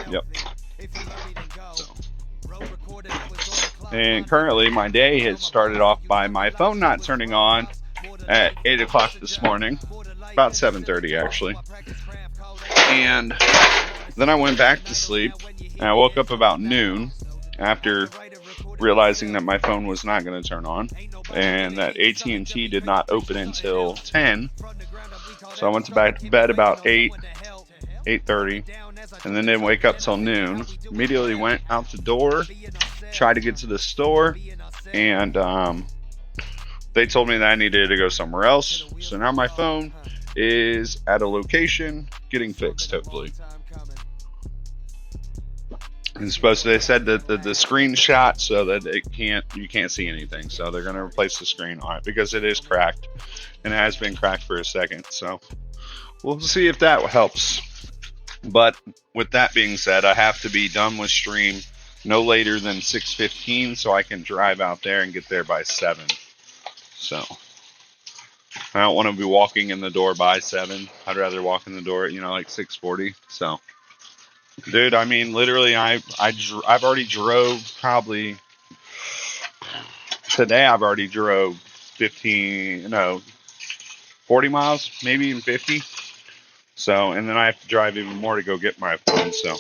Yep. So. And currently my day has started off by my phone not turning on at 8 o'clock this morning, about 7:30 actually. And then I went back to sleep, and I woke up about noon after realizing that my phone was not going to turn on, and that AT&T did not open until 10. So I went to bed about 8:30, and then didn't wake up till noon. Immediately went out the door, tried to get to the store, and they told me that I needed to go somewhere else. So now my phone is at a location getting fixed, hopefully. And they said that the screenshot so that you can't see anything. So they're going to replace the screen on it because it is cracked, and it has been cracked for a second. So we'll see if that helps. But with that being said, I have to be done with stream no later than 6:15 so I can drive out there and get there by 7. So I don't want to be walking in the door by 7. I'd rather walk in the door at, like 6:40. So, dude, I mean, literally, I've already drove probably today. I've already drove 40 miles, maybe even 50. So, and then I have to drive even more to go get my phone. So,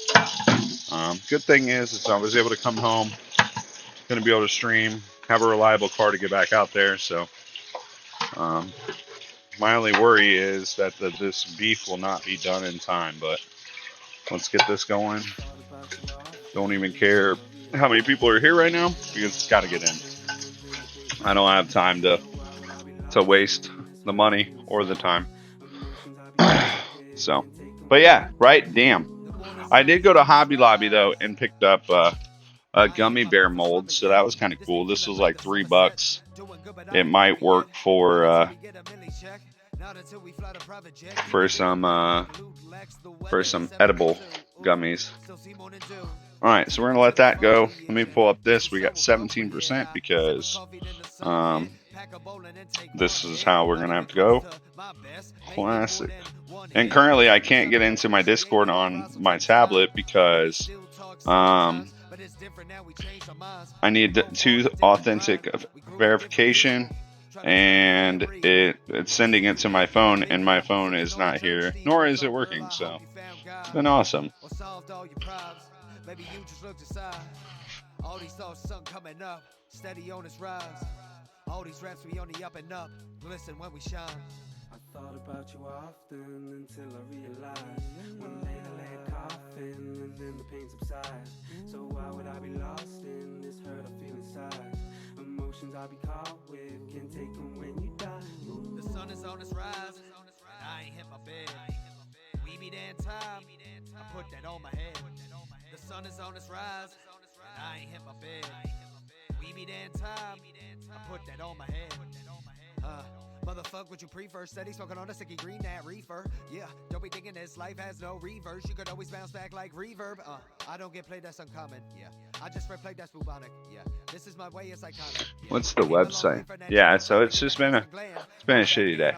good thing is I was able to come home, going to be able to stream, have a reliable car to get back out there. So, my only worry is that this beef will not be done in time, but let's get this going. Don't even care how many people are here right now because it's got to get in. I don't have time to waste the money or the time. So, but yeah, right? Damn. I did go to Hobby Lobby though and picked up a gummy bear mold, so that was kind of cool. This was like $3. It might work for some edible gummies. All right, so we're gonna let that go. Let me pull up this. We got 17% because this is how we're gonna have to go. Classic. And currently, I can't get into my Discord on my tablet because I need 2 authentic verification, and it's sending it to my phone, and my phone is not here, nor is it working. So it's been awesome. All these raps we on the up and up, listen when we shine. I thought about you often until I realized one day I lay a coffin and then the pain subsides. So why would I be lost in this hurt I feel inside? Emotions I be caught with, can't take them when you die. Ooh. The sun is on its rise, and I ain't hit my bed. We be there in time, I put that on my head. The sun is on its rise, and I ain't hit my bed. We be there in time, I put that on my head. Motherfuck, would you prefer? Steady smoking on a sticky green, that reefer. Yeah, don't be thinking this life has no reverse. You could always bounce back like reverb. I don't get played, that's uncommon. Yeah, I just played that's bubonic. Yeah, this is my way, it's iconic. Yeah. What's the website? Yeah, so it's been a shitty day.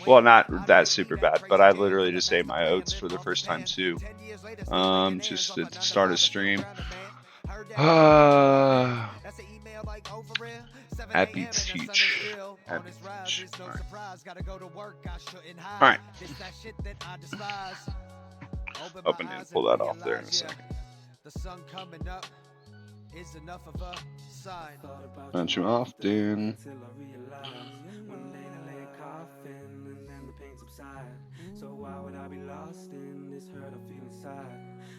Well, not that super bad, but I literally just ate my oats for the first time too. Just to start a stream. Happy teach. Happy teach. All right. Open and pull that off there in a second. Punch you off, dude. So why would I be lost in this hurt I feel inside?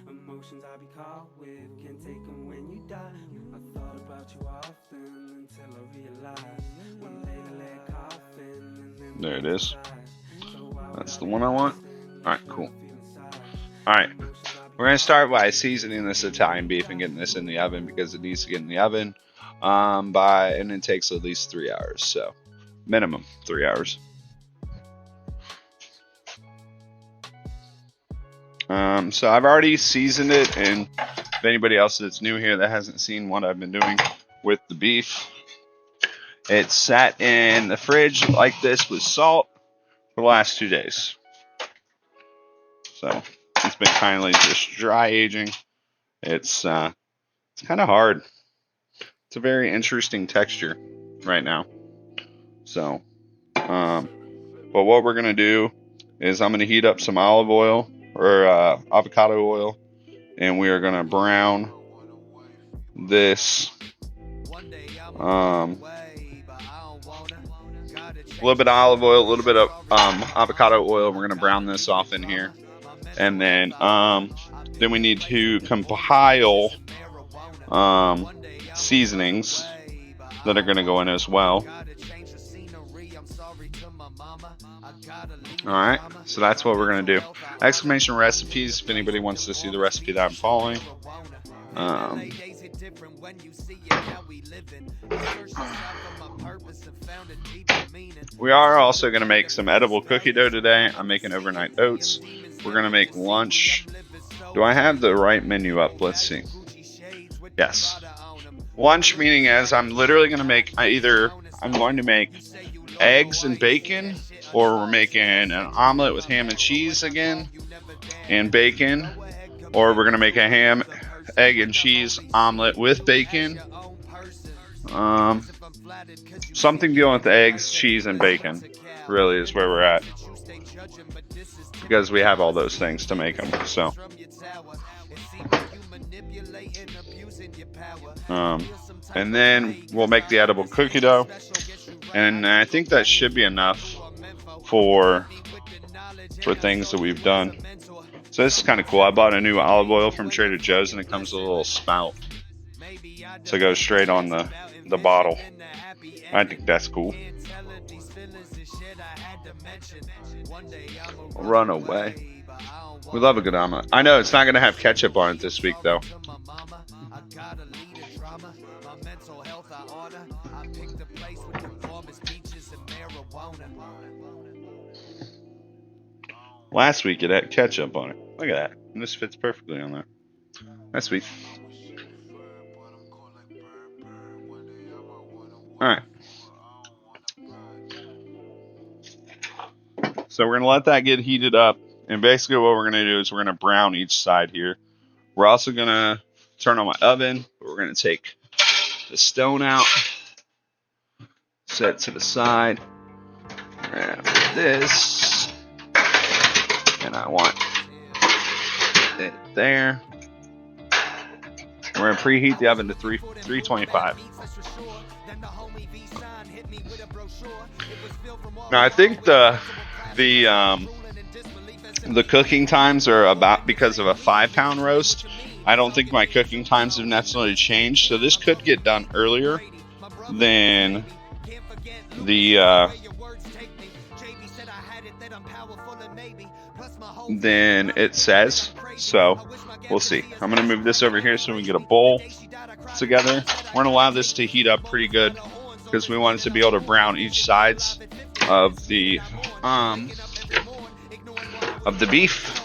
Emotions I be caught with, can't take them when you die. I thought about you often until I realized one day to lay a coffin and then there it is. That's the one I want. Alright, cool. Alright. We're gonna start by seasoning this Italian beef and getting this in the oven because it needs to get in the oven and it takes at least 3 hours. So minimum 3 hours. So I've already seasoned it, and if anybody else that's new here that hasn't seen what I've been doing with the beef, it sat in the fridge like this with salt for the last 2 days. So It's been kindly just dry aging. It's kind of hard. It's a very interesting texture right now. So, but what we're gonna do is I'm gonna heat up some olive oil or avocado oil, and we are gonna brown this. A little bit of olive oil, a little bit of avocado oil. We're gonna brown this off in here, and then we need to compile seasonings that are gonna go in as well. All right, so that's what we're gonna do. Exclamation recipes. If anybody wants to see the recipe that I'm following. We are also going to make some edible cookie dough today. I'm making overnight oats. We're going to make lunch. Do I have the right menu up? Let's see. Yes. Lunch meaning as I'm literally going to make I'm going to make eggs and bacon, or we're making an omelet with ham and cheese again and bacon, or we're going to make a ham, egg, and cheese omelet with bacon. Something dealing with the eggs, cheese, and bacon really is where we're at, because we have all those things to make them. So, and then we'll make the edible cookie dough, and I think that should be enough for things that we've done. So this is kind of cool. I bought a new olive oil from Trader Joe's, and it comes with a little spout, so it goes straight on the bottle. I think that's cool. Run away. We love a good omelet. I know it's not going to have ketchup on it this week, though. Last week it had ketchup on it. Look at that. And this fits perfectly on there. That's sweet. Alright. So we're going to let that get heated up. And basically what we're going to do is we're going to brown each side here. We're also going to turn on my oven. We're going to take the stone out. Set it to the side. Grab this. And I want it there. We're going to preheat the oven to 325. Now I think the cooking times are about, because of a 5-pound roast, I don't think my cooking times have necessarily changed. So this could get done earlier than than it says. So we'll see. I'm going to move this over here so we can get a bowl together. We're going to allow this to heat up pretty good, because we want it to be able to brown each sides of the beef.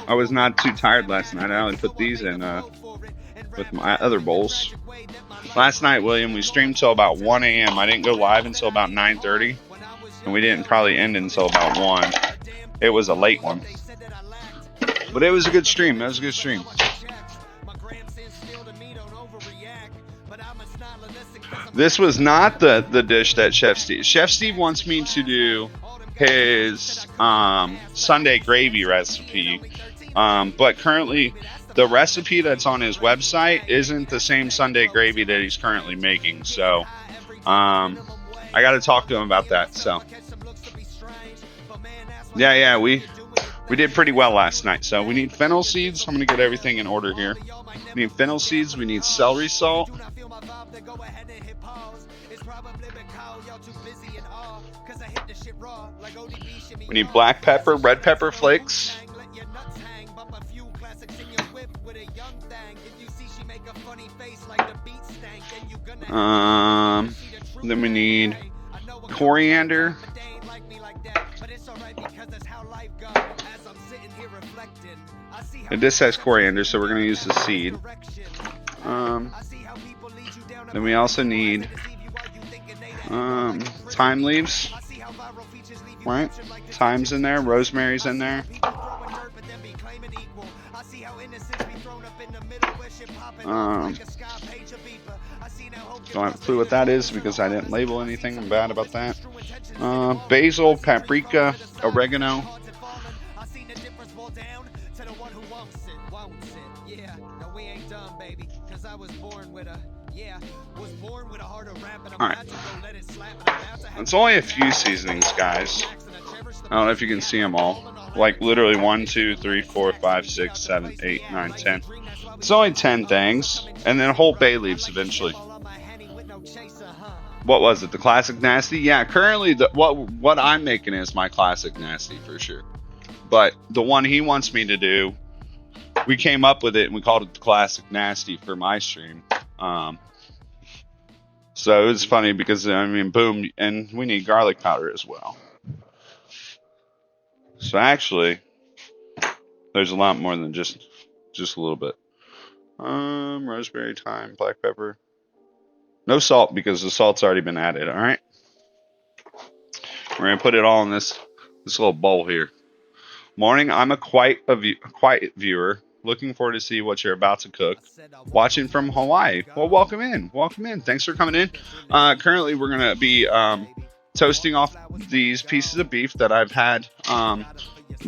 I was not too tired last night. I only put these in with my other bowls. Last night, William, we streamed till about 1 a.m. I didn't go live until about 9:30, and we didn't probably end until about 1. It was a late one, but it was a good stream. That was a good stream. This was not the dish that Chef Steve wants me to do his Sunday gravy recipe, but currently the recipe that's on his website isn't the same Sunday gravy that he's currently making. So I got to talk to him about that. So yeah, we did pretty well last night. So we need fennel seeds. I'm gonna get everything in order here. We need fennel seeds. We need celery salt. We need black pepper, red pepper flakes. Then we need coriander. And this has coriander, so we're going to use the seed. Then we also need thyme leaves. right? Thyme's in there, rosemary's in there. Don't have a clue what that is because I didn't label anything bad about that. Basil, paprika, oregano. Alright. It's only a few seasonings, guys. I don't know if you can see them all. Like literally 1, 2, 3, 4, 5, 6, 7, 8, 9, 10. It's only 10 things. And then whole bay leaves eventually. What was it? The classic nasty? Yeah, currently what I'm making is my classic nasty for sure. But the one he wants me to do, we came up with it and we called it the classic nasty for my stream. So it's funny because I mean, boom, and we need garlic powder as well. So actually, there's a lot more than just a little bit. Rosemary, thyme, black pepper. No salt because the salt's already been added. All right. We're gonna put it all in this little bowl here. Morning. I'm a quiet viewer. Looking forward to see what you're about to cook. Watching from Hawaii. Well, welcome in. Welcome in. Thanks for coming in. Currently, we're gonna be toasting off these pieces of beef that I've had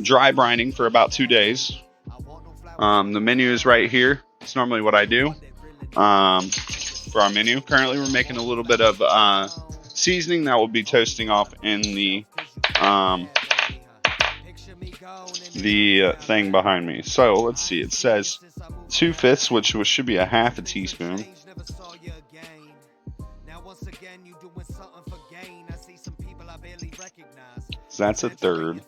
dry brining for about 2 days. The menu is right here. It's normally what I do for our menu. Currently, we're making a little bit of seasoning that will be toasting off in the thing behind me. So let's see. It says 2/5, which should be a half a teaspoon. So that's a third.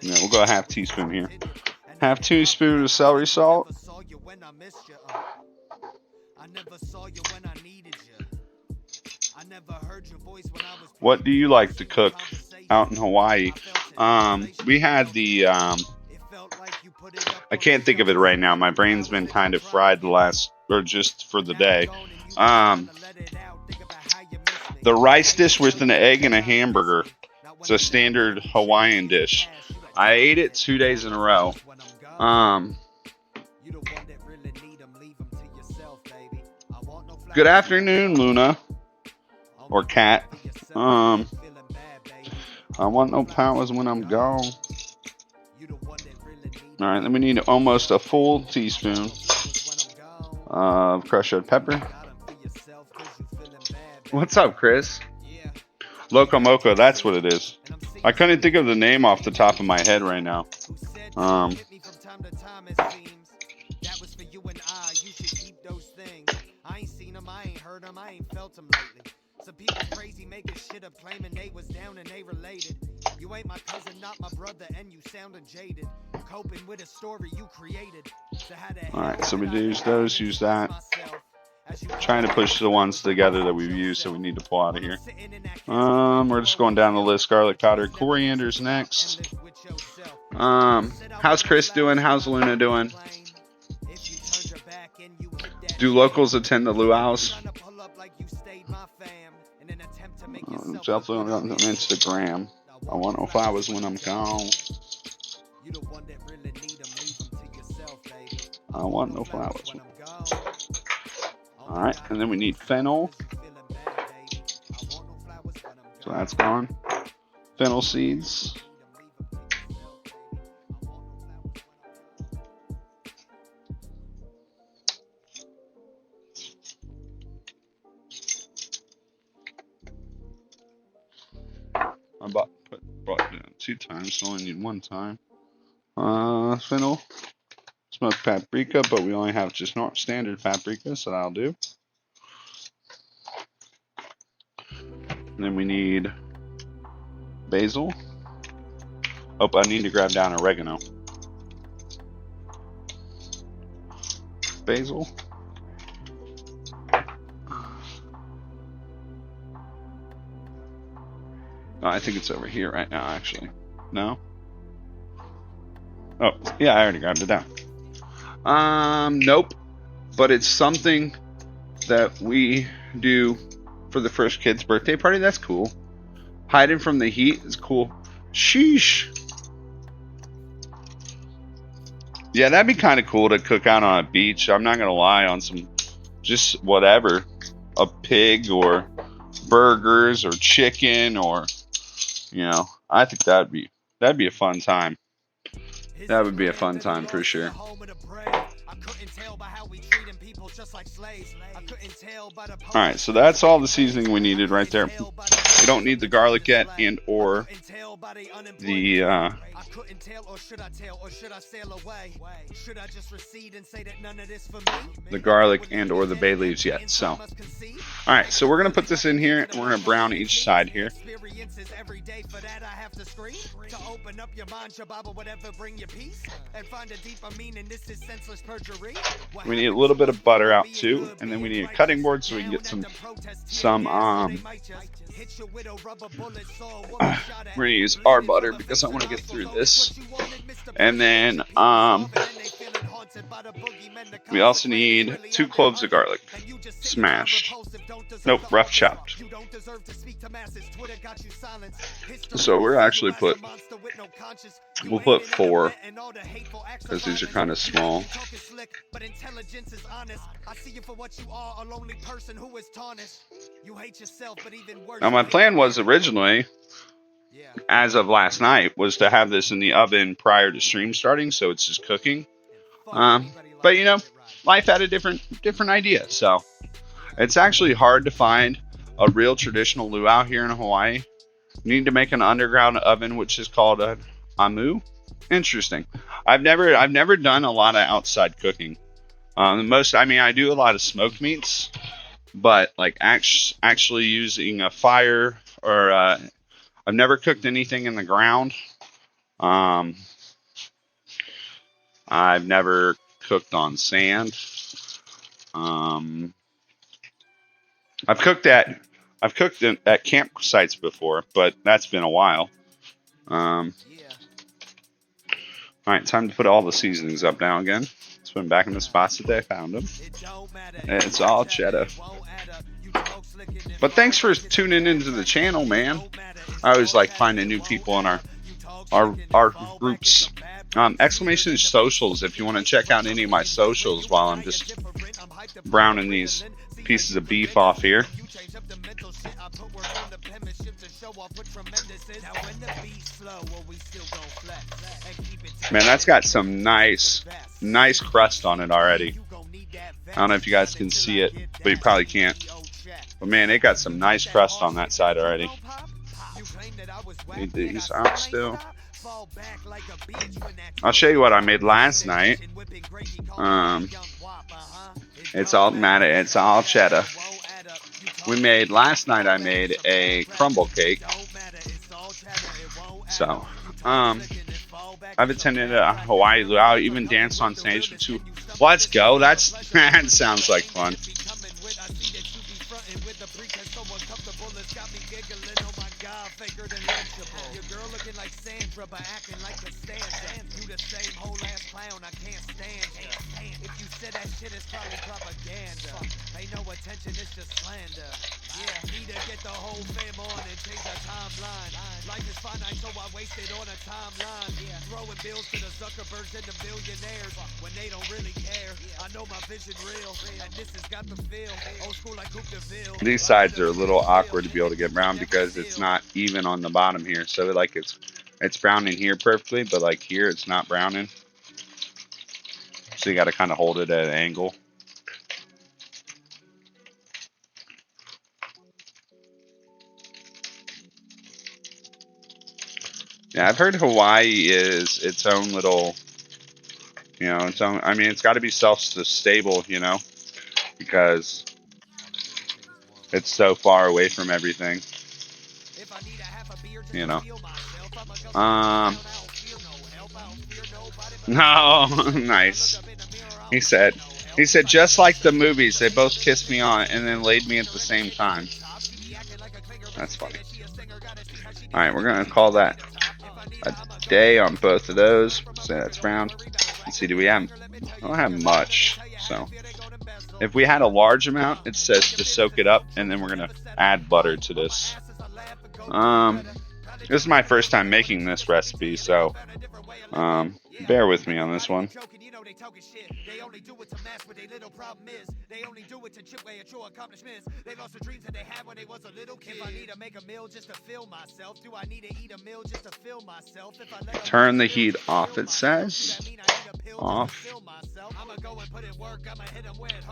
Yeah, we'll go a half teaspoon here. Half teaspoon of celery salt. What do you like to cook out in Hawaii? We had the I can't think of it right now. My brain's been kind of fried just for the day. The rice dish with an egg and a hamburger. It's a standard Hawaiian dish. I ate it 2 days in a row. Good afternoon, Luna. Or Cat. I want no powers when I'm gone. Alright, then we need almost a full teaspoon of crushed red pepper. What's up, Chris? Loco Moco, that's what it is. I couldn't think of the name off the top of my head right now. Some people crazy making shit up claiming they was down and they related. You ain't my cousin, not my brother, and you sounding jaded. Coping with a story you created. Alright, so we use those, use that. Trying to push the ones together that we've used, so we need to pull out of here. We're just going down the list. Garlic powder, coriander's next. How's Chris doing? How's Luna doing? Do locals attend the luau's? Definitely on Instagram. I want no flowers when I'm gone. I want no flowers. Alright, and then we need fennel. So that's gone. Fennel seeds. I brought it down 2 times, so I only need 1 time. Fennel. Smoked paprika, but we only have just not standard paprika, so that'll do. And then we need basil. Oh, I need to grab down oregano. Basil. Oh, I think it's over here right now, actually. No? Oh, yeah, I already grabbed it down. Nope. But it's something that we do for the first kid's birthday party. That's cool. Hiding from the heat is cool. Sheesh. Yeah, that'd be kind of cool to cook out on a beach. I'm not gonna lie, on some just whatever, a pig or burgers or chicken or, you know, I think that'd be a fun time. That would be a fun time for sure. Alright, so that's all the seasoning we needed right there. We don't need the garlic yet and or the garlic and or the bay leaves yet. So alright, so we're gonna put this in here and we're gonna brown each side here. We need a little bit of butter out too, and then we need a cutting board so we can get some we're gonna use our butter because I want to get through this. And then we also need 2 cloves of garlic, smashed. Nope, rough chopped. So we'll actually we'll put 4 because these are kind of small. Now my plan was originally, as of last night, was to have this in the oven prior to stream starting, so it's just cooking. But you know, life had a different idea. So it's actually hard to find a real traditional luau here in Hawaii. You need to make an underground oven, which is called a amu. Interesting. I've never done a lot of outside cooking. I do a lot of smoked meats, but like actually using a fire or I've never cooked anything in the ground. I've never cooked on sand. I've cooked at campsites before, but that's been a while. All right, time to put all the seasonings up now again. Let's put them back in the spots that I found them. It's all cheddar. But thanks for tuning into the channel, man. I always like finding new people in our groups. Exclamation socials if you want to check out any of my socials while I'm just browning these pieces of beef off here. Man, that's got some nice crust on it already. I don't know if you guys can see it, but you probably can't. But man, it got some nice crust on that side already. Need these out still. I'll show you what I made last night. It's all cheddar. Last night I made a crumble cake. So, I've attended a Hawaii luau, even danced on stage for 2. Let's go. That sounds like fun. These sides are a little awkward to be able to get brown because it's not even on the bottom here. So like it's browning here perfectly, but like here it's not browning. So you got to kind of hold it at an angle. Yeah, I've heard Hawaii is its own little, I mean, it's got to be self-stable, because it's so far away from everything, No, nice. He said, just like the movies, they both kissed me on and then laid me at the same time. That's funny. All right, we're going to call that a day on both of those. So that's brown. Let's see, I don't have much. So if we had a large amount, it says to soak it up, and then we're going to add butter to this. This is my first time making this recipe, so bear with me on this one. They only do it to mask what their little problem is. They only do it to chip away at your accomplishments. They lost the dreams that they had when they was a little kid. If I need to make a meal just to fill myself, do I need to eat a meal just to fill myself? If I let turn the heat off, it says. Off.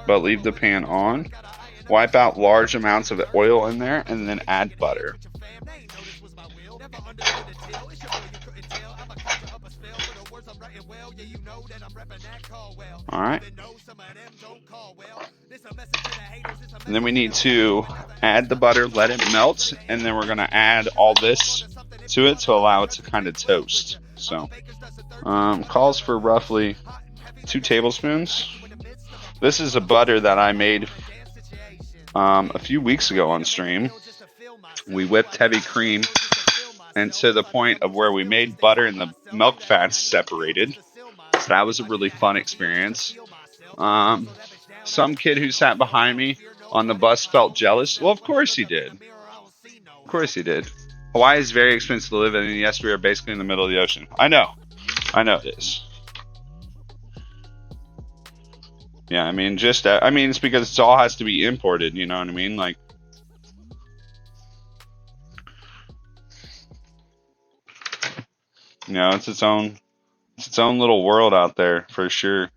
But leave the pan on. Wipe out large amounts of oil in there and then add butter. Alright. And then we need to add the butter, let it melt, and then we're going to add all this to it to allow it to kind of toast. So, calls for roughly 2 tablespoons. This is a butter that I made a few weeks ago on stream. We whipped heavy cream and to the point of where we made butter and the milk fats separated. So that was a really fun experience. Some kid who sat behind me on the bus felt jealous. Well, of course he did. Of course he did. Hawaii is very expensive to live in, and yes, we are basically in the middle of the ocean. I know it is. Yeah, I mean, it's because it all has to be imported, you know what I mean? Like, you know, it's its own little world out there for sure.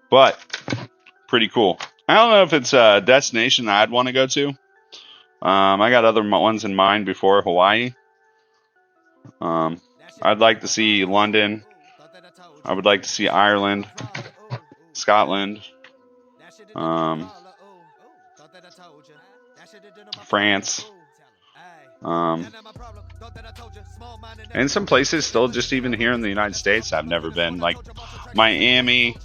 But pretty cool. I don't know if it's a destination that I'd want to go to. I got other ones in mind before Hawaii. I'd like to see London. I would like to see Ireland, Scotland, France, and some places still just even here in the United States I've never been, like Miami,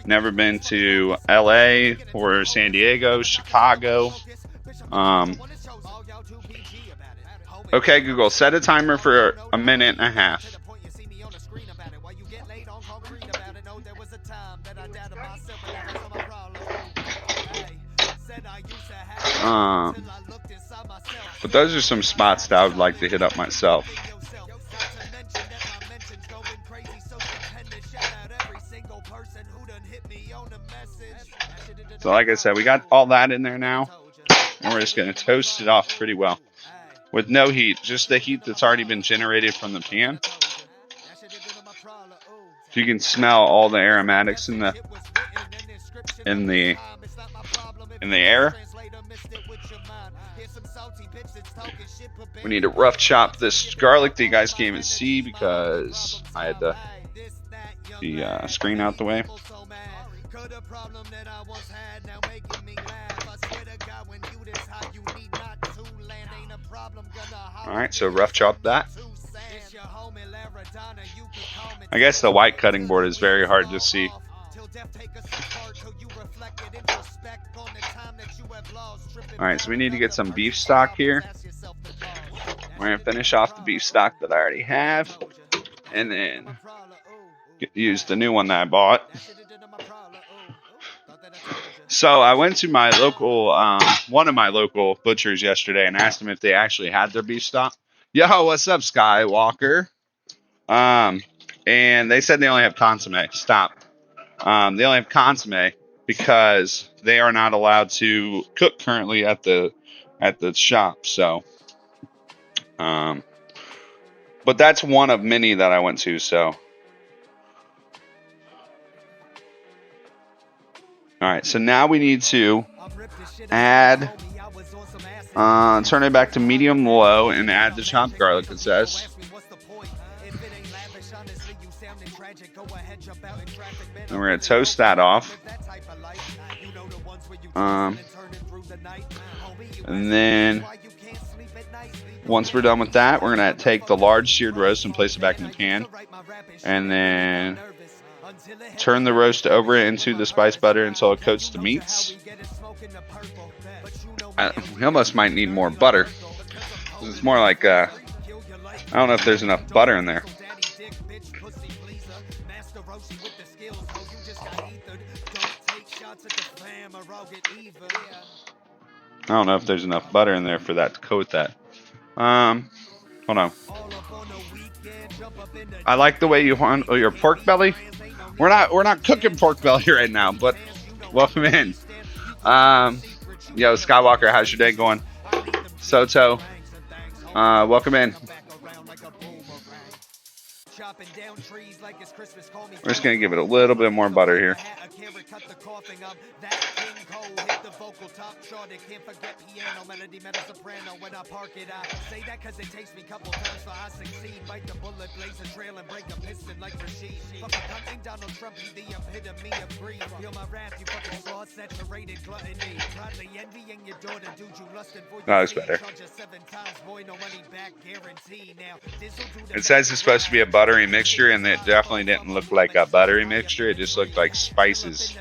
never been to LA or San Diego, Chicago. Okay, Google, set a timer for 1.5 minutes. But those are some spots that I would like to hit up myself. So like I said, we got all that in there now, and we're just going to toast it off pretty well. With no heat, just the heat that's already been generated from the pan. So you can smell all the aromatics in the air. We need to rough chop this garlic that you guys can't even see because I had the screen out the way. Alright, so rough chop that. I guess the white cutting board is very hard to see. Alright, so we need to get some beef stock here. We're going to finish off the beef stock that I already have. And then use the new one that I bought. So I went to my local, one of my local butchers yesterday and asked them if they actually had their beef stock. Yo, what's up, Skywalker? And they said they only have consomme. Stop. They only have consomme because they are not allowed to cook currently at the shop. So, but that's one of many that I went to. So. Alright, so now we need to add, turn it back to medium low and add the chopped garlic, it says. And we're going to toast that off. And then, once we're done with that, we're going to take the large seared roast and place it back in the pan. And then turn the roast over into the spice butter until it coats the meats. We almost might need more butter. It's more like, I don't know if there's enough butter in there. I don't know if there's enough butter in there for that to coat that. Hold on. I like the way you handle your pork belly. We're not cooking pork belly right now, but welcome in. Yo, Skywalker, how's your day going? Soto, welcome in. We're just gonna give it a little bit more butter here. That looks better. It says it's supposed to be a buttery mixture, and it definitely didn't look like a buttery mixture. It just looked like spices,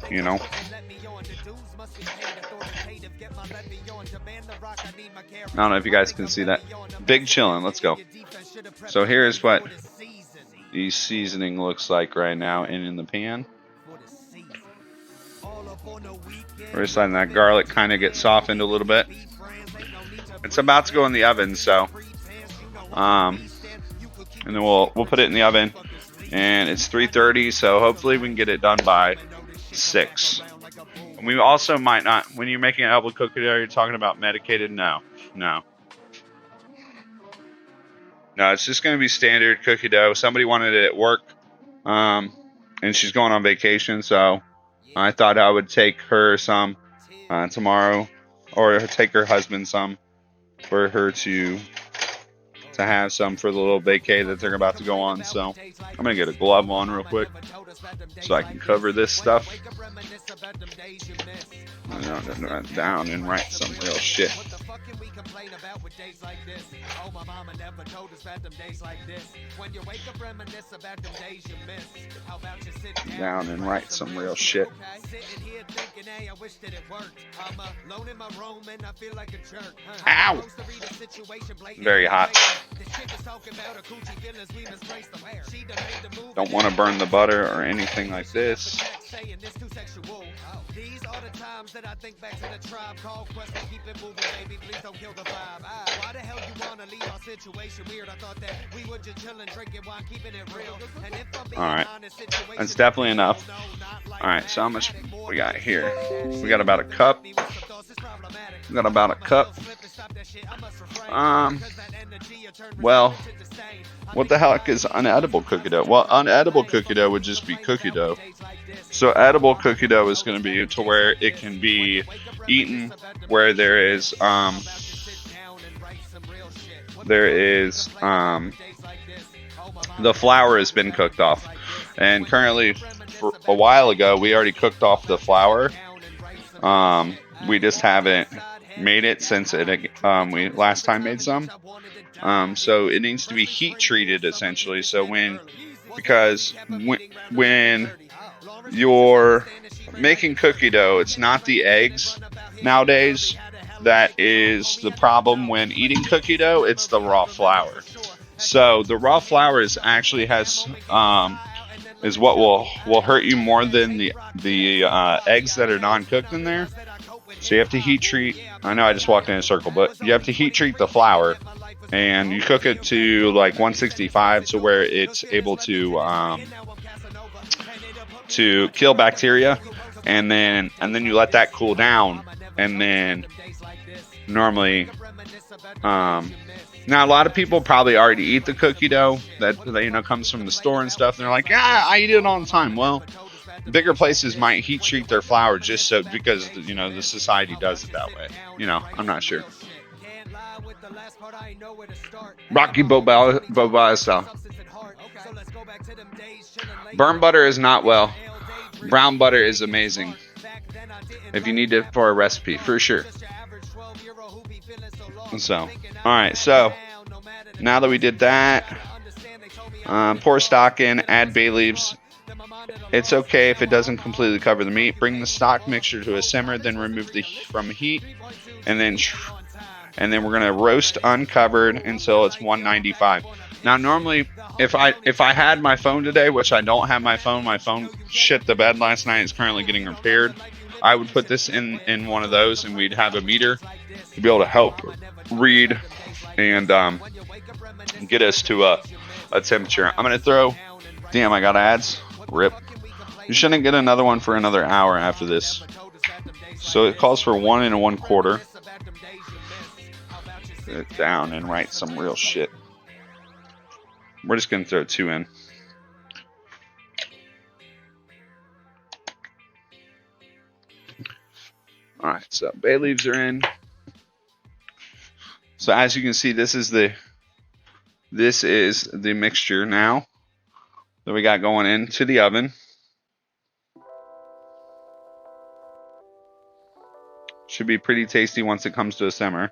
you know. I don't know if you guys can see that. Big chillin', let's go. So here's what the seasoning looks like right now in the pan. We're just letting that garlic kind of get softened a little bit. It's about to go in the oven, so and then we'll put it in the oven, and it's 3:30, so hopefully we can get it done by 6. And we also might not, when you're making an elbow cookie dough, you're talking about medicated? No, it's just going to be standard cookie dough. Somebody wanted it at work, and she's going on vacation, so I thought I would take her some tomorrow, or take her husband some, for her to have some for the little vacay that they're about to go on. So I'm gonna get a glove on real quick so I can cover this stuff. Down and write some real shit. Down and write some real shit. Ow! Very hot. Don't want to burn the butter or anything like this. These are the times that I think back to the tribe called Quest and keep it moving, baby. Please don't kill the vibe. Why the hell you wanna leave our situation weird? I thought that we were just chilling, drinking wine, keeping it real. And if I'm being honest, that's definitely enough. All right, so how much we got here? We got about a cup. Well, what the heck is unedible cookie dough? Well, unedible cookie dough would just be cookie dough. So edible cookie dough is going to be to where it can be eaten, where there is the flour has been cooked off. And currently, for a while ago, we already cooked off the flour. We just haven't made it since we last time made some. So it needs to be heat treated essentially. So when you're making cookie dough, it's not the eggs nowadays that is the problem when eating cookie dough, it's the raw flour. So the raw flour is what will hurt you more than the eggs that are non-cooked in there. So you have to heat treat. I know I just walked in a circle, but you have to heat treat the flour, and you cook it to like 165, so where it's able to kill bacteria, and then you let that cool down, and then normally now a lot of people probably already eat the cookie dough that comes from the store and stuff, and they're like, yeah, I eat it all the time. Well, bigger places might heat treat their flour just so because the society does it that way. I'm not sure. Rocky Boba style. Burnt butter is not well. Brown butter is amazing. If you need it for a recipe, for sure. So, all right. So now that we did that, pour stock in, add bay leaves. It's okay if it doesn't completely cover the meat. Bring the stock mixture to a simmer, then remove from heat, and then we're gonna roast uncovered until it's 195. Now, normally, if I had my phone today, which I don't have my phone shit the bed last night. It's currently getting repaired. I would put this in one of those, and we'd have a meter to be able to help read and get us to a temperature. I'm gonna throw. Damn, I got ads. Rip. You shouldn't get another one for another hour after this. So it calls for 1 1/4. Put it down and write some real shit. We're just gonna throw 2 in. All right, so bay leaves are in. So as you can see, this is the mixture now that we got going into the oven. Should be pretty tasty once it comes to a simmer.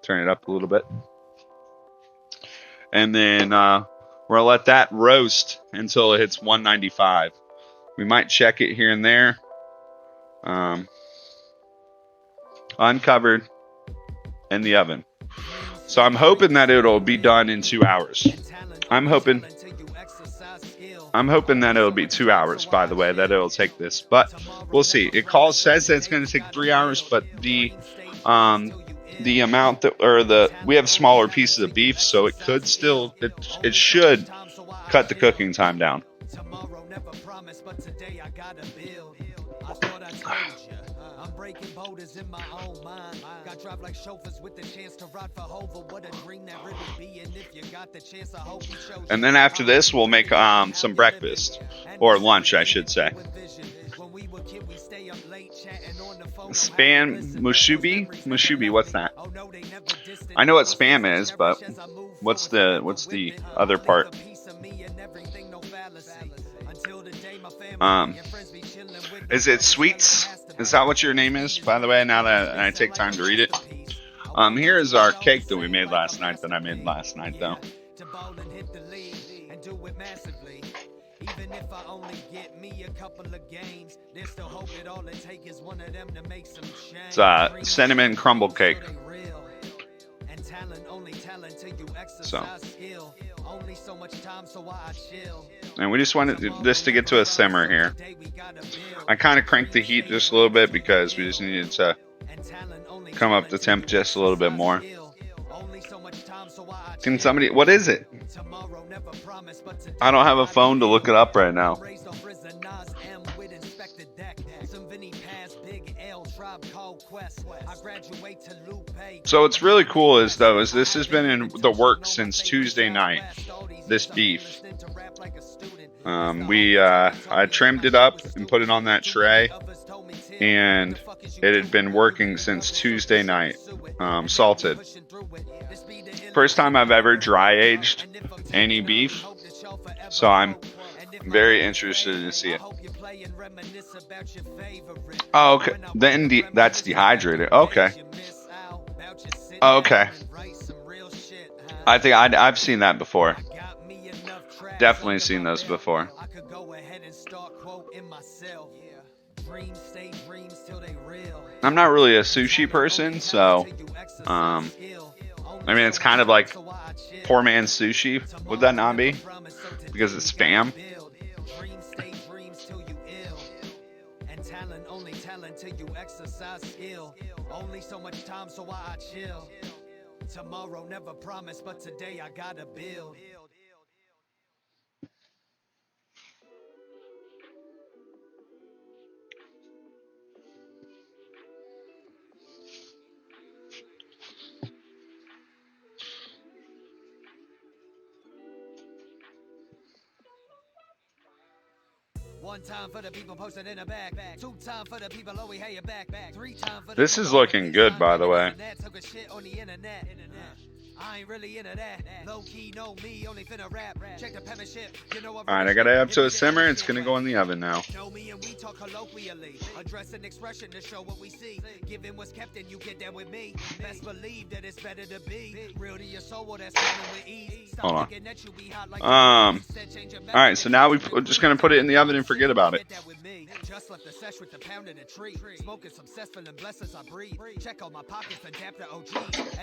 Turn it up a little bit. And then we're going to let that roast until it hits 195. We might check it here and there. Uncovered in the oven. So I'm hoping that it'll be done in 2 hours. I'm hoping that it'll be 2 hours, by the way, that it'll take this. But we'll see. It says that it's going to take 3 hours, but the amount we have smaller pieces of beef, so it could still, it should cut the cooking time down. Breaking boulders in my own mind. Got drive like chauffeurs with the chance to ride for Hova. What a dream that really be. And if you got the chance, I hope you chose. And then after this, we'll make some breakfast or lunch, I should say. Spam mushubi, what's that? I know what spam is, but what's the other part? Is it sweets? Is that what your name is, by the way, now that I take time to read it? Here is our cake that we made last night, though. It's cinnamon crumble cake. So. And we just wanted this to get to a simmer here. I kind of cranked the heat just a little bit because we just needed to come up the temp just a little bit more. Can somebody, what is it? I don't have a phone to look it up right now. So what's really cool is this has been in the works since Tuesday night, this beef. I trimmed it up and put it on that tray, and it had been working since Tuesday night, salted. First time I've ever dry aged any beef, so I'm very interested to see it. Oh, okay. Then that's dehydrated. Okay. Okay. I think I've seen that before. Definitely seen those before. I'm not really a sushi person, so I mean, it's kind of like poor man's sushi. Would that not be? Because it's spam. Only so much time, so I chill. Tomorrow never promised, but today I gotta build. One time for the people posted in a backpack. 2 times for the people oh we hey back. 3 times for the. This is looking good, by the way. I ain't really into that. Low key, know me, only finna rap. Check the penmanship. You know All right, I got it up to a simmer. It's going to go in the oven now. Know me and we talk colloquially. Address an expression to show what we see. Given what's kept and you get down with me. Best believe that it's better to be real to your soul, that's coming with ease. Stop Hold on. thinking that you be hot like All right, so now we're just going to put it in the oven and forget about it. Just left the sesh with the pound in a tree. Smoking successful and blessings I breathe. Check out my pockets, adapt to OG.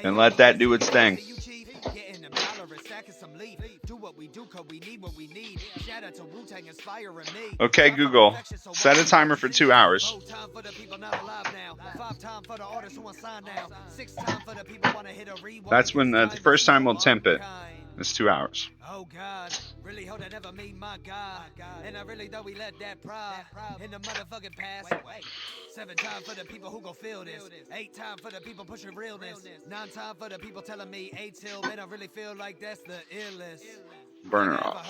And let that do its thing. Getting them dollar and stacking some leaf. Do what we do, cause we need what we need. Shout out to Wu-Tang inspiring me. Okay, Google, set a timer for 2 hours. time for the people not alive now. 5 time for the artists who unsigned now. 6 time for the people wanna hit a rewind. That's when the first time we'll temp it. It's 2 hours. Oh God, really hope I never meet my God. And I really thought we let that pride in the motherfucking past. 7 time for the people who gon' feel this. 8 time for the people pushing realness. 9 time for the people telling me 8 till, man, I really feel like that's the illest. Burn her off.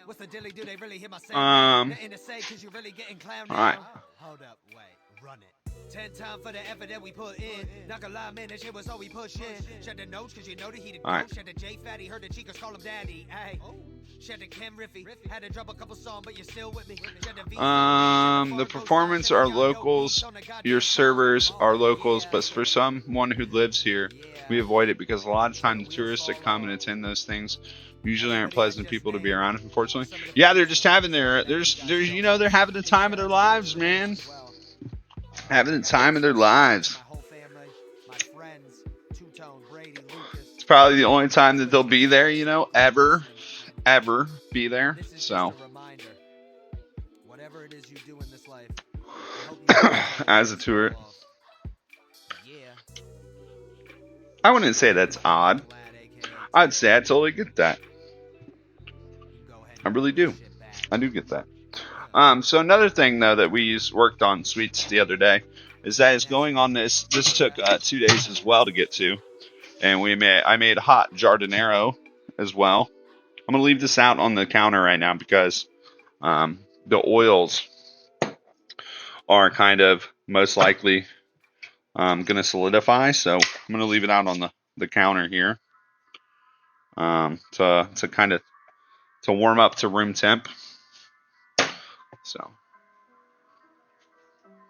What's the dilly? Do they really hear my sound? Nothing to say 'cause you really getting clowned now. All right. Hold up, wait, run it. 10 time for the effort that we put in. Not gonna lie, man, that shit was all we push in. Shed the notes 'cause you know that he the right. goat. Shed the J Fatty, heard the Chicas call him daddy. Ay. Shed the Ken Riffy. Had to drop a couple songs, but you're still with me. Shed the V. The performance are locals. Your servers are locals, but for someone who lives here, we avoid it because a lot of times the tourists that come and attend those things usually aren't pleasant people to be around, unfortunately. Yeah, they're just having they're having the time of their lives, man. Having the time of their lives. It's probably the only time that they'll be there, ever be there. So, whatever it is you do in this life, as a tour, I wouldn't say that's odd. I'd say I totally get that. I really do. I do get that. So another thing though that we worked on sweets the other day is that it's going on this. This took 2 days as well to get to, and I made hot jardinero as well. I'm gonna leave this out on the counter right now because the oils are kind of most likely gonna solidify. So I'm gonna leave it out on the counter here to kind of to warm up to room temp. So,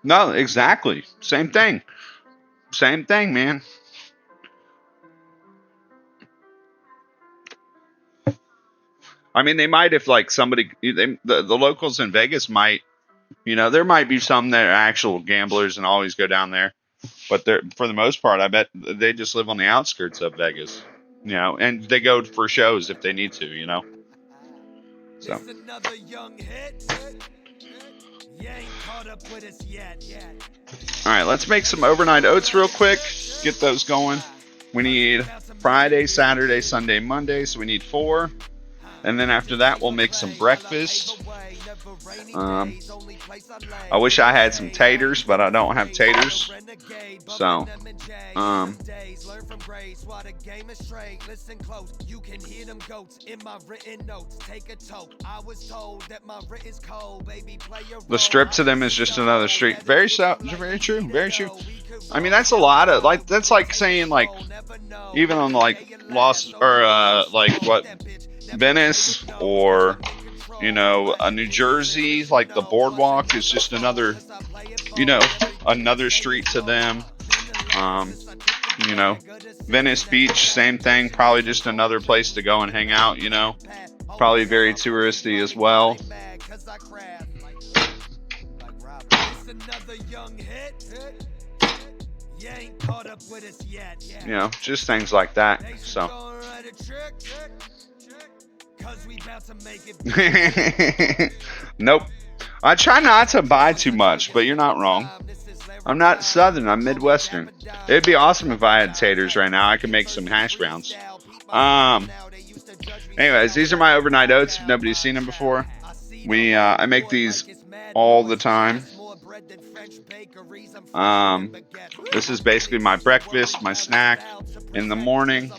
no, exactly. Same thing. Same thing, man. I mean, they might if like somebody, the locals in Vegas might, there might be some that are actual gamblers and always go down there. But for the most part, I bet they just live on the outskirts of Vegas, and they go for shows if they need to, So. It's another young hit. You ain't caught up with us yet. All right, let's make some overnight oats real quick. Get those going. We need Friday, Saturday, Sunday, Monday, so we need 4. And then after that, we'll make some breakfast. I wish I had some taters, but I don't have taters. So, the strip to them is just another street. Very true. Very true. I mean, that's a lot of that's like saying even on Venice or New Jersey, like the boardwalk is just another street to them. Venice Beach, same thing, probably just another place to go and hang out, probably very touristy as well. Just things like that. So. Nope. I try not to buy too much, but you're not wrong. I'm not Southern, I'm Midwestern. It'd be awesome if I had taters right now. I could make some hash browns. Anyways, these are my overnight oats. If nobody's seen them before, I make these all the time. This is basically my breakfast, my snack in the morning.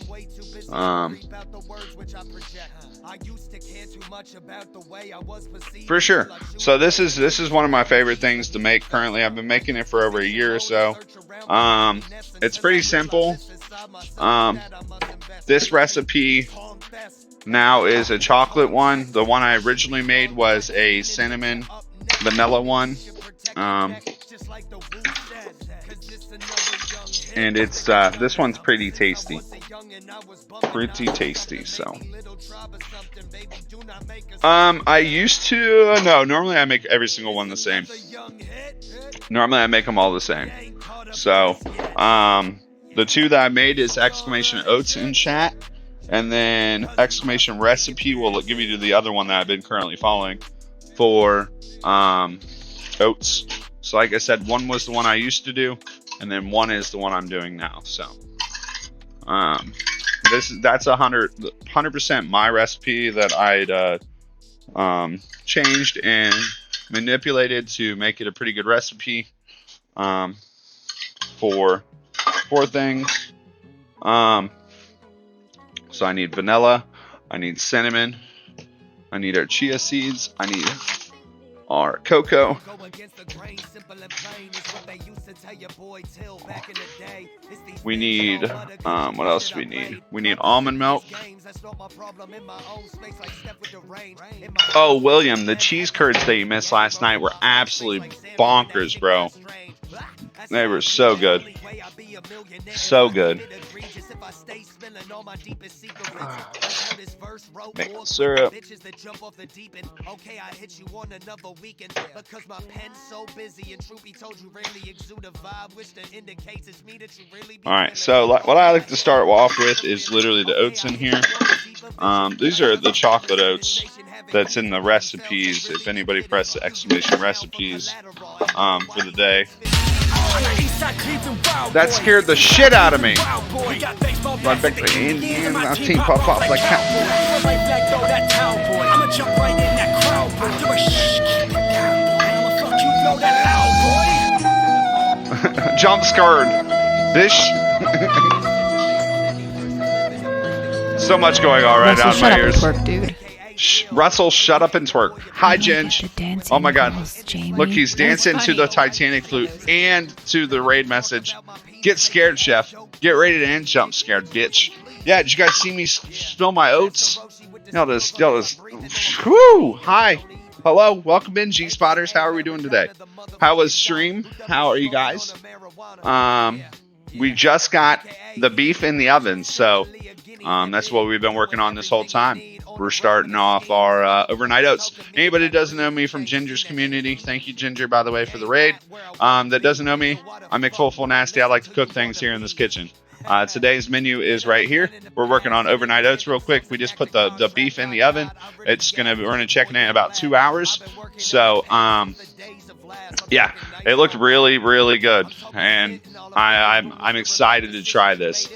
For sure. So this is one of my favorite things to make currently. I've been making it for over a year or so. It's pretty simple. This recipe now is a chocolate one. The one I originally made was a cinnamon vanilla one. And it's this one's pretty tasty. Pretty tasty. So I used to no, normally I make every single one the same. Normally I make them all the same. So the two that I made is exclamation oats in chat, and then exclamation recipe will give you to the other one that I've been currently following for oats. So like I said, one was the one I used to do, and then one is the one I'm doing now. So that's 100% my recipe that I'd changed and manipulated to make it a pretty good recipe for four things. So I need vanilla, I need cinnamon, I need our chia seeds, I need our cocoa. We need, what else do we need? We need almond milk. Oh, William, the cheese curds that you missed last night were absolutely bonkers, bro. They were so good. So good. Maple syrup. Alright, so what I like to start off with is literally the oats in here. These are the chocolate oats that's in the recipes. If anybody press the exclamation recipes for the day. That scared the shit out of me. Run back to Indian, I'll team pop off like cat. Jump scared. This. So much going on right now in my ears. Twerk, dude. Russell, shut up and twerk. Hi, Ginge. Oh my God. Look, he's dancing to the Titanic flute and to the raid message. Get scared, chef. Get ready to end jump scared, bitch. Yeah, did you guys see me spill my oats? Y'all just, whoo! Hi. Hello. Welcome in, G-Spotters. How are we doing today? How was stream? How are you guys? We just got the beef in the oven, so that's what we've been working on this whole time. We're starting off our overnight oats. Anybody that doesn't know me from Ginger's community, thank you, Ginger, by the way, for the raid. That doesn't know me, I'm McFull Nasty. I like to cook things here in this kitchen. Today's menu is right here. We're working on overnight oats real quick. We just put the beef in the oven. We're gonna check it in about 2 hours. So yeah, it looked really, really good, and I'm excited to try this.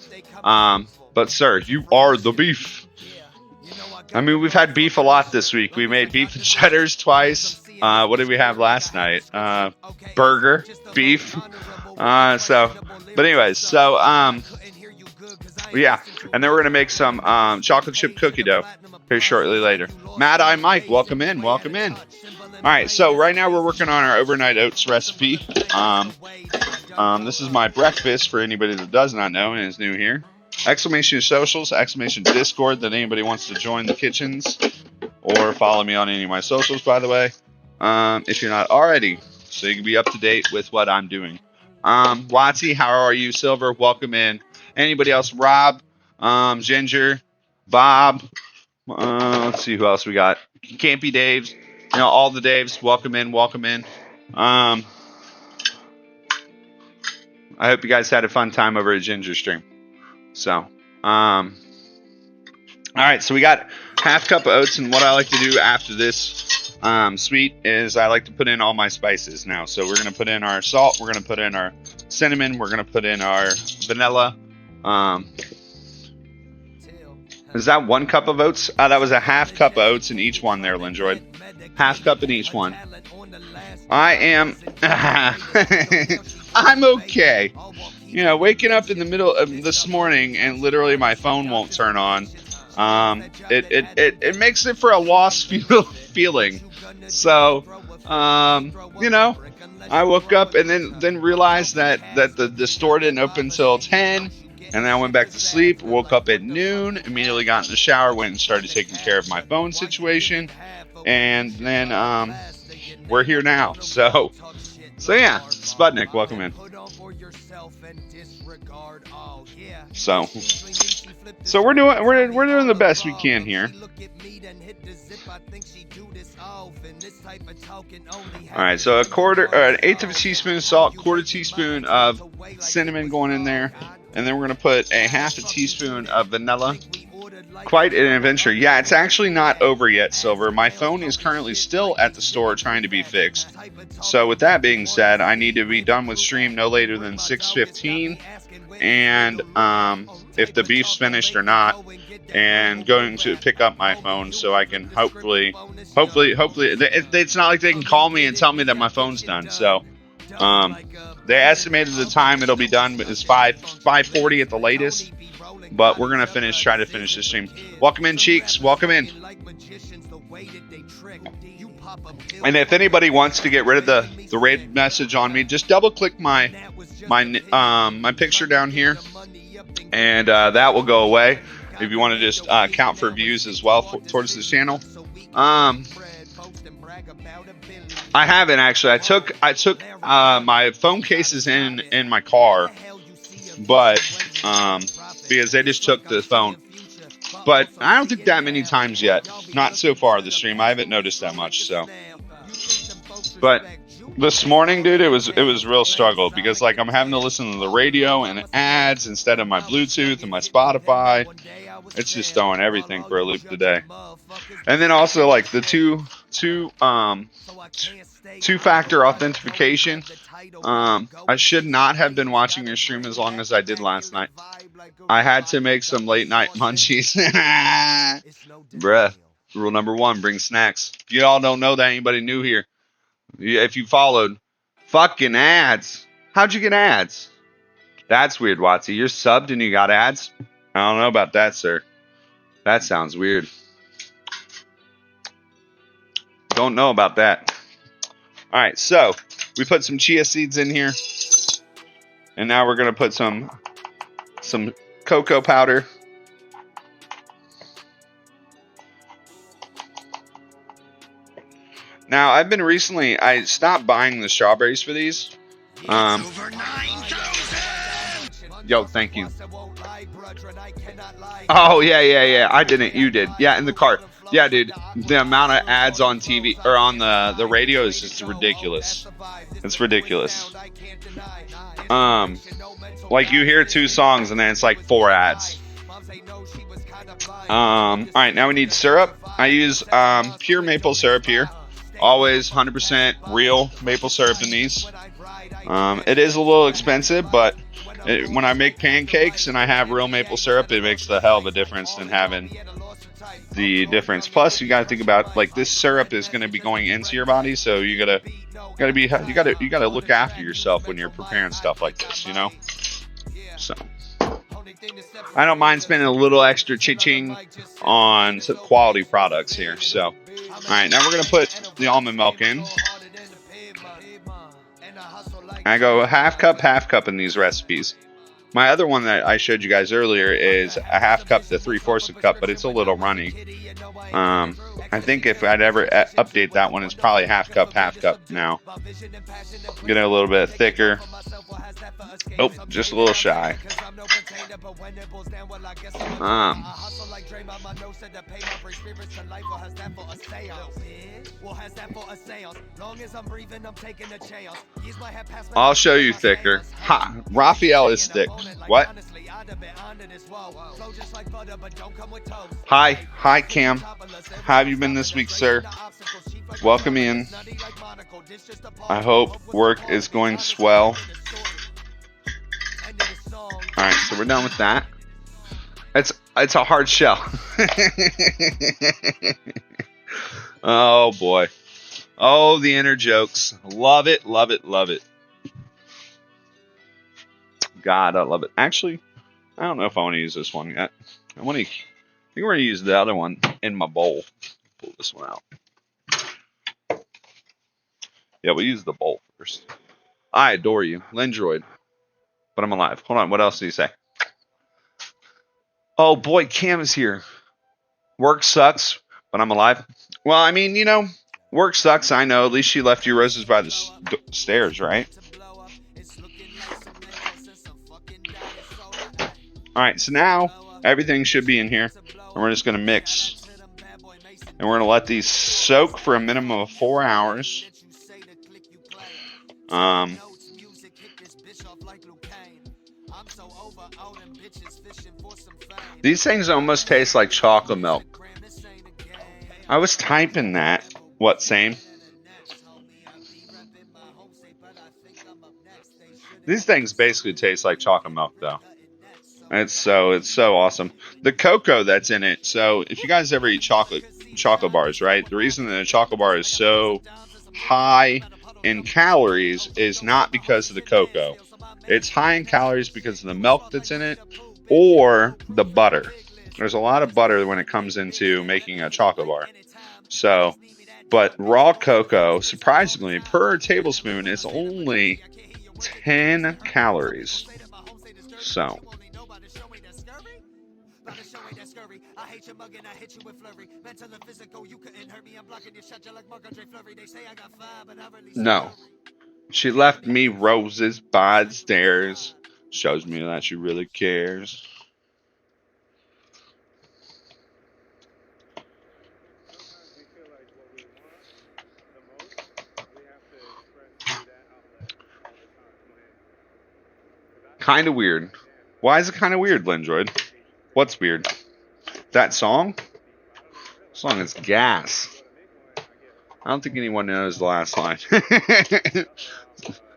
But sir, you are the beef. I mean, we've had beef a lot this week. We made beef and cheddars twice. What did we have last night? Burger, beef. But anyways, yeah. And then we're going to make some chocolate chip cookie dough here shortly later. Mad Eye Mike, welcome in. Welcome in. All right, so right now we're working on our overnight oats recipe. This is my breakfast for anybody that does not know and is new here. Exclamation socials, exclamation Discord that anybody wants to join the kitchens or follow me on any of my socials, by the way, if you're not already, so you can be up to date with what I'm doing. Watsy, how are you? Silver, welcome in. Anybody else? Rob, Ginger, Bob, let's see who else we got. Campy Daves, all the Daves, welcome in, welcome in. I hope you guys had a fun time over at Ginger stream. So, all right, so we got half cup of oats, and what I like to do after this sweet is I like to put in all my spices now. So we're going to put in our salt, we're going to put in our cinnamon, we're going to put in our vanilla. Is that 1 cup of oats? That was a half cup of oats in each one there, Lindroid. Half cup in each one. I am, I'm okay. Waking up in the middle of this morning and literally my phone won't turn on. It makes it for a lost feeling. So, I woke up and then realized that the store didn't open until 10. And then I went back to sleep, woke up at noon, immediately got in the shower, went and started taking care of my phone situation. And then we're here now. So yeah, Sputnik, welcome in. So we're doing the best we can here. All right, so an eighth of a teaspoon of salt, quarter teaspoon of cinnamon going in there, and then we're gonna put a half a teaspoon of vanilla. Quite an adventure. Yeah, it's actually not over yet, Silver. My phone is currently still at the store trying to be fixed. So with that being said, I need to be done with stream no later than 6:15, and if the beef's finished or not, and going to pick up my phone so I can hopefully, it's not like they can call me and tell me that my phone's done. So they estimated the time it'll be done is 5:40 at the latest. But we're gonna try to finish this stream. Welcome in, Cheeks. Welcome in. And if anybody wants to get rid of the raid message on me, just double click my picture down here, and that will go away. If you want to just count for views as well towards the channel. I haven't actually. I took my phone cases in my car, but because they just took the phone. But I don't think that many times yet. Not so far this stream. I haven't noticed that much. So, but this morning, dude, it was real struggle because like I'm having to listen to the radio and ads instead of my Bluetooth and my Spotify. It's just throwing everything for a loop today. And then also like the two-factor authentication. I should not have been watching your stream as long as I did last night. I had to make some late night munchies. Bruh. Rule number 1, bring snacks. If you all don't know that, anybody new here, if you followed, fucking ads. How'd you get ads? That's weird, Watsy. You're subbed and you got ads? I don't know about that, sir. That sounds weird. Don't know about that. All right, so we put some chia seeds in here, and now we're gonna put some cocoa powder. Now I stopped buying the strawberries for these. Yo, thank you. Oh yeah. I didn't. You did. Yeah, in the car. Yeah, dude. The amount of ads on TV or on the radio is just ridiculous. It's ridiculous. Like you hear 2 songs and then it's like 4 ads. All right, now we need syrup. I use pure maple syrup here. Always 100% real maple syrup in these. It is a little expensive, but when I make pancakes and I have real maple syrup, it makes the hell of a difference than having the difference. Plus, you gotta think about like this syrup is gonna be going into your body, so you gotta look after yourself when you're preparing stuff like this, you know. So I don't mind spending a little extra cha-ching on some quality products here. So, all right, now we're gonna put the almond milk in. I go half cup in these recipes. My other one that I showed you guys earlier is a half cup to 3/4 cup, but it's a little runny. I think if I'd ever update that one, it's probably half cup now. Get it a little bit thicker. Oh, just a little shy. I'll show you thicker. Ha! Raphael is thick. What? Hi, Cam. How have you been this week, sir? Welcome in. I hope work is going swell. Alright, so we're done with that. It's a hard shell. Oh boy. Oh, the inner jokes. Love it. God, I love it. Actually, I don't know if I want to use this one yet. I think we're going to use the other one in my bowl. Pull this one out. Yeah, we'll use the bowl first. I adore you. Lendroid. But I'm alive. Hold on, what else did he say? Oh boy, Cam is here. Work sucks, but I'm alive. Well, I mean, work sucks. I know. At least she left you roses by the stairs, right? All right, so now everything should be in here, and we're just going to mix. And we're going to let these soak for a minimum of 4 hours. These things almost taste like chocolate milk. I was typing that. What, same? These things basically taste like chocolate milk, though. It's so awesome. The cocoa that's in it. So if you guys ever eat chocolate bars, right? The reason that a chocolate bar is so high in calories is not because of the cocoa. It's high in calories because of the milk that's in it or the butter. There's a lot of butter when it comes into making a chocolate bar. So, but raw cocoa, surprisingly, per tablespoon is only 10 calories. So, no. She left me roses by the stairs. Shows me that she really cares. Kind of weird. Why is it kind of weird, Lindroid? What's weird? That song? Song is gas. I don't think anyone knows the last line.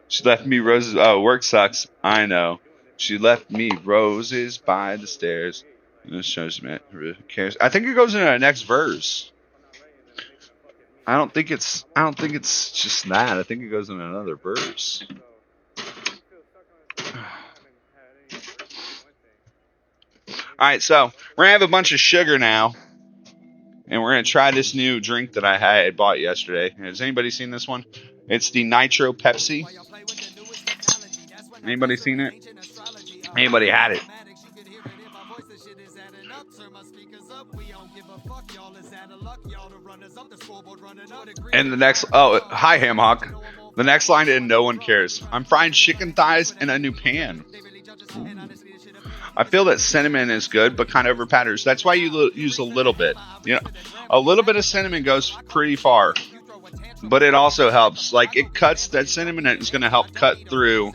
She left me roses. Oh, work sucks. I know. She left me roses by the stairs. This shows me who cares. I think it goes into the next verse. I don't think it's just that. I think it goes in another verse. All right, so we're gonna have a bunch of sugar now, and we're gonna try this new drink that I had bought yesterday. Has anybody seen this one? It's the Nitro Pepsi. Anybody seen it? Anybody had it? And the next, hi Hamhawk. The next line in No One Cares. I'm frying chicken thighs in a new pan. Ooh. I feel that cinnamon is good, but kind of overpowers. That's why you use a little bit. A little bit of cinnamon goes pretty far, but it also helps. Like it cuts that cinnamon. It's going to help cut through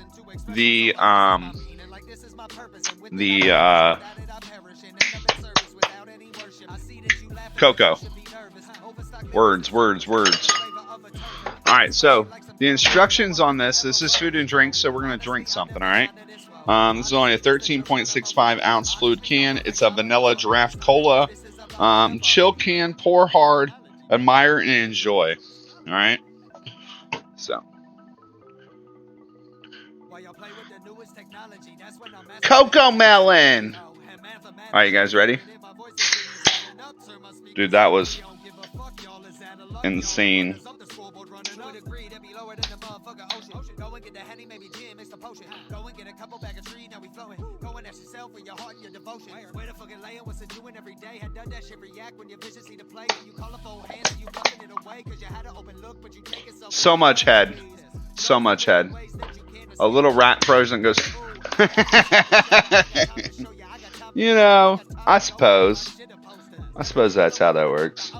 the cocoa. Words. All right, so the instructions on this is food and drink, so we're going to drink something, all right? This is only a 13.65 ounce fluid can. It's a vanilla giraffe cola. Chill can, pour hard, admire, and enjoy. All right? So. Cocoa melon! All right, you guys ready? Dude, that was insane. So much head. A little rat frozen goes. I suppose that's how that works.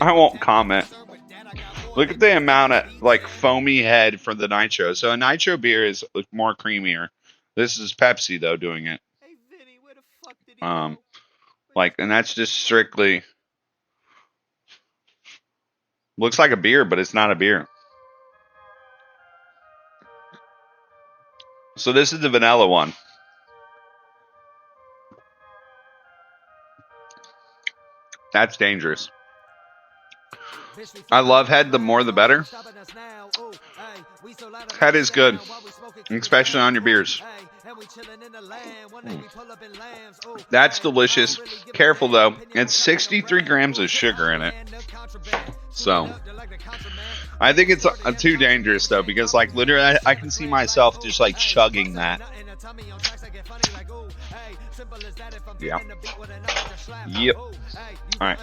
I won't comment. Look at the amount of foamy head for the nitro. So a nitro beer is more creamier. This is Pepsi though doing it. And that's just strictly looks like a beer, but it's not a beer. So this is the vanilla one. That's dangerous. I love head. The more the better. Head is good, especially on your beers. That's delicious. Careful though, it's 63 grams of sugar in it. So I think it's too dangerous though, because like literally I can see myself just like chugging that. Yeah. Yep. All right.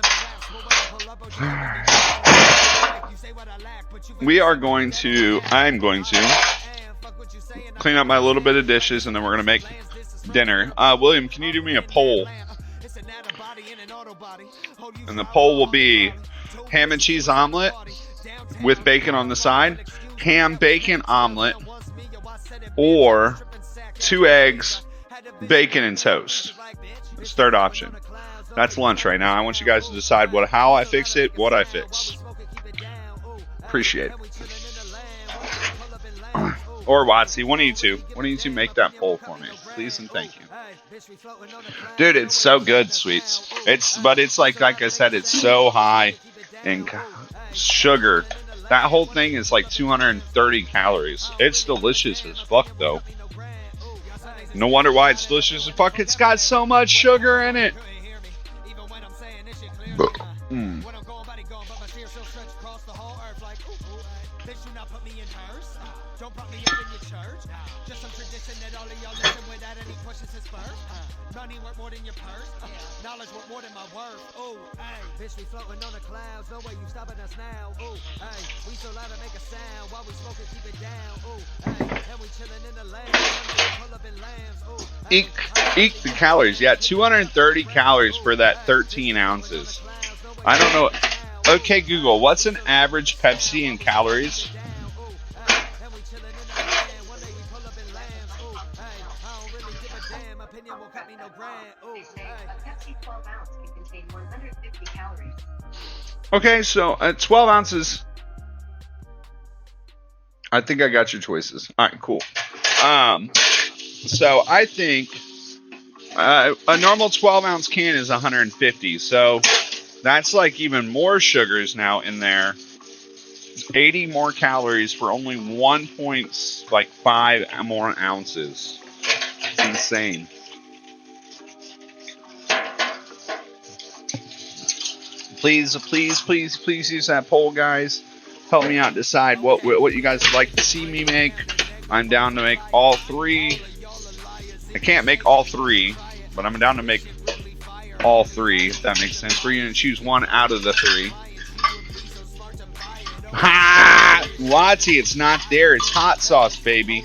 I'm going to clean up my little bit of dishes, and then we're going to make dinner. William, can you do me a poll? And the poll will be ham and cheese omelet with bacon on the side, ham bacon omelet, or 2 eggs, bacon and toast. That's third option. That's lunch right now. I want you guys to decide how I fix it, what I fix. Appreciate it. Or Watsy, one of you two make that poll for me, please and thank you. Dude, it's so good, sweets. But it's like I said, it's so high in sugar. That whole thing is like 230 calories. It's delicious as fuck, though. No wonder why it's delicious as fuck. It's got so much sugar in it. Money worth more than your purse. Knowledge worth more than my worth. Oh, hey, bitch, we floating on the clouds. No way you stopping us now. Oh, hey, we so loud to make a sound while we smoke and keep it down. Oh, hey, and we chilling in the land. Pull up in lambs. Oh, eat the calories. Yeah, 230 calories for that 13 ounces. I don't know. Okay, Google, what's an average Pepsi in calories? Okay, so at 12 ounces, I think I got your choices. All right, cool. So I think a normal 12-ounce can is 150. So that's like even more sugars now in there. 80 more calories for only 1.5 more ounces. It's insane. Please use that poll, guys. Help me out decide what you guys would like to see me make. I'm down to make all 3. I can't make all 3, but I'm down to make all 3, if that makes sense. We're going to choose one out of the 3. Ha! Watsy, it's not there. It's hot sauce, baby.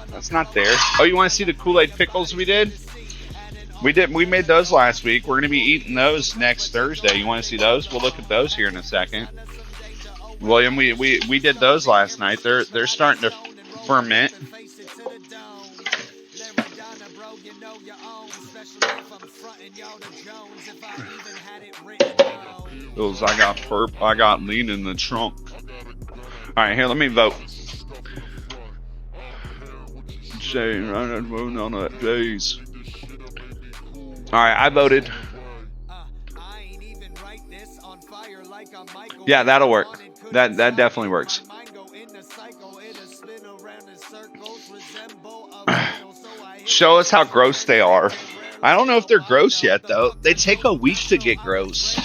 That's not there. Oh, you want to see the Kool-Aid pickles we did? We made those last week. We're going to be eating those next Thursday. You want to see those? We'll look at those here in a second. William, we did those last night. They're starting to ferment. Those I got lean in the trunk. All right, here, let me vote. On that days. All right, I voted. Yeah, that'll work. That definitely works. Show us how gross they are. I don't know if they're gross yet, though. They take a week to get gross.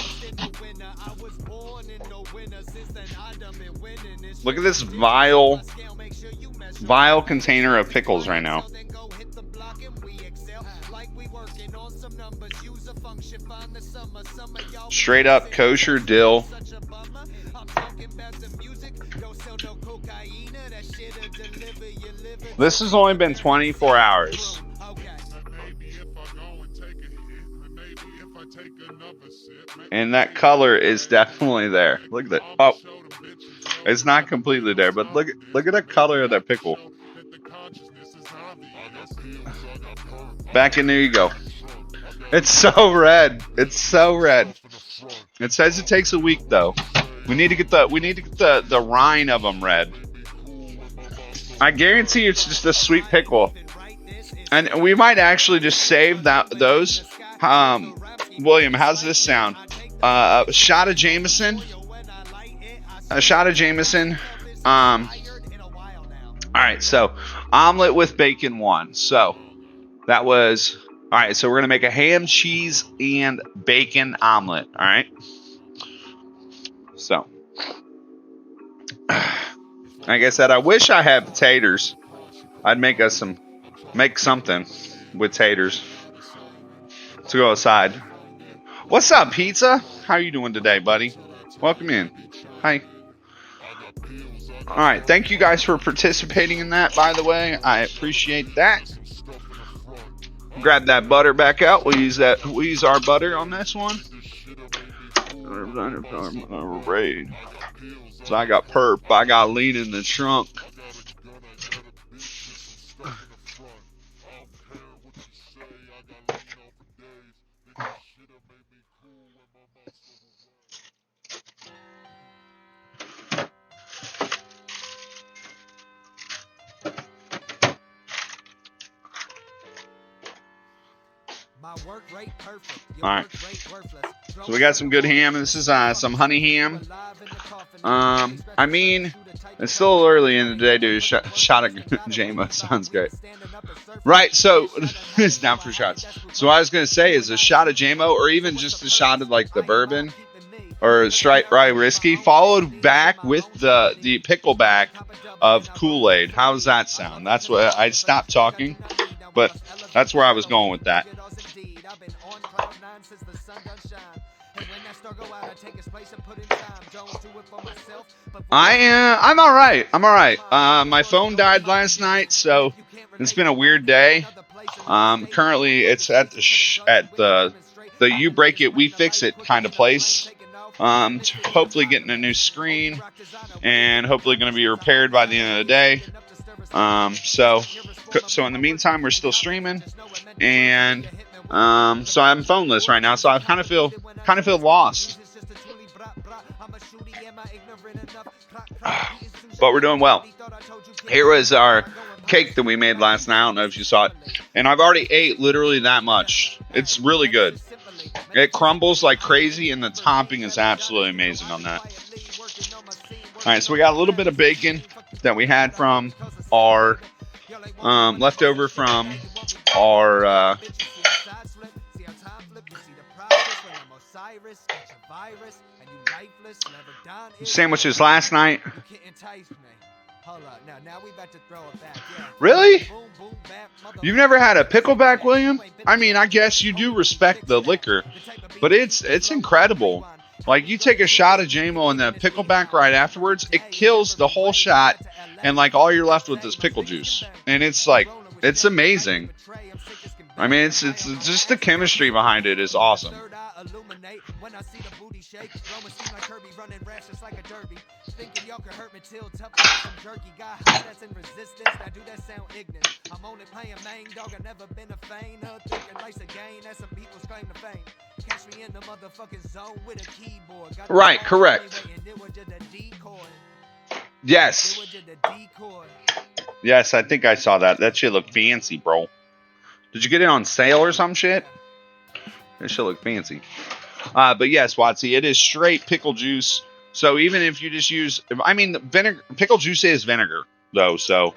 Look at this vile container of pickles right now. Straight up kosher dill. This has only been 24 hours. And that color is definitely there. Look at that. Oh, it's not completely there, but look at the color of that pickle. Back in there you go. It's so red. It's so red. It says it takes a week though. We need to get the rind of them red. I guarantee it's just a sweet pickle. And we might actually just save those. William, how's this sound? A shot of Jameson. All right, so omelet with bacon 1. So that was, all right, so we're going to make a ham, cheese, and bacon omelet. All right. So, like I said, I wish I had potatoes. I'd make something with taters to go aside. What's up, pizza? How are you doing today, buddy? Welcome in. Hi. All right, thank you guys for participating in that, by the way. I appreciate that. Grab that butter back out. We'll use our butter on this one. So I got perp. I got lean in the trunk. All right. So we got some good ham. This is some honey ham. I mean, it's still a little early in the day, dude. Shot of JMO sounds great. Right, so it's not for shots. So what I was going to say is a shot of JMO, or even just a shot of like the bourbon or straight rye whiskey, followed back with the pickleback of Kool-Aid. How does that sound? That's what I stopped talking, but that's where I was going with that. I'm all right. My phone died last night, so it's been a weird day. Currently, it's at the you break it, we fix it kind of place. Hopefully getting a new screen, and hopefully going to be repaired by the end of the day. So in the meantime, we're still streaming, and so I'm phoneless right now. So I kind of feel lost. But we're doing well. Here was our cake that we made last night. I don't know if you saw it. And I've already ate literally that much. It's really good. It crumbles like crazy, and the topping is absolutely amazing on that. All right, so we got a little bit of bacon that we had from our leftover from our sandwiches last night. Really? You've never had a pickleback, William? I mean, I guess you do respect the liquor, but it's incredible. Like, you take a shot of JMO and then pickleback right afterwards, it kills the whole shot, and like all you're left with is pickle juice, and it's like, it's amazing. I mean, it's just the chemistry behind it is awesome. Right, correct. Yes. Yes, I think I saw that. That shit looked fancy, bro. Did you get it on sale or some shit? That shit look fancy. But yes, Watsy, it is straight pickle juice. So even if you just use, I mean, vinegar, pickle juice is vinegar, though. So,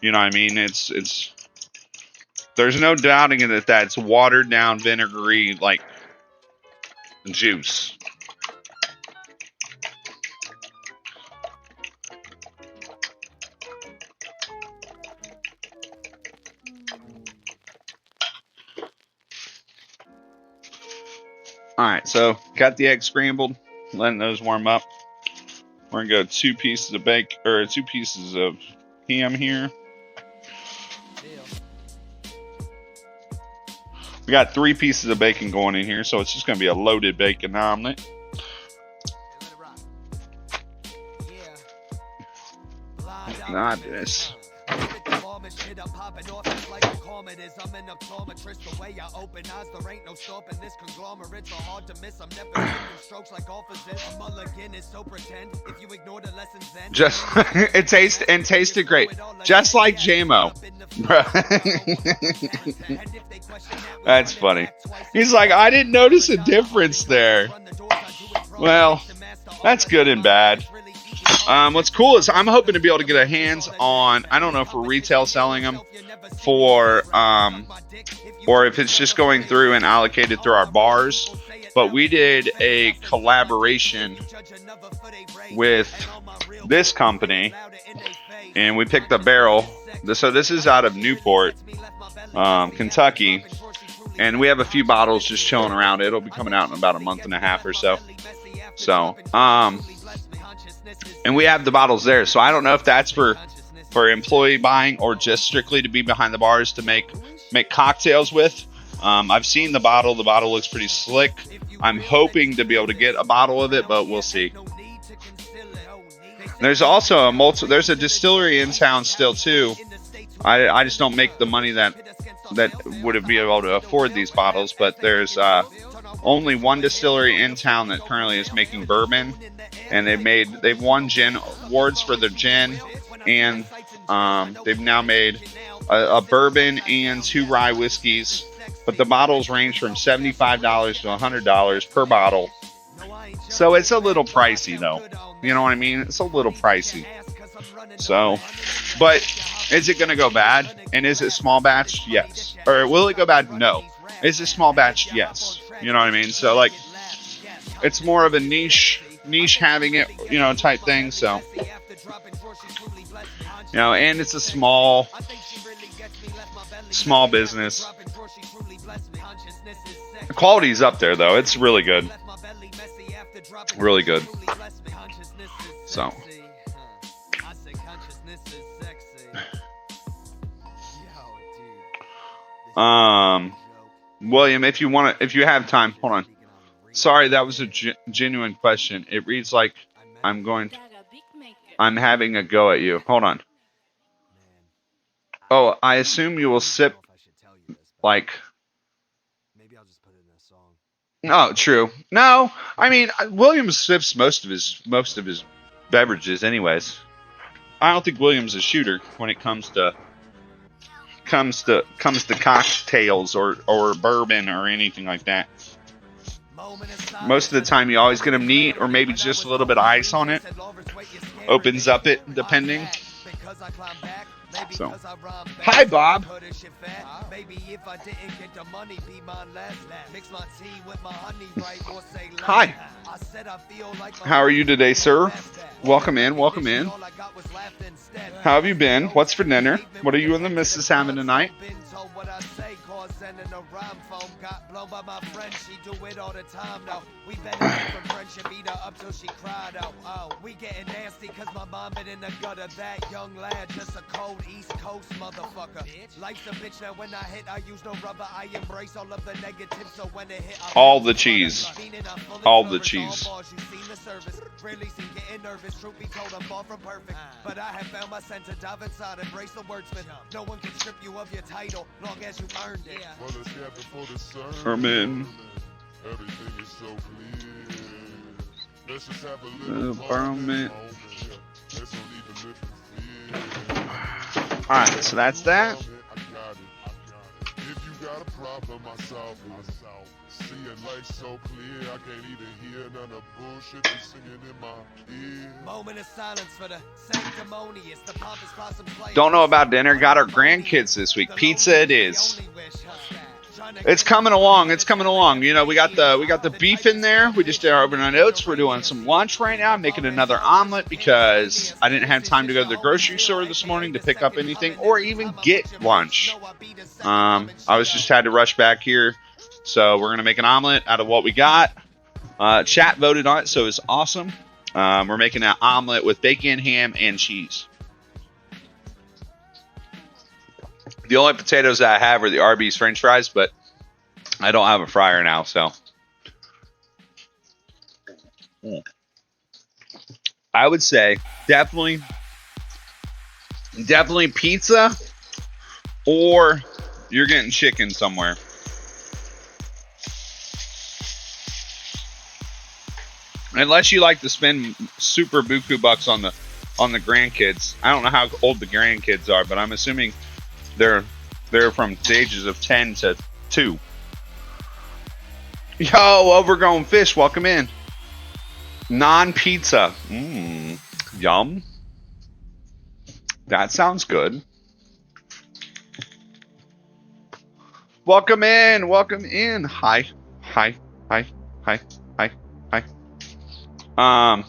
you know what I mean? It's. There's no doubting it that it's watered down vinegary like juice. All right, so got the eggs scrambled, letting those warm up. We're gonna go 2 pieces of bacon or 2 pieces of ham here. We got 3 pieces of bacon going in here, so it's just gonna be a loaded bacon omelet. Not this. I'm an optometrist, the way I open eyes, there ain't no stopping this conglomerate, so hard to miss. I'm never taking strokes like officers. A mulligan is so pretend if you ignore the lessons then. Just it tasted great. Just like JMO. That's funny. He's like, I didn't notice a difference there. Well, that's good and bad. What's cool is I'm hoping to be able to get a hands on, I don't know if we're retail selling them for, or if it's just going through and allocated through our bars. But we did a collaboration with this company, and we picked a barrel. So this is out of Newport, Kentucky, and we have a few bottles just chilling around. It'll be coming out in about a month and a half or so. And we have the bottles there. So I don't know if that's for employee buying or just strictly to be behind the bars to make cocktails with. I've seen the bottle. The bottle looks pretty slick. I'm hoping to be able to get a bottle of it, but we'll see. There's also there's a distillery in town still too. I just don't make the money that would be able to afford these bottles, but there's only one distillery in town that currently is making bourbon, and they've won gin awards for their gin, and they've now made a bourbon and 2 rye whiskeys, but the bottles range from $75 to $100 per bottle. So it's a little pricey though. You know what I mean? It's a little pricey. So, but is it going to go bad? And is it small batch? Yes. Or will it go bad? No. Is it small batch? Yes. You know what I mean? So like, it's more of a niche having it, you know, type thing. So, you know, and it's a small business. The quality's up there though. It's really good. Really good. So. William, if you have time, hold on. Sorry, that was a genuine question. It reads like I'm having a go at you. Hold on. Oh, I assume you will sip like. Oh, true. No, I mean William sips most of his beverages, anyways. I don't think William's a shooter when it comes to cocktails or bourbon or anything like that. Most of the time, you always get them neat or maybe just a little bit of ice on it. Opens up it depending. So, hi Bob. Hi. How are you today, sir? Welcome in. Welcome in. How have you been? What's for dinner? What are you and the missus having tonight? We getting nasty cause my mom been in the gutter. That young lad, just a cold East Coast motherfucker. Life's a bitch now when I hit, I use no rubber. I embrace all of the negatives, so when it hit, all the cheese. All the cheese. Really seen getting nervous, truth be told, I'm far from perfect. But I have found my sense to dive inside, embrace the wordsmith. No one can strip you of your title, long as you earned it. Sermon. Everything is so clear. Let's just have a little environment. Alright, so that's that. If you got a problem, I solve it. Seeing life so clear, I can't even hear none of bullshit that's singing in my ear. Moment of silence for the sanctimonious. The pompous possum play. Don't know about dinner. Got our grandkids this week. Pizza it is. It's coming along. It's coming along. You know, we got the beef in there. We just did our overnight oats. We're doing some lunch right now. I'm making another omelet because I didn't have time to go to the grocery store this morning to pick up anything or even get lunch. I was just had to rush back here. So we're going to make an omelet out of what we got. Chat voted on it, so it's awesome. We're making an omelet with bacon, ham, and cheese. The only potatoes that I have are the Arby's French fries, but I don't have a fryer now, so. I would say definitely pizza, or you're getting chicken somewhere. Unless you like to spend super buku bucks on the grandkids. I don't know how old the grandkids are, but I'm assuming they're from the ages of 10 to 2. Yo, overgrown fish, welcome in. Non-pizza. Yum. That sounds good. Welcome in. Welcome in. Hi. Hi. Hi. Hi. Hi. Hi.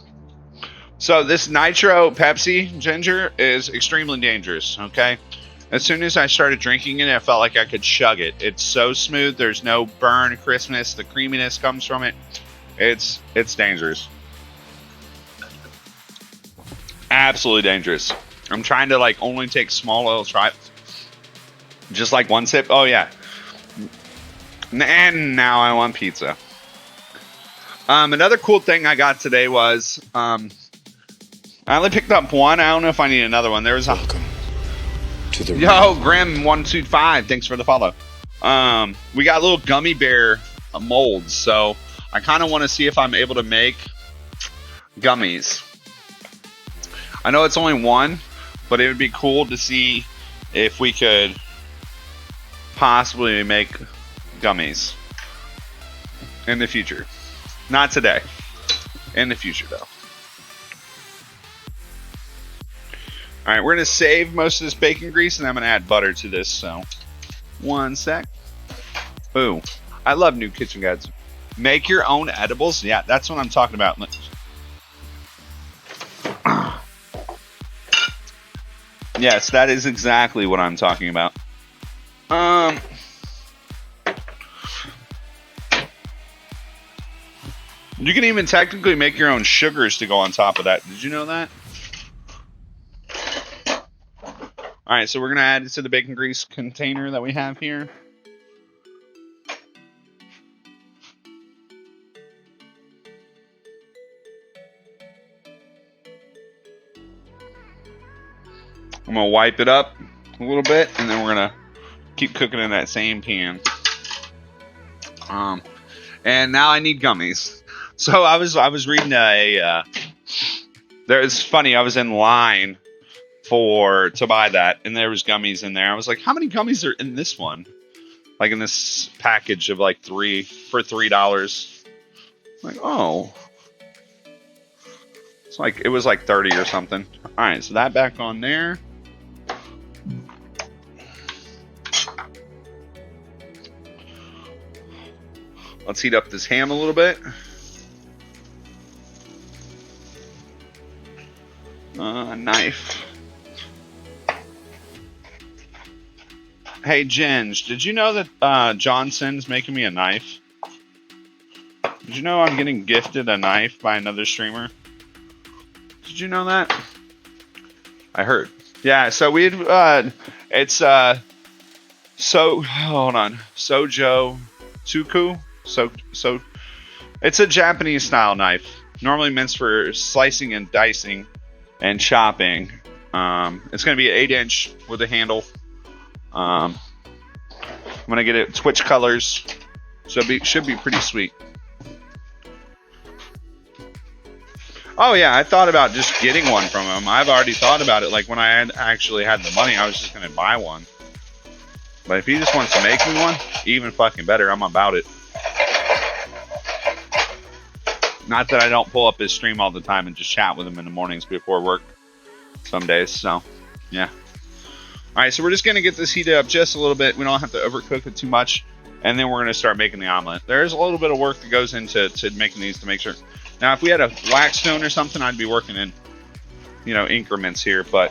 So this Nitro Pepsi Ginger is extremely dangerous, okay? As soon as I started drinking it, I felt like I could chug it. It's so smooth. There's no burn, crispness. The creaminess comes from it. It's dangerous. Absolutely dangerous. I'm trying to like only take small little tries. Just like one sip. Oh yeah. And now I want pizza. Another cool thing I got today was I only picked up one. I don't know if I need another one. There was a Welcome to the Yo, Grim125, thanks for the follow. We got little gummy bear molds, so I kind of want to see if I'm able to make gummies. I know it's only one, but it would be cool to see if we could possibly make gummies in the future. Not today. In the future, though. All right, we're going to save most of this bacon grease, and I'm going to add butter to this, so one sec. Ooh, I love new kitchen guides. Make your own edibles? Yeah, that's what I'm talking about. Yes, that is exactly what I'm talking about. You can even technically make your own sugars to go on top of that. Did you know that? All right, so we're going to add it to the bacon grease container that we have here. I'm going to wipe it up a little bit, and then we're going to keep cooking in that same pan. And now I need gummies. So I was reading it's funny, I was in line to buy that, and there was gummies in there. I was like, how many gummies are in this one? Like in this package of like $3 for $3. Like, oh. It was like 30 or something. Alright, so that back on there. Let's heat up this ham a little bit. Knife. Hey, Ginge, did you know that Johnson's making me a knife? Did you know I'm getting gifted a knife by another streamer? Did you know that? I heard. Yeah, so hold on. Sojo Tsuku. So it's a Japanese style knife. Normally meant for slicing and dicing and chopping. It's going to be an 8-inch with a handle. I'm going to get it Twitch colors. So it should be pretty sweet. Oh yeah, I thought about just getting one from him. I've already thought about it. Like when I actually had the money, I was just going to buy one. But if he just wants to make me one, even fucking better. I'm about it. Not that I don't pull up his stream all the time and just chat with him in the mornings before work some days. So, yeah. All right, so we're just going to get this heated up just a little bit. We don't have to overcook it too much. And then we're going to start making the omelet. There's a little bit of work that goes into making these to make sure. Now, if we had a wax stone or something, I'd be working in, increments here. But,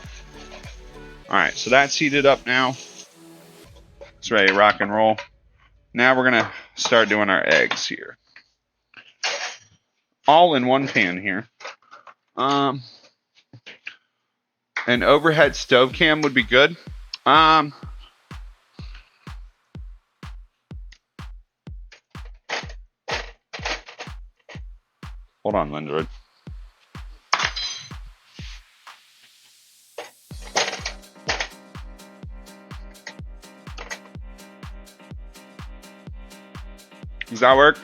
all right, so that's heated up now. It's ready to rock and roll. Now we're going to start doing our eggs here. All in one pan here. An overhead stove cam would be good. Hold on, Lindroyd. Does that work?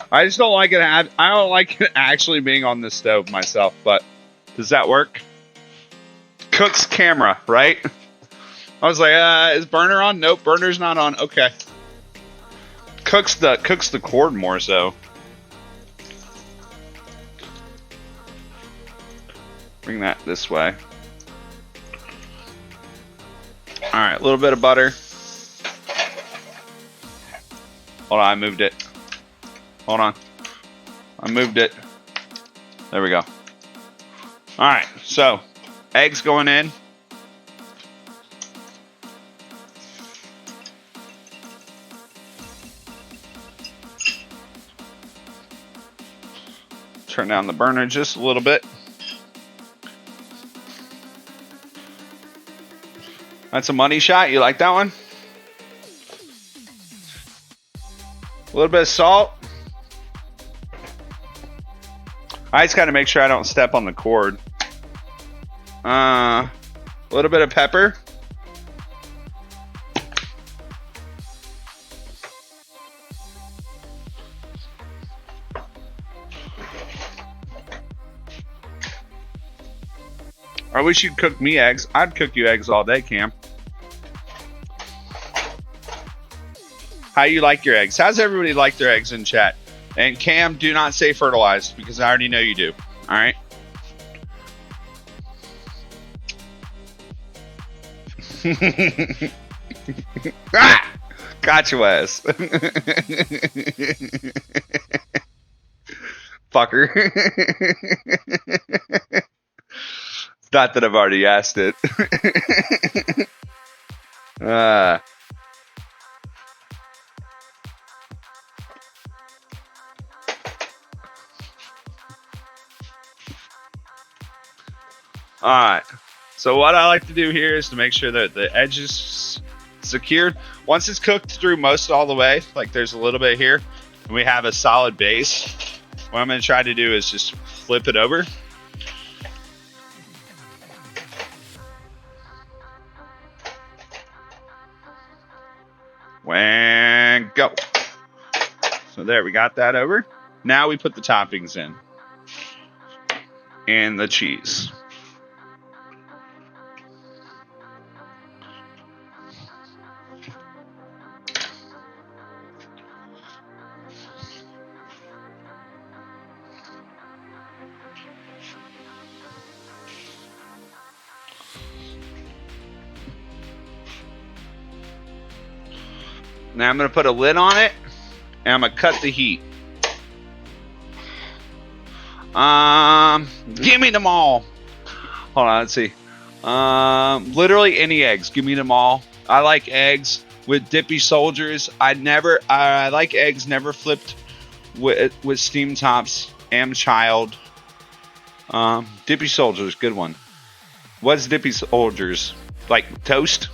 I just don't like it. I don't like it actually being on the stove myself, but does that work? Cook's camera, right? I was like, is burner on? Nope, burner's not on. Okay. Cooks the cord more so. Bring that this way. All right, a little bit of butter. Hold on, I moved it. Hold on. I moved it. There we go. All right, so eggs going in. Turn down the burner just a little bit. That's a money shot. You like that one? A little bit of salt. I just got to make sure I don't step on the cord. A little bit of pepper. I wish you'd cook me eggs. I'd cook you eggs all day, Cam. How you like your eggs? How's everybody like their eggs in chat? And Cam, do not say fertilized because I already know you do. All right. Ah! Got your ass. Fucker. It's not that I've already asked it. Alright, so what I like to do here is to make sure that the edge is secured. Once it's cooked through most all the way, like there's a little bit here, and we have a solid base, what I'm going to try to do is just flip it over. And go. So there, we got that over. Now we put the toppings in. And the cheese. Now I'm going to put a lid on it, and I'm going to cut the heat. Give me them all. Hold on, let's see. Literally any eggs. Give me them all. I like eggs with dippy soldiers. I like eggs never flipped with steam tops. Am child. Dippy soldiers, good one. What's dippy soldiers? Like toast?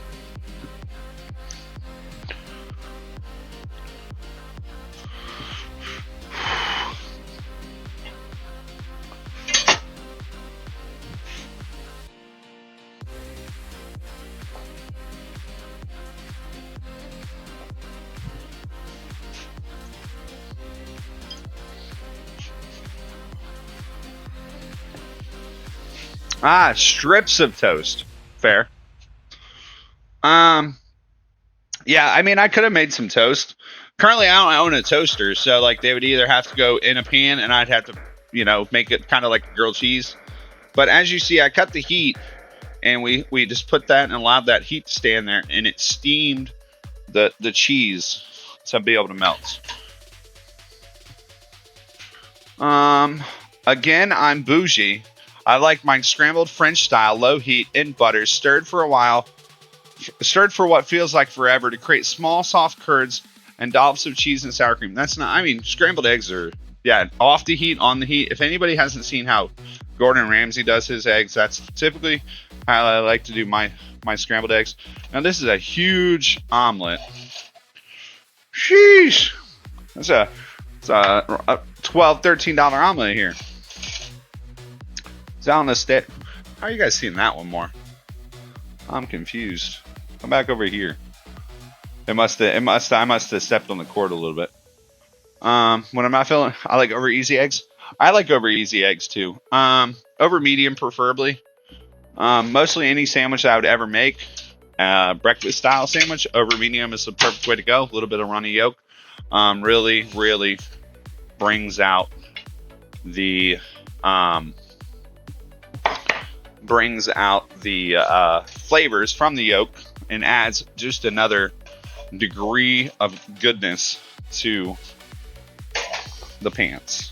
Strips of toast. Fair. Yeah, I mean, I could have made some toast. Currently, I don't own a toaster, so like they would either have to go in a pan, and I'd have to, make it kind of like grilled cheese. But as you see, I cut the heat, and we just put that and allowed that heat to stay in there, and it steamed the cheese to be able to melt. Again, I'm bougie. I like mine scrambled French style, low heat, in butter, stirred for what feels like forever to create small, soft curds and dollops of cheese and sour cream. Scrambled eggs are, off the heat, on the heat. If anybody hasn't seen how Gordon Ramsay does his eggs, that's typically how I like to do my scrambled eggs. Now, this is a huge omelet. Sheesh. It's a $12, $13 omelet here. It's on the stick. How are you guys seeing that one more? I'm confused. Come back over here. I must have stepped on the cord a little bit. When I'm not feeling, I like over easy eggs. I like over easy eggs too. Over medium preferably. Mostly any sandwich I would ever make. breakfast style sandwich. Over medium is the perfect way to go. A little bit of runny yolk really brings out the flavors from the yolk and adds just another degree of goodness to the pants.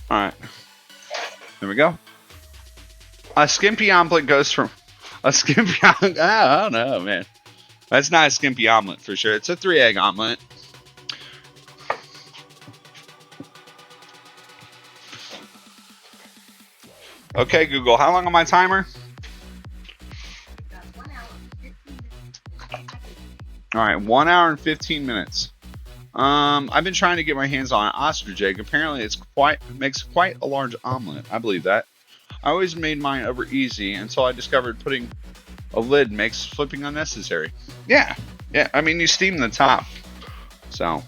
All right, there we go. A skimpy omelet goes from a skimpy. I don't know, man. That's not a skimpy omelet for sure. It's a 3-egg omelet. Okay, Google, how long on my timer? All right, 1 hour and 15 minutes. I've been trying to get my hands on an ostrich egg. Apparently, makes quite a large omelet. I believe that. I always made mine over easy until I discovered putting a lid makes flipping unnecessary. Yeah. I mean, you steam the top, so.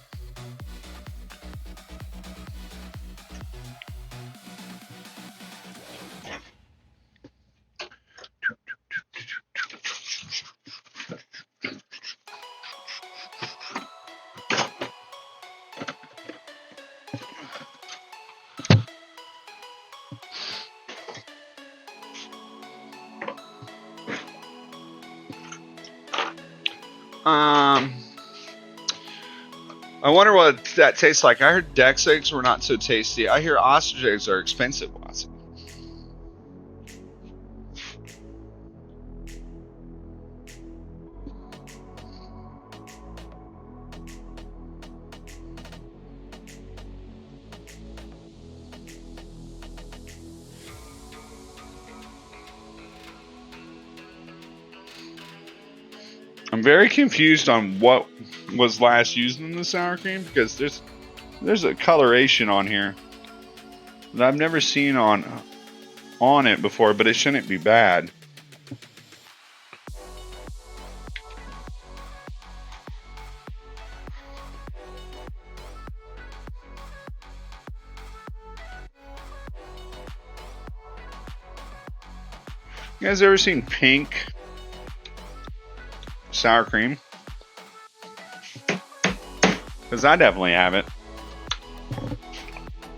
I wonder what that tastes like. I heard Dex eggs were not so tasty. I hear ostrich eggs are expensive. I'm very confused on what was last used in the sour cream because there's a coloration on here that I've never seen on it before, but it shouldn't be bad. You guys ever seen pink sour cream? Because I definitely haven't.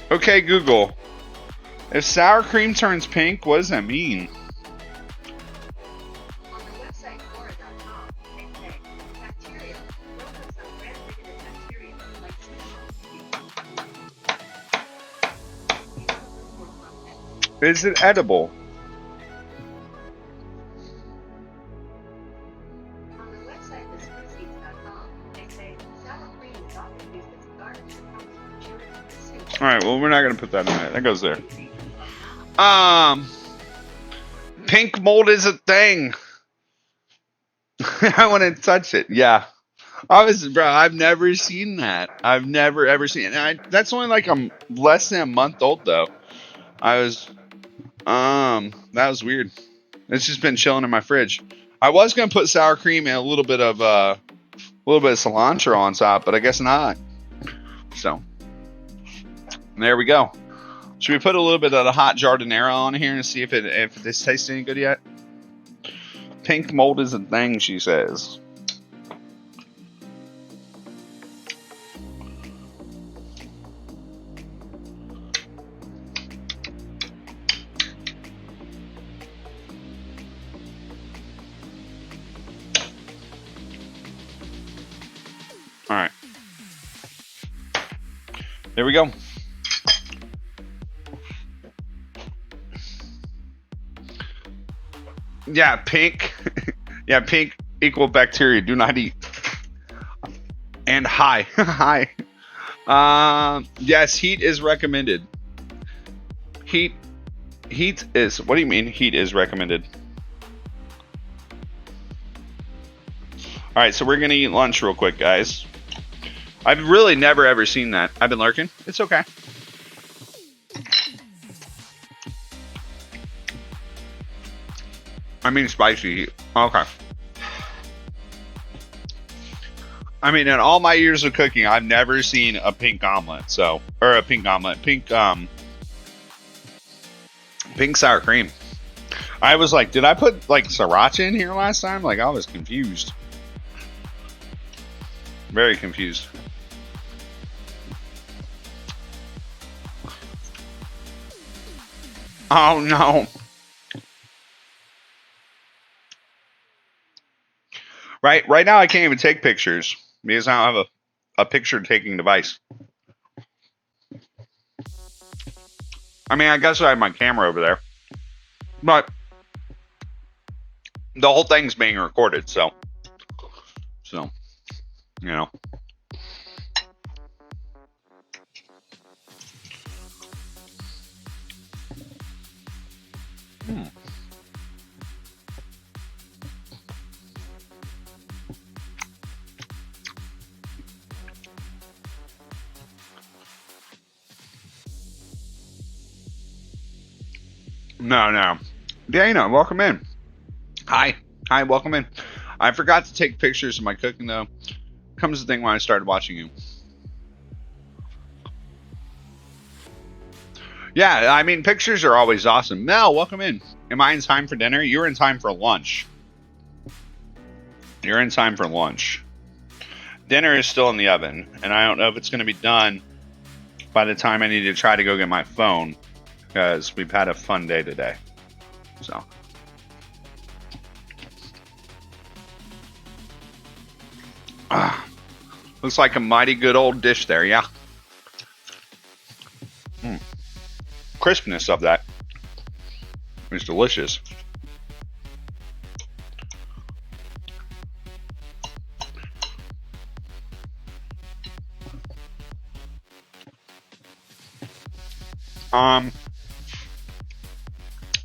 Okay, Google. If sour cream turns pink, what does that mean? On the website Flora.com, they say bacteria focus on gram-negative bacteria like Is it edible? All right, well, we're not going to put that in there. That goes there. Pink mold is a thing. I want to touch it. Yeah. I've never seen that. I've never, ever seen it. That's only like less than a month old, though. That was weird. It's just been chilling in my fridge. I was going to put sour cream and a little bit of cilantro on top, but I guess not. So. There we go. Should we put a little bit of the hot jardinera on here and see if this tastes any good yet? Pink mold is a thing, she says. All right. There we go. Yeah, pink. Yeah, pink equal bacteria. Do not eat. And high. High. Yes, heat is recommended. Heat is. What do you mean heat is recommended? All right, so we're going to eat lunch real quick, guys. I've really never ever seen that. I've been lurking. It's okay. I mean spicy heat. Okay. I mean, in all my years of cooking, I've never seen a pink omelet. So, or a pink omelet, pink sour cream. I was like, did I put like sriracha in here last time? Like, I was confused. Very confused. Oh no. Right now I can't even take pictures because I don't have a picture taking device. I mean, I guess I have my camera over there, but the whole thing's being recorded, so you know. No. Dana, welcome in. Hi, welcome in. I forgot to take pictures of my cooking though. Comes the thing when I started watching you. Yeah, I mean, pictures are always awesome. Mel, welcome in. Am I in time for dinner? You're in time for lunch. You're in time for lunch. Dinner is still in the oven, and I don't know if it's going to be done by the time I need to try to go get my phone, because we've had a fun day today. So. Looks like a mighty good old dish there, yeah. Crispness of that is delicious.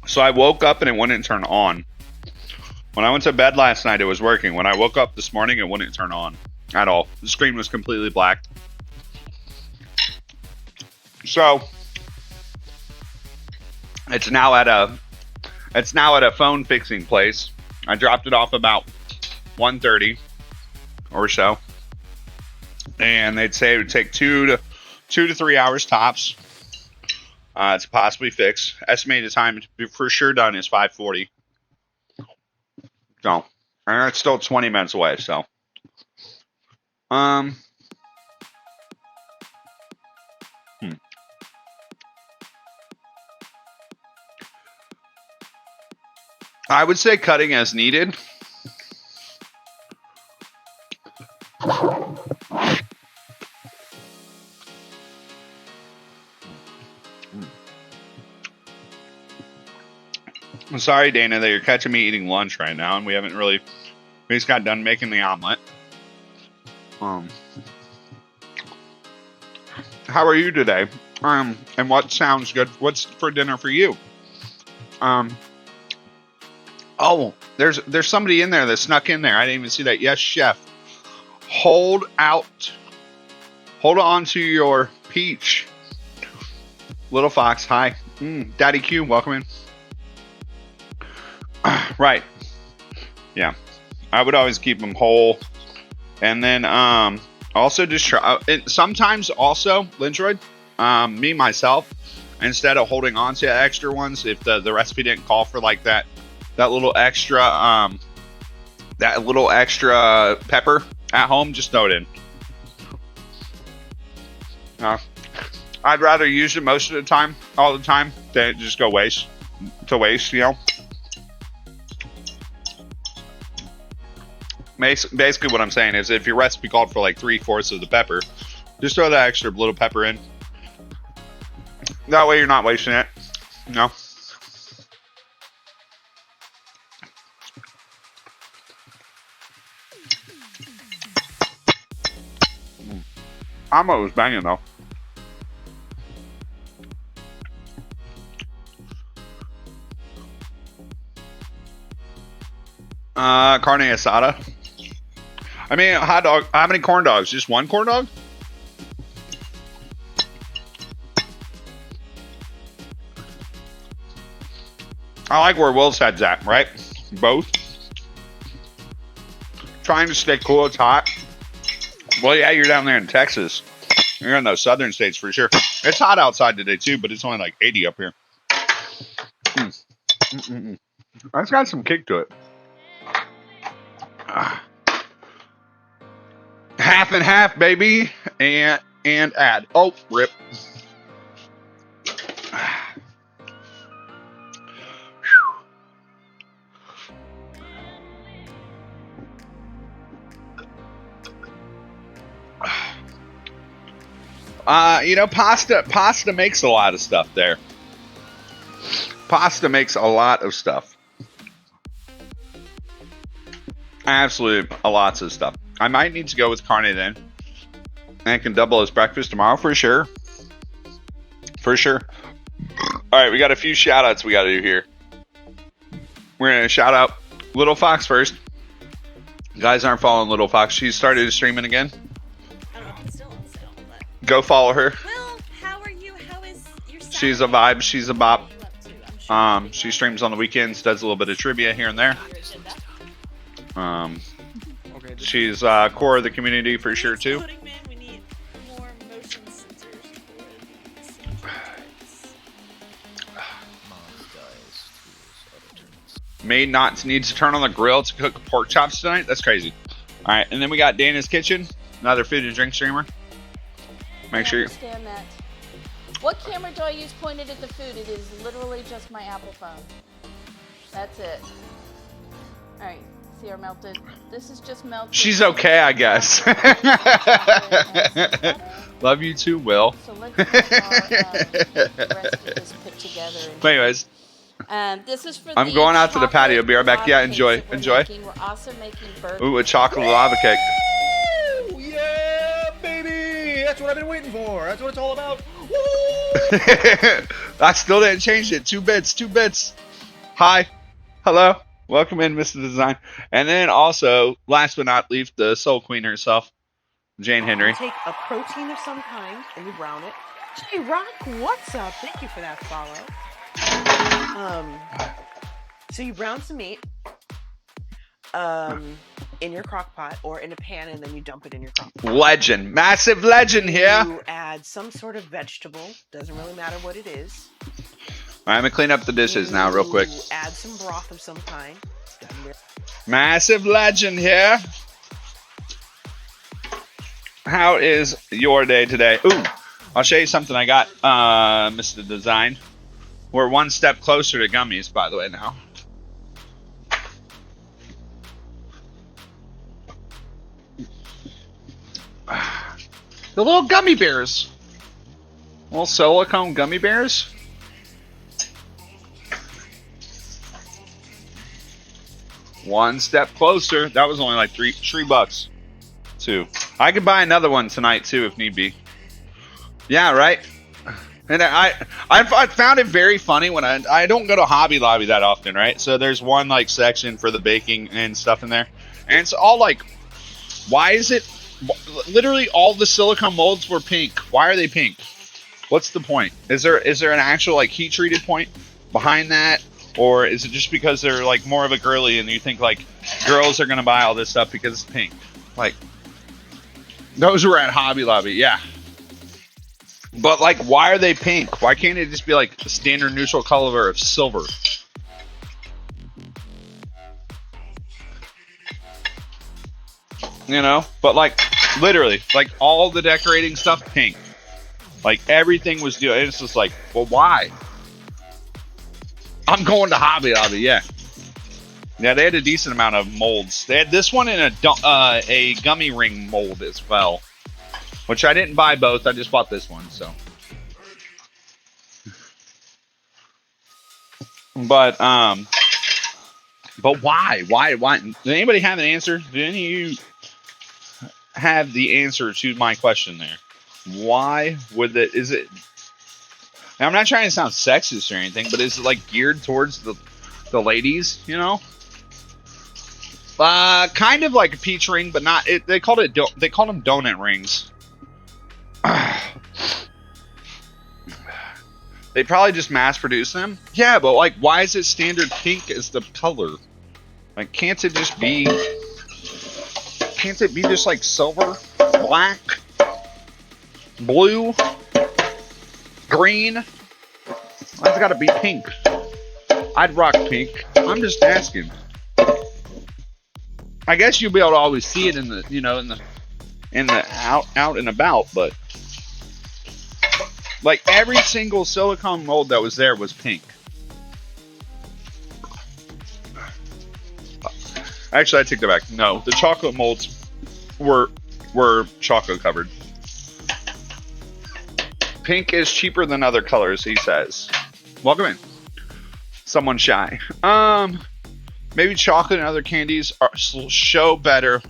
So I woke up and it wouldn't turn on. When I went to bed last night, it was working. When I woke up this morning, it wouldn't turn on at all. The screen was completely black. So it's now at a phone fixing place. I dropped it off about 1:30 or so, and they'd say it would take 2 to 3 hours tops to possibly fix. Estimated time to be for sure done is 5:40. So, and it's still 20 minutes away. So, I would say cutting as needed. I'm sorry, Dana, that you're catching me eating lunch right now, and we just got done making the omelet. How are you today? And what sounds good? What's for dinner for you? Oh, there's somebody in there that snuck in there. I didn't even see that. Yes, chef. Hold on to your peach. Little Fox, hi. Daddy Q, welcome in. Right. Yeah. I would always keep them whole. And then also just try. Sometimes also, Lindroyd, me myself, instead of holding on to extra ones, if the recipe didn't call for like that little extra pepper at home, just throw it in. I'd rather use it most of the time, all the time, than just go waste, you know. Basically what I'm saying is if your recipe called for like 3/4 of the pepper, just throw that extra little pepper in. That way you're not wasting it, you know. Omelet was banging though. Carne asada. I mean, hot dog. How many corn dogs? Just one corn dog? I like where Will's head's at, right? Both. Trying to stay cool. It's hot. Well, yeah, you're down there in Texas. You're in those southern states for sure. It's hot outside today too, but it's only like 80 up here. That's got some kick to it. Half and half, baby, and add. Oh, rip. You know, pasta makes a lot of stuff there. Pasta makes a lot of stuff. Absolutely, lots of stuff. I might need to go with carne then. And I can double as breakfast tomorrow for sure. For sure. All right, we got a few shout outs we got to do here. We're going to shout out Little Fox first. You guys aren't following Little Fox. She started streaming again. I don't know if it's still on sale, but... Go follow her. Will, how are you? How is your Saturday? She's a vibe. She's a bop. What are you up to? I'm sure She streams on the weekends, does a little bit of trivia here and there. Okay, She's core of the community for sure too. Loading, man. We need more motion sensors for Maid not needs to turn on the grill to cook pork chops tonight. That's crazy. All right, and then we got Dana's Kitchen, another food and drink streamer. Make sure you. Understand that. What camera do I use pointed at the food? It is literally just my Apple phone. That's it. All right. See our melted. This is just melted. She's okay, I guess. Love you too, Will. So let's get our rest of this put together. But anyways, this is for I'm going out to the patio. Be right back. Yeah, enjoy. Enjoy. We're also making burgers. Ooh, a chocolate lava cake. Woo! Yeah, baby! That's what I've been waiting for. That's what it's all about. Woo! I still didn't change it. 2 bits. 2 bits. Hi. Hello. Welcome in, Mr. Design. And then also, last but not least, the Soul Queen herself, Jane Henry. You take a protein of some kind and you brown it. Hey, Rock, what's up? Thank you for that follow. So you brown some meat in your crock pot or in a pan, and then you dump it in your crock pot. Legend. Massive legend here. You add some sort of vegetable. Doesn't really matter what it is. All right, I'm going to clean up the dishes now real quick. You add some broth of some kind. Massive legend here. How is your day today? Ooh, I'll show you something I got, Mr. Design. We're one step closer to gummies, by the way, now. The little gummy bears. Little silicone gummy bears. One step closer. That was only like $3. 2. I could buy another one tonight too if need be. Yeah, right. And I found it very funny when I don't go to Hobby Lobby that often, right? So there's one like section for the baking and stuff in there, and it's all like, why is it? Literally all the silicone molds were pink. Why are they pink? What's the point? Is there an actual like heat treated point behind that? Or is it just because they're like more of a girly and you think like girls are gonna buy all this stuff because it's pink? Like those were at Hobby Lobby, yeah. But like, why are they pink? Why can't it just be like the standard neutral color of silver? You know, but like literally, like all the decorating stuff pink. Like everything was doing. It's just like, well, why? I'm going to Hobby Lobby, yeah. Yeah, they had a decent amount of molds. They had this one in a gummy ring mold as well, which I didn't buy both. I just bought this one, so. But why? Why? Did anybody have an answer? Did any of you have the answer to my question there? Why would it? Is it? Now, I'm not trying to sound sexist or anything, but is it like geared towards the ladies? You know, kind of like a peach ring, but not. They called them donut rings. They probably just mass produce them. Yeah, but like, why is it standard pink as the color? Like, can't it be just like silver? black, blue, green. That's got to be pink. I'd rock pink. I'm just asking. I guess you'll be able to always see it in the, you know, in the out and about, but like every single silicone mold that was there was pink. Actually, I take that back. No, the chocolate molds were chocolate covered. Pink is cheaper than other colors, he says. Welcome in. Someone shy. Maybe chocolate and other candies show better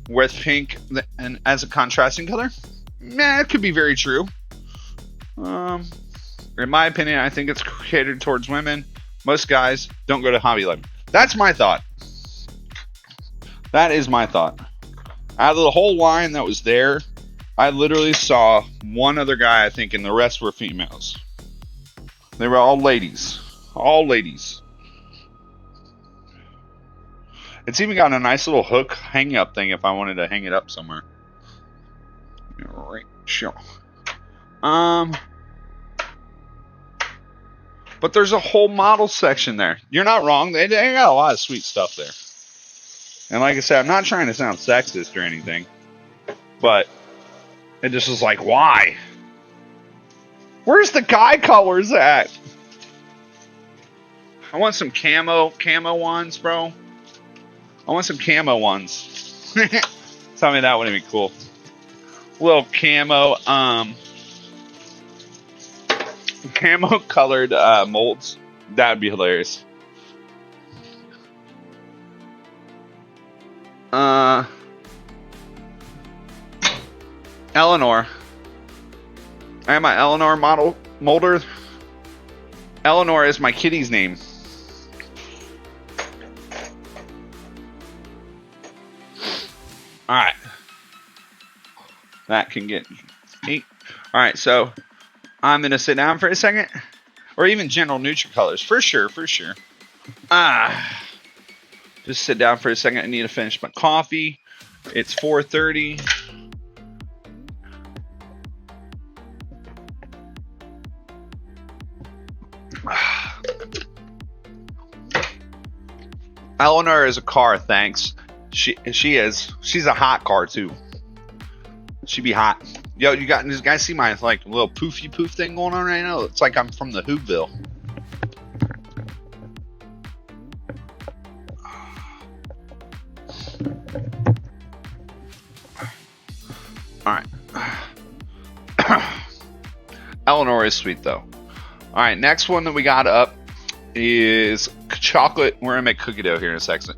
with pink and as a contrasting color. Nah, it could be very true. In my opinion, I think it's catered towards women. Most guys don't go to Hobby Lobby. That's my thought. That is my thought. Out of the whole line that was there, I literally saw one other guy, I think, and the rest were females. They were all ladies. All ladies. It's even got a nice little hook hang up thing if I wanted to hang it up somewhere. Alright, sure. But there's a whole model section there. You're not wrong. They got a lot of sweet stuff there. And like I said, I'm not trying to sound sexist or anything, but it just was like, why? Where's the guy colors at? I want some camo ones, bro. I want some camo ones. Tell me that wouldn't be cool. Little camo colored molds. That would be hilarious. Eleanor. I have my Eleanor molder. Eleanor is my kitty's name. Alright. That can get neat. Alright, so I'm going to sit down for a second. Or even general neutral colors. For sure, for sure. Just sit down for a second. I need to finish my coffee. It's 4:30. Eleanor is a car, thanks. She is. She's a hot car too. She be hot. Yo, you guys see my like little poofy poof thing going on right now? It's like I'm from the Whoville. All right. Eleanor is sweet though. All right, next one that we got up is chocolate. We're gonna make cookie dough here in a second.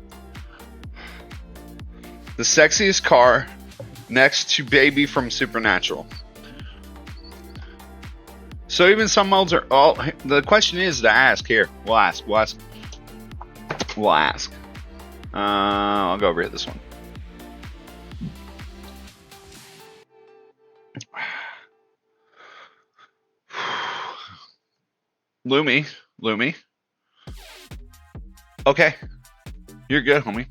The sexiest car next to Baby from Supernatural. So even some molds are all. The question is to ask here. We'll ask. I'll go over here this one. Lumi. Okay. You're good, homie.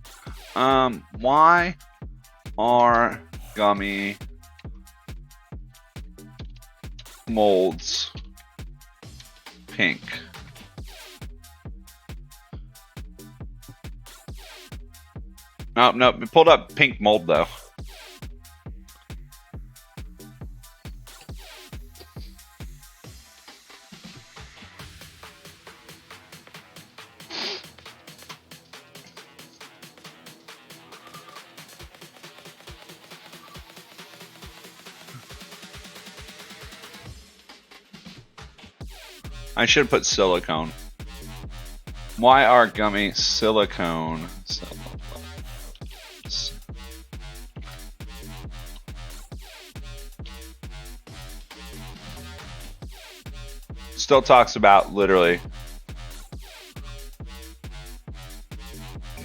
Why are gummy molds pink? No, it pulled up pink mold though. I should put silicone. Why are gummy silicone? Still talks about literally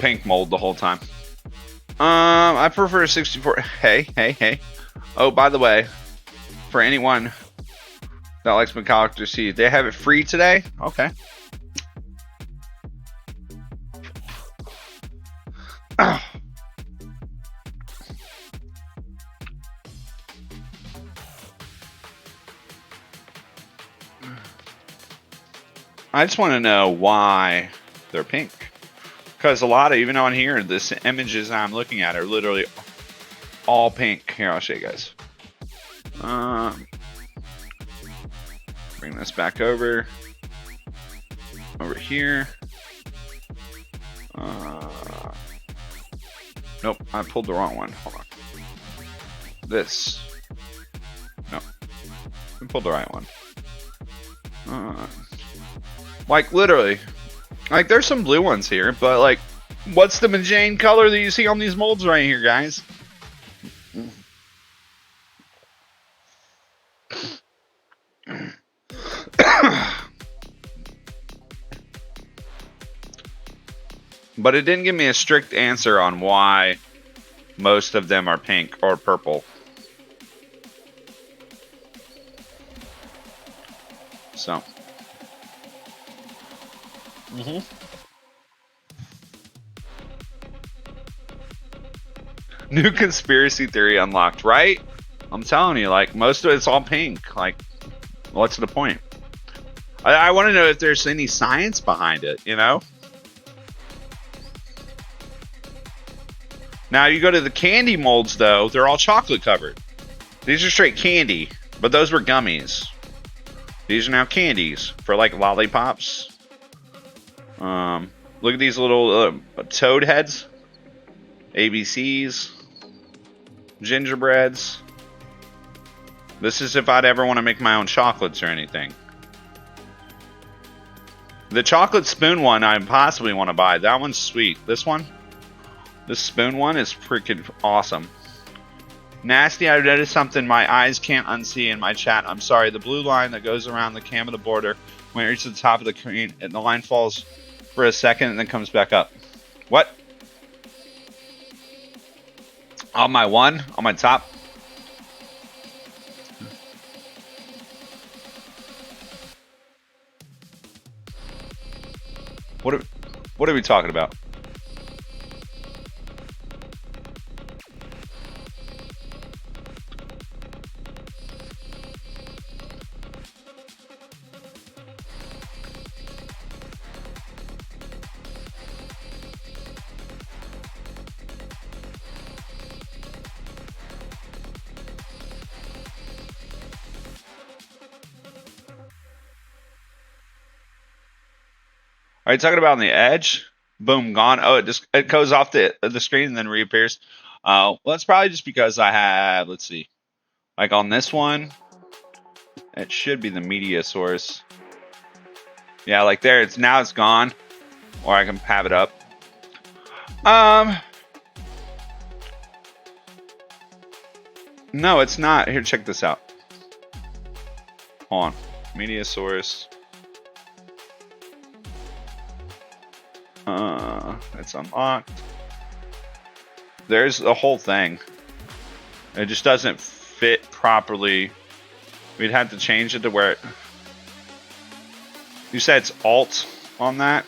pink mold the whole time. I prefer 64. Hey. Oh, by the way, for anyone that likes McAllister Seed, they have it free today. Okay. I just want to know why they're pink. Because a lot of, even on here, this images I'm looking at are literally all pink. Here, I'll show you guys. Bring this back over here. Nope, I pulled the wrong one. Hold on. This. No, I pulled the right one. Like literally, like there's some blue ones here, but like, what's the magenta color that you see on these molds right here, guys? But it didn't give me a strict answer on why most of them are pink or purple. So. New conspiracy theory unlocked, right? I'm telling you, like, most of it's all pink. Like, what's the point? I want to know if there's any science behind it, you know? Now, you go to the candy molds, though, they're all chocolate covered. These are straight candy, but those were gummies. These are now candies for, like, lollipops. Look at these little toad heads. ABCs. Gingerbreads. This is if I'd ever want to make my own chocolates or anything. The chocolate spoon one I possibly want to buy. That one's sweet. This one? This spoon one is freaking awesome. Nasty, I noticed something my eyes can't unsee in my chat. I'm sorry. The blue line that goes around the cam of the border, when it reaches the top of the screen, and the line falls for a second and then comes back up. What? On my one? On my top? What are we talking about? Are you talking about on the edge? Boom, gone. Oh, it goes off the screen and then reappears. Well, that's probably just because I have, let's see, like on this one, it should be the media source. Yeah, like there, it's gone, or I can have it up. No, it's not. Here, check this out. Hold on, media source. It's unlocked. There's the whole thing. It just doesn't fit properly. We'd have to change it to where it... You said it's alt on that?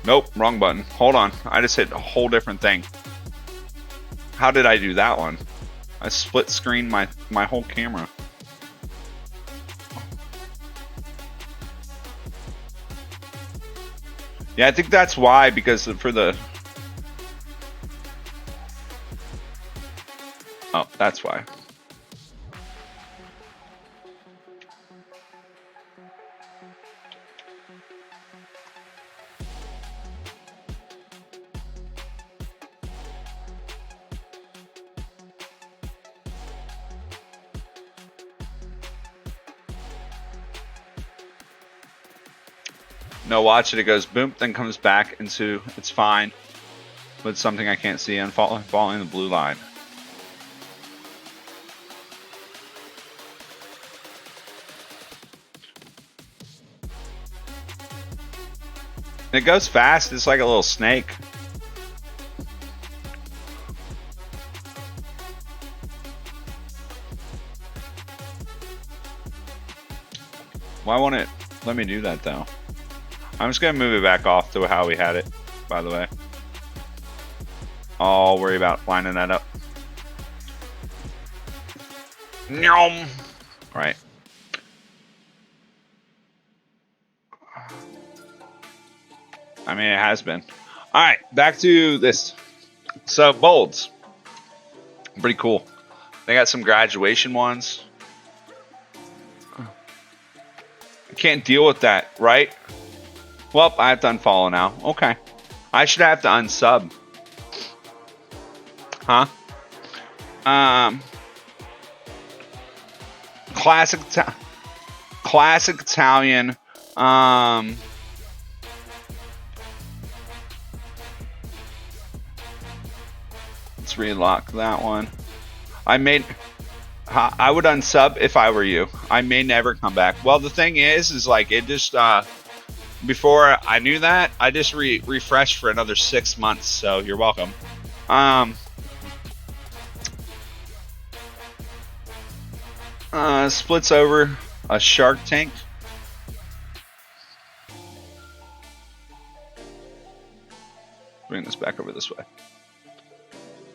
Nope, wrong button. Hold on. I just hit a whole different thing. How did I do that one? I split screened my whole camera. Yeah, I think that's why, because for the... Oh, that's why. No, watch it. It goes boom, then comes back into it's fine. But something I can't see. I'm following the blue line. It goes fast. It's like a little snake. Why won't it let me do that though? I'm just gonna move it back off to how we had it, by the way. I'll worry about lining that up. Nyom. All right. I mean, it has been. All right, back to this. So, molds. Pretty cool. They got some graduation ones. I can't deal with that, right? Well, I have to unfollow now. Okay. I should have to unsub. Huh? Classic Italian. Let's relock that one. I would unsub if I were you. I may never come back. Well, the thing is like it just before I knew that, I just refreshed for another 6 months. So you're welcome. Splits over a Shark Tank. Bring this back over this way.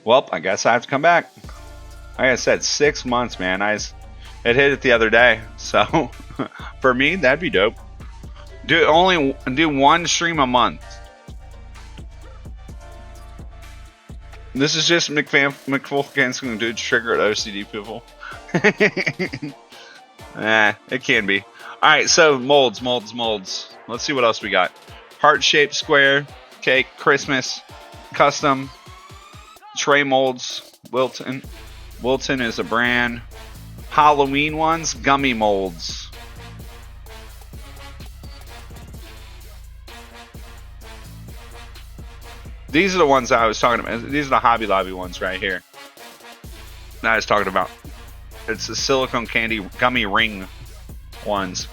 Well, I guess I have to come back. Like I said, 6 months, man. It hit it the other day. So for me, that'd be dope. Do one stream a month. This is just McFulkin's going to trigger OCD people. It can be. All right, so molds. Let's see what else we got. Heart-shaped square, cake, Christmas, custom, tray molds, Wilton. Wilton is a brand. Halloween ones, gummy molds. These are the ones I was talking about. These are the Hobby Lobby ones right here that I was talking about. It's the silicone candy gummy ring ones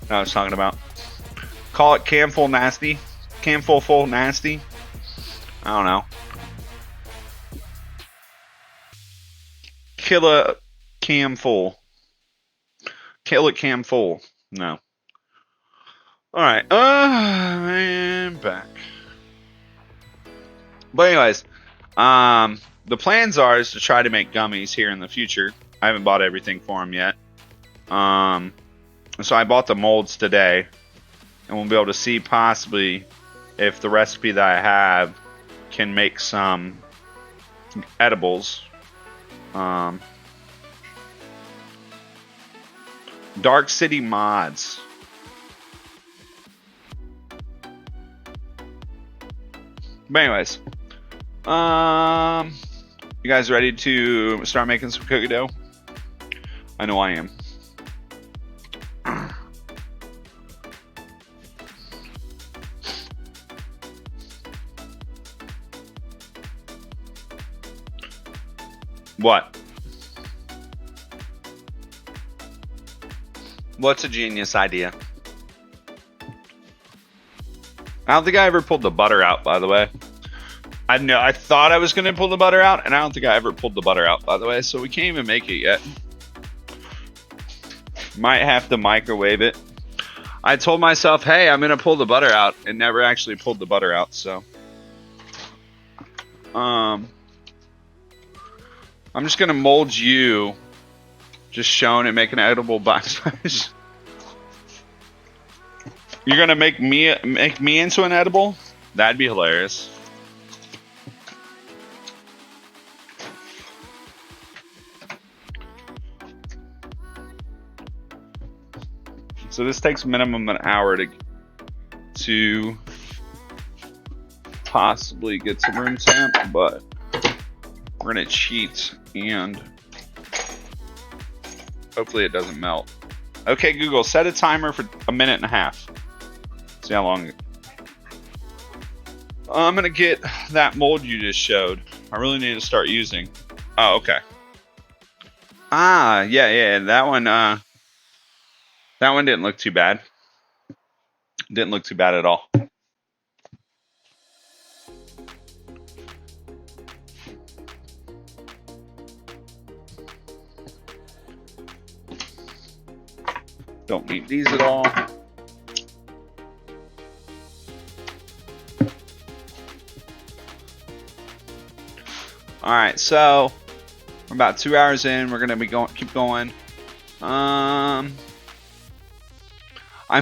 that I was talking about. Call it Camful Nasty. Camful Full Nasty. I don't know. Kill it Cam Full. Kill it Cam Full. No. Alright. Man, back. But anyways, the plans is to try to make gummies here in the future. I haven't bought everything for them yet. So I bought the molds today, and we'll be able to see possibly if the recipe that I have can make some edibles. Dark City mods. But anyways, you guys ready to start making some cookie dough? I know I am. What? What's a genius idea? I don't think I ever pulled the butter out, by the way. I thought I was going to pull the butter out, and I don't think I ever pulled the butter out, by the way, so we can't even make it yet. Might have to microwave it. I told myself, hey, I'm going to pull the butter out, and never actually pulled the butter out, so. I'm just going to mold you, just showing and make an edible box. You're going to make me into an edible? That'd be hilarious. So this takes minimum an hour to possibly get to room temp, but we're gonna cheat and hopefully it doesn't melt. Okay, Google, set a timer for 1.5 minutes. See how long. I'm gonna get that mold you just showed. I really need to start using. Oh, okay. Ah, yeah, that one didn't look too bad. Didn't look too bad at all. Don't need these at all. All right, so we're about 2 hours in. We're gonna be keep going. I'm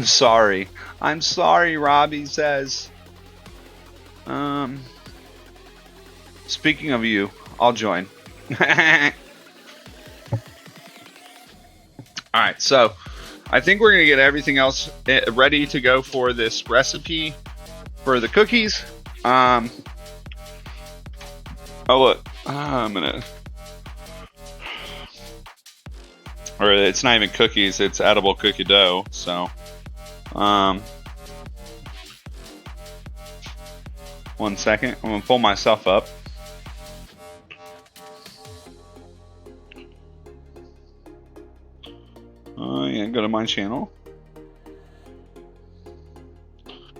sorry. I'm sorry, Robbie says. Speaking of you, I'll join. Alright, so I think we're going to get everything else ready to go for this recipe for the cookies. Oh, look. I'm going to... Or it's not even cookies, it's edible cookie dough. So, 1 second. I'm going to pull myself up. Yeah, go to my channel.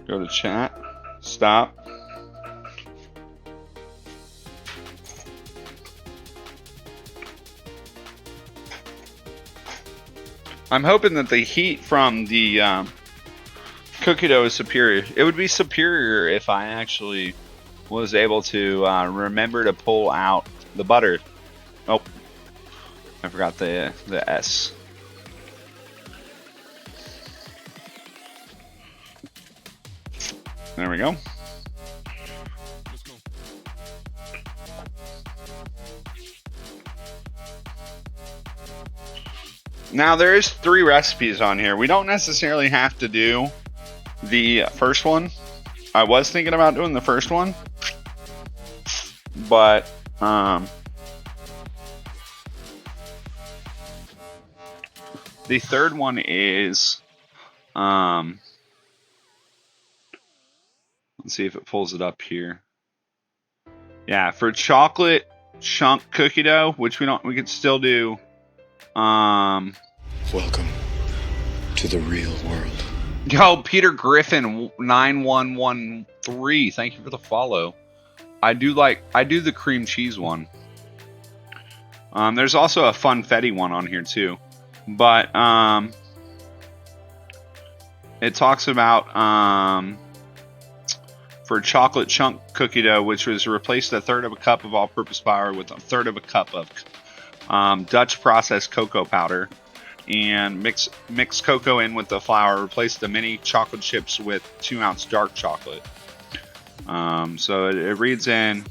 Go to chat. Stop. I'm hoping that the heat from the cookie dough is superior. It would be superior if I actually was able to remember to pull out the butter. Oh, I forgot the S. There we go. Now there is 3 recipes on here. We don't necessarily have to do the first one. I was thinking about doing the first one, but the third one is let's see if it pulls it up here. Yeah, for chocolate chunk cookie dough, which we could still do. Welcome to the real world. Yo, Peter Griffin 9113. Thank you for the follow. I do the cream cheese one. There's also a funfetti one on here too, but it talks about for chocolate chunk cookie dough, which was replaced 1/3 of a cup of all-purpose flour with 1/3 of a cup of Dutch processed cocoa powder, and mix cocoa in with the flour. Replace the mini chocolate chips with 2-ounce dark chocolate. So it reads in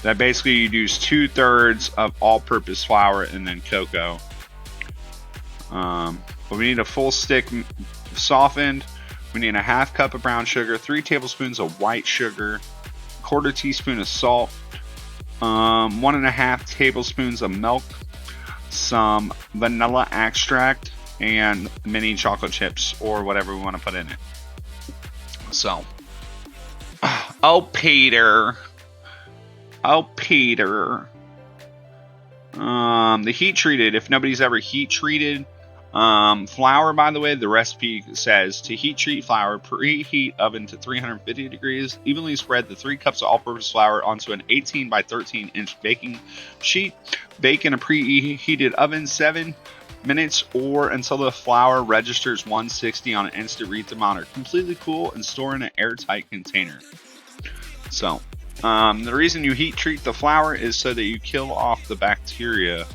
that basically you use 2/3 of all-purpose flour and then cocoa. But we need a full stick softened. We need a 1/2 cup of brown sugar, 3 tablespoons of white sugar, 1/4 teaspoon of salt, 1.5 tablespoons of milk, some vanilla extract, and mini chocolate chips or whatever we want to put in it. So, oh Peter, the heat treated. If nobody's ever heat treated flour, by the way, the recipe says to heat treat flour, preheat oven to 350 degrees. Evenly spread the 3 cups of all-purpose flour onto an 18 by 13 inch baking sheet. Bake in a preheated oven 7 minutes or until the flour registers 160 on an instant read thermometer. Completely cool and store in an airtight container. So, the reason you heat treat the flour is so that you kill off the bacteria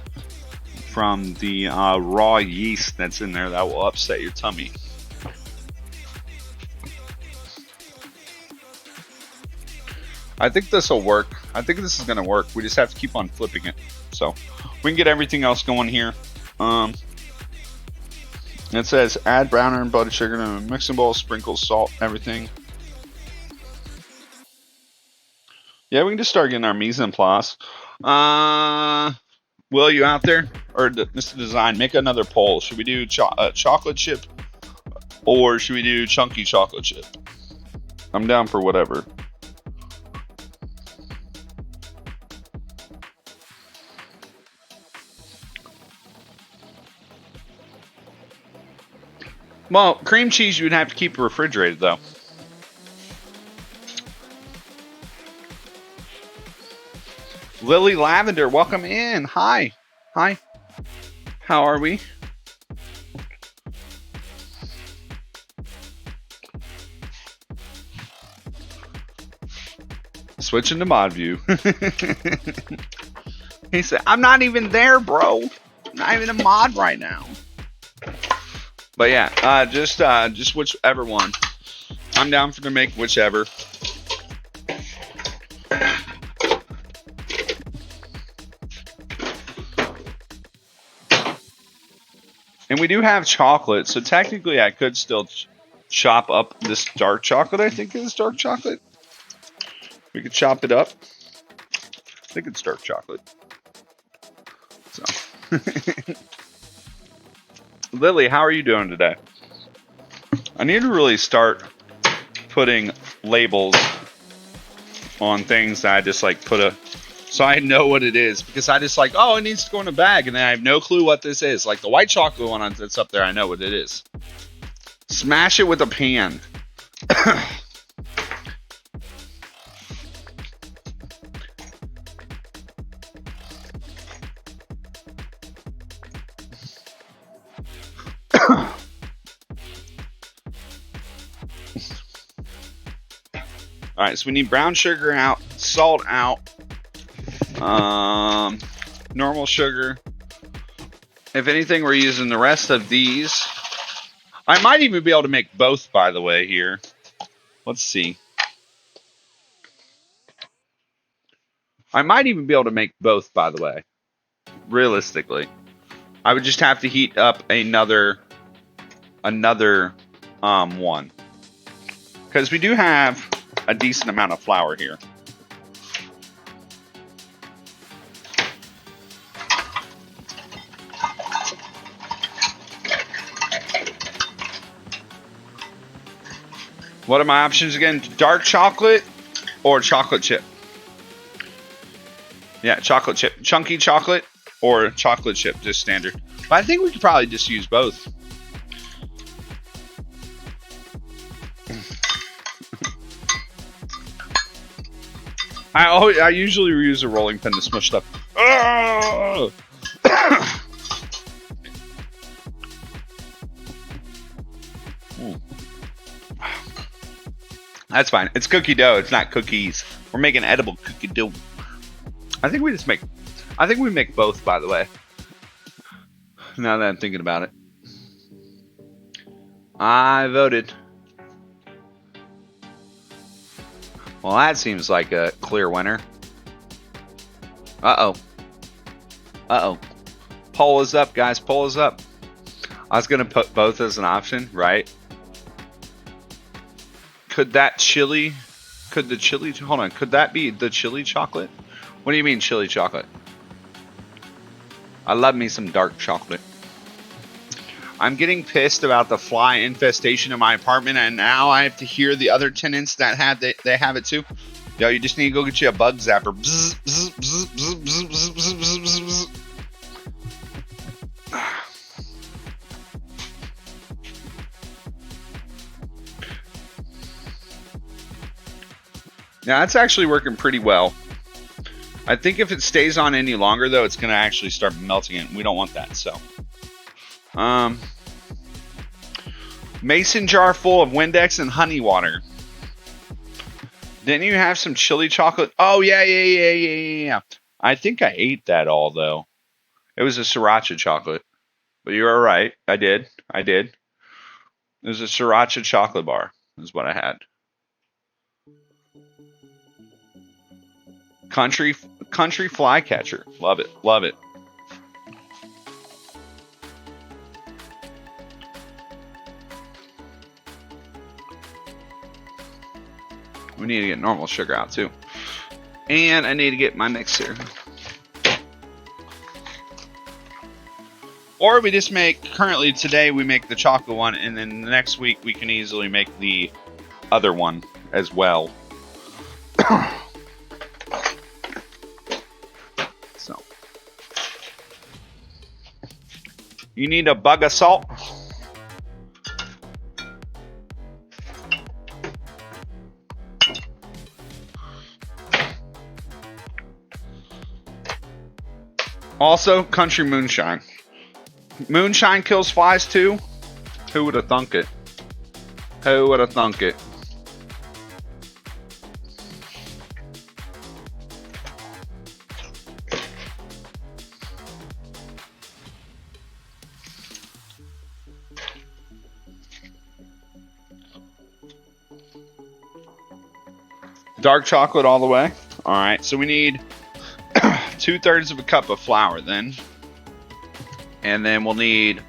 from the raw yeast that's in there that will upset your tummy. I think this will work. I think this is going to work. We just have to keep on flipping it. So we can get everything else going here. It says add browner and butter sugar to a mixing bowl, sprinkle salt, everything. Yeah, we can just start getting our mise en place. Will, you out there? Or Mr. Design, make another poll. Should we do chocolate chip or should we do chunky chocolate chip? I'm down for whatever. Well, cream cheese you would have to keep refrigerated though. Lily Lavender, welcome in. Hi. Hi. How are we? switching to mod view. He said, I'm not even there, bro. I'm not even a mod right now. But yeah, just whichever one. I'm down for to make whichever. And we do have chocolate, so technically I could still chop up this dark chocolate. I think it's dark chocolate. We could chop it up. I think it's dark chocolate. So, Lily, how are you doing today? I need to really start putting labels on things that I just like put a, so I know what it is, because I just like, oh, it needs to go in a bag, and then I have no clue what this is. Like the white chocolate one that's up there, I know what it is. Smash it with a pan. All right, so we need brown sugar out, salt out, normal sugar. If anything, we're using the rest of these. I might even be able to make both, by the way, here. Let's see. I might even be able to make both, by the way. Realistically. I would just have to heat up another one. Because we do have a decent amount of flour here. What are my options again? Dark chocolate or chocolate chip? Yeah, chocolate chip. Chunky chocolate or chocolate chip, just standard. But I think we could probably just use both. I usually use a rolling pin to smush stuff. Oh! That's fine. It's cookie dough. It's not cookies. We're making edible cookie dough. I think we make both, by the way. Now that I'm thinking about it. I voted. Well, that seems like a clear winner. Uh-oh. Uh-oh. Poll is up, guys. Poll is up. I was going to put both as an option, right? Could that chili... Could the chili... Hold on. Could that be the chili chocolate? What do you mean chili chocolate? I love me some dark chocolate. I'm getting pissed about the fly infestation in my apartment, and now I have to hear the other tenants that they have it too. Yo, you just need to go get you a bug zapper. Bzz, bzz, bzz, bzz, bzz, bzz, bzz, bzz, bzz. Now that's actually working pretty well. I think if it stays on any longer, though, it's going to actually start melting it. We don't want that, so. Mason jar full of Windex and honey water. Didn't you have some chili chocolate? Oh, yeah. I think I ate that all, though. It was a sriracha chocolate. But you were right. I did. It was a sriracha chocolate bar is what I had. Country flycatcher. Love it. Love it. We need to get normal sugar out too. And I need to get my mixer. Or we just make, currently today we make the chocolate one, and then the next week we can easily make the other one as well. So. You need a bug of salt. Also, country moonshine. Moonshine kills flies too? Who would have thunk it? Who would have thunk it? Dark chocolate all the way. All right, so we need 2/3 of a cup of flour then. And then we'll need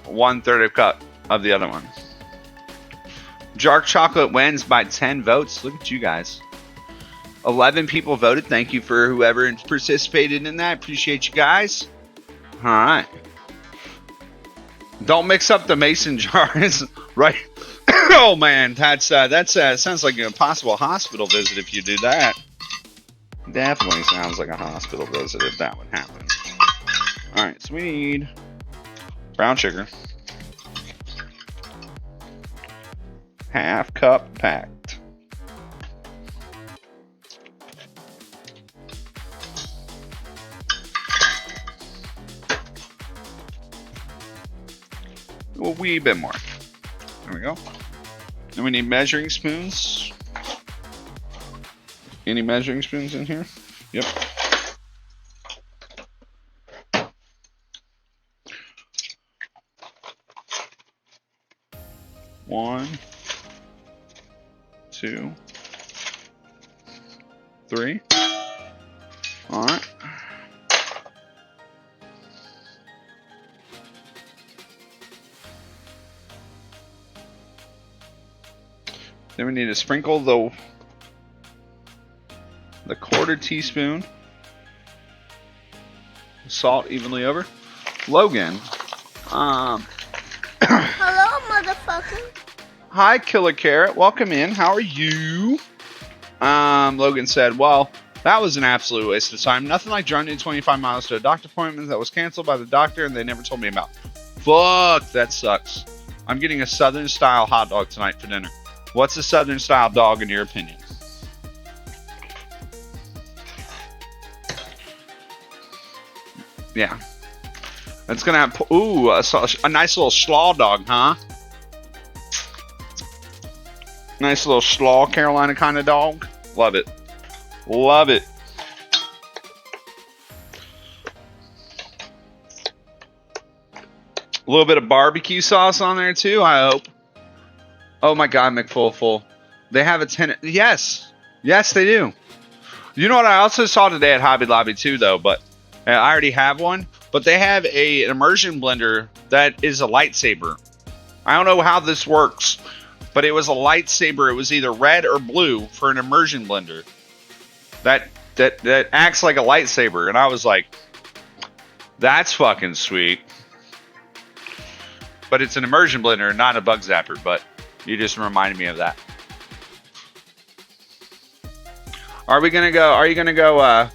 1/3 of a cup of the other one. Dark chocolate wins by 10 votes. Look at you guys. 11 people voted. Thank you for whoever participated in that. Appreciate you guys. All right. Don't mix up the mason jars, right? Oh man, that's sounds like a possible hospital visit if you do that. Definitely sounds like a hospital visit if that would happen. All right, so we need brown sugar, half cup packed. A wee bit more. There we go. Then we need measuring spoons. Any measuring spoons in here? Yep. One, 2, 3. All right. Then we need to sprinkle the 1/4 teaspoon salt evenly over. Logan, Hello, motherfucker. Hi, Killer Carrot. Welcome in. How are you? Logan said, well, that was an absolute waste of time. Nothing like driving 25 miles to a doctor appointment that was canceled by the doctor and they never told me about. Fuck, that sucks. I'm getting a Southern style hot dog tonight for dinner. What's a Southern style dog in your opinion? Yeah. It's gonna have, ooh, a nice little slaw dog, huh? Nice little slaw Carolina kind of dog. Love it. Love it. A little bit of barbecue sauce on there too, I hope. Oh my God, McFullfull. They have a 10. Yes. Yes, they do. You know what I also saw today at Hobby Lobby too, though, but I already have one. But they have an immersion blender that is a lightsaber. I don't know how this works, but it was a lightsaber. It was either red or blue for an immersion blender. That acts like a lightsaber. And I was like, that's fucking sweet. But it's an immersion blender, not a bug zapper, but you just reminded me of that. Are you gonna go,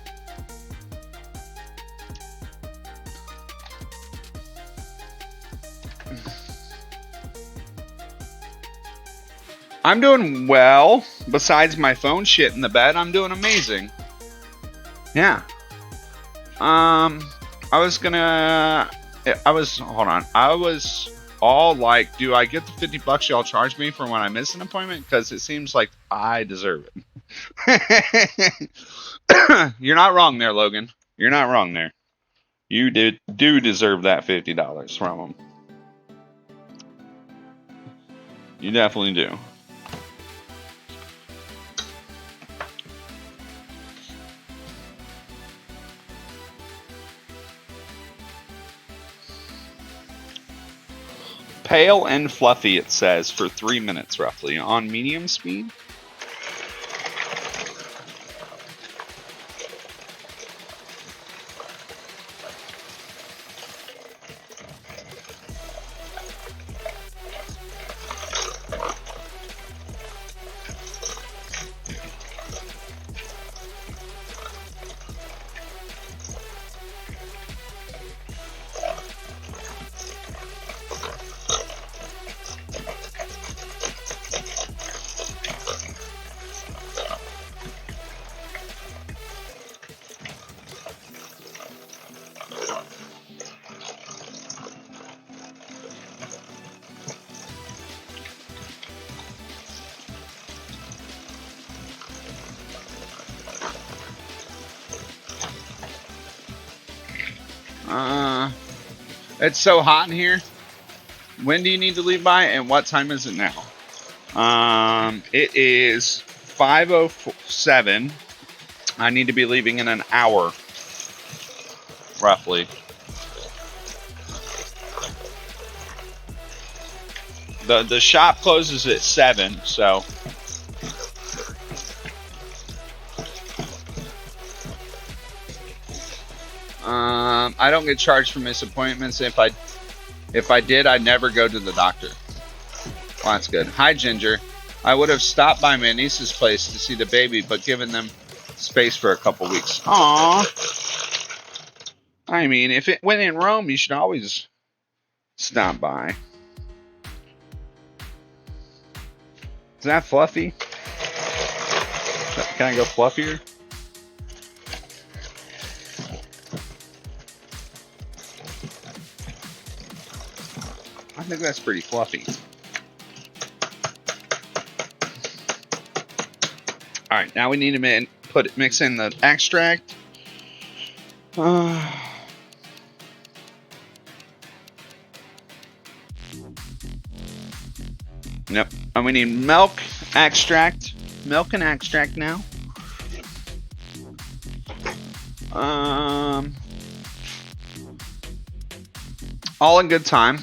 I'm doing well. Besides my phone shit in the bed, I'm doing amazing. Yeah. I was all like, do I get the $50 y'all charge me for when I miss an appointment? Because it seems like I deserve it. You're not wrong there, Logan. You're not wrong there. You do deserve that $50 from them. You definitely do. Pale and fluffy, it says, for 3 minutes roughly on medium speed. It's so hot in here. When do you need to leave by, and what time is it now? It is 5:07. I need to be leaving in an hour, roughly. The shop closes at 7, so. I don't get charged for missed appointments. If I did, I'd never go to the doctor. Well, that's good. Hi, Ginger. I would have stopped by my niece's place to see the baby, but given them space for a couple weeks. Aww. I mean, if it went in Rome, you should always stop by. Is that fluffy? Can I go fluffier? I think that's pretty fluffy. All right, now we need to mix in the extract. Yep, and we need milk extract. Milk and extract now. All in good time.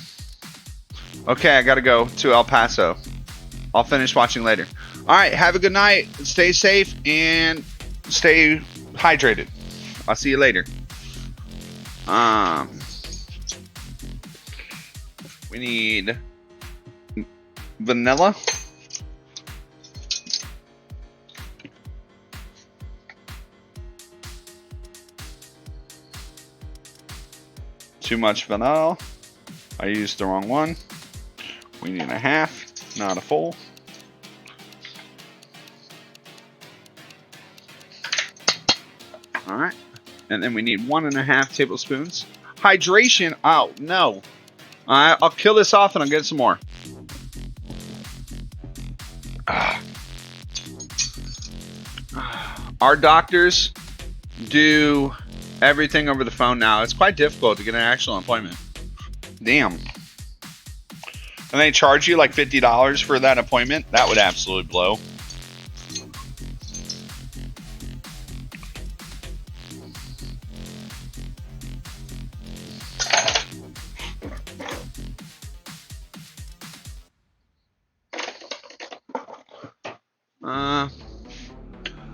Okay, I gotta go to El Paso. I'll finish watching later. All right, have a good night. Stay safe and stay hydrated. I'll see you later. We need vanilla. Too much vanilla. I used the wrong one. We need a half, not a full. All right. And then we need 1.5 tablespoons. Hydration. Oh, no. I'll kill this off and I'll get some more. Our doctors do everything over the phone now. It's quite difficult to get an actual appointment. Damn. And they charge you like $50 for that appointment? That would absolutely blow.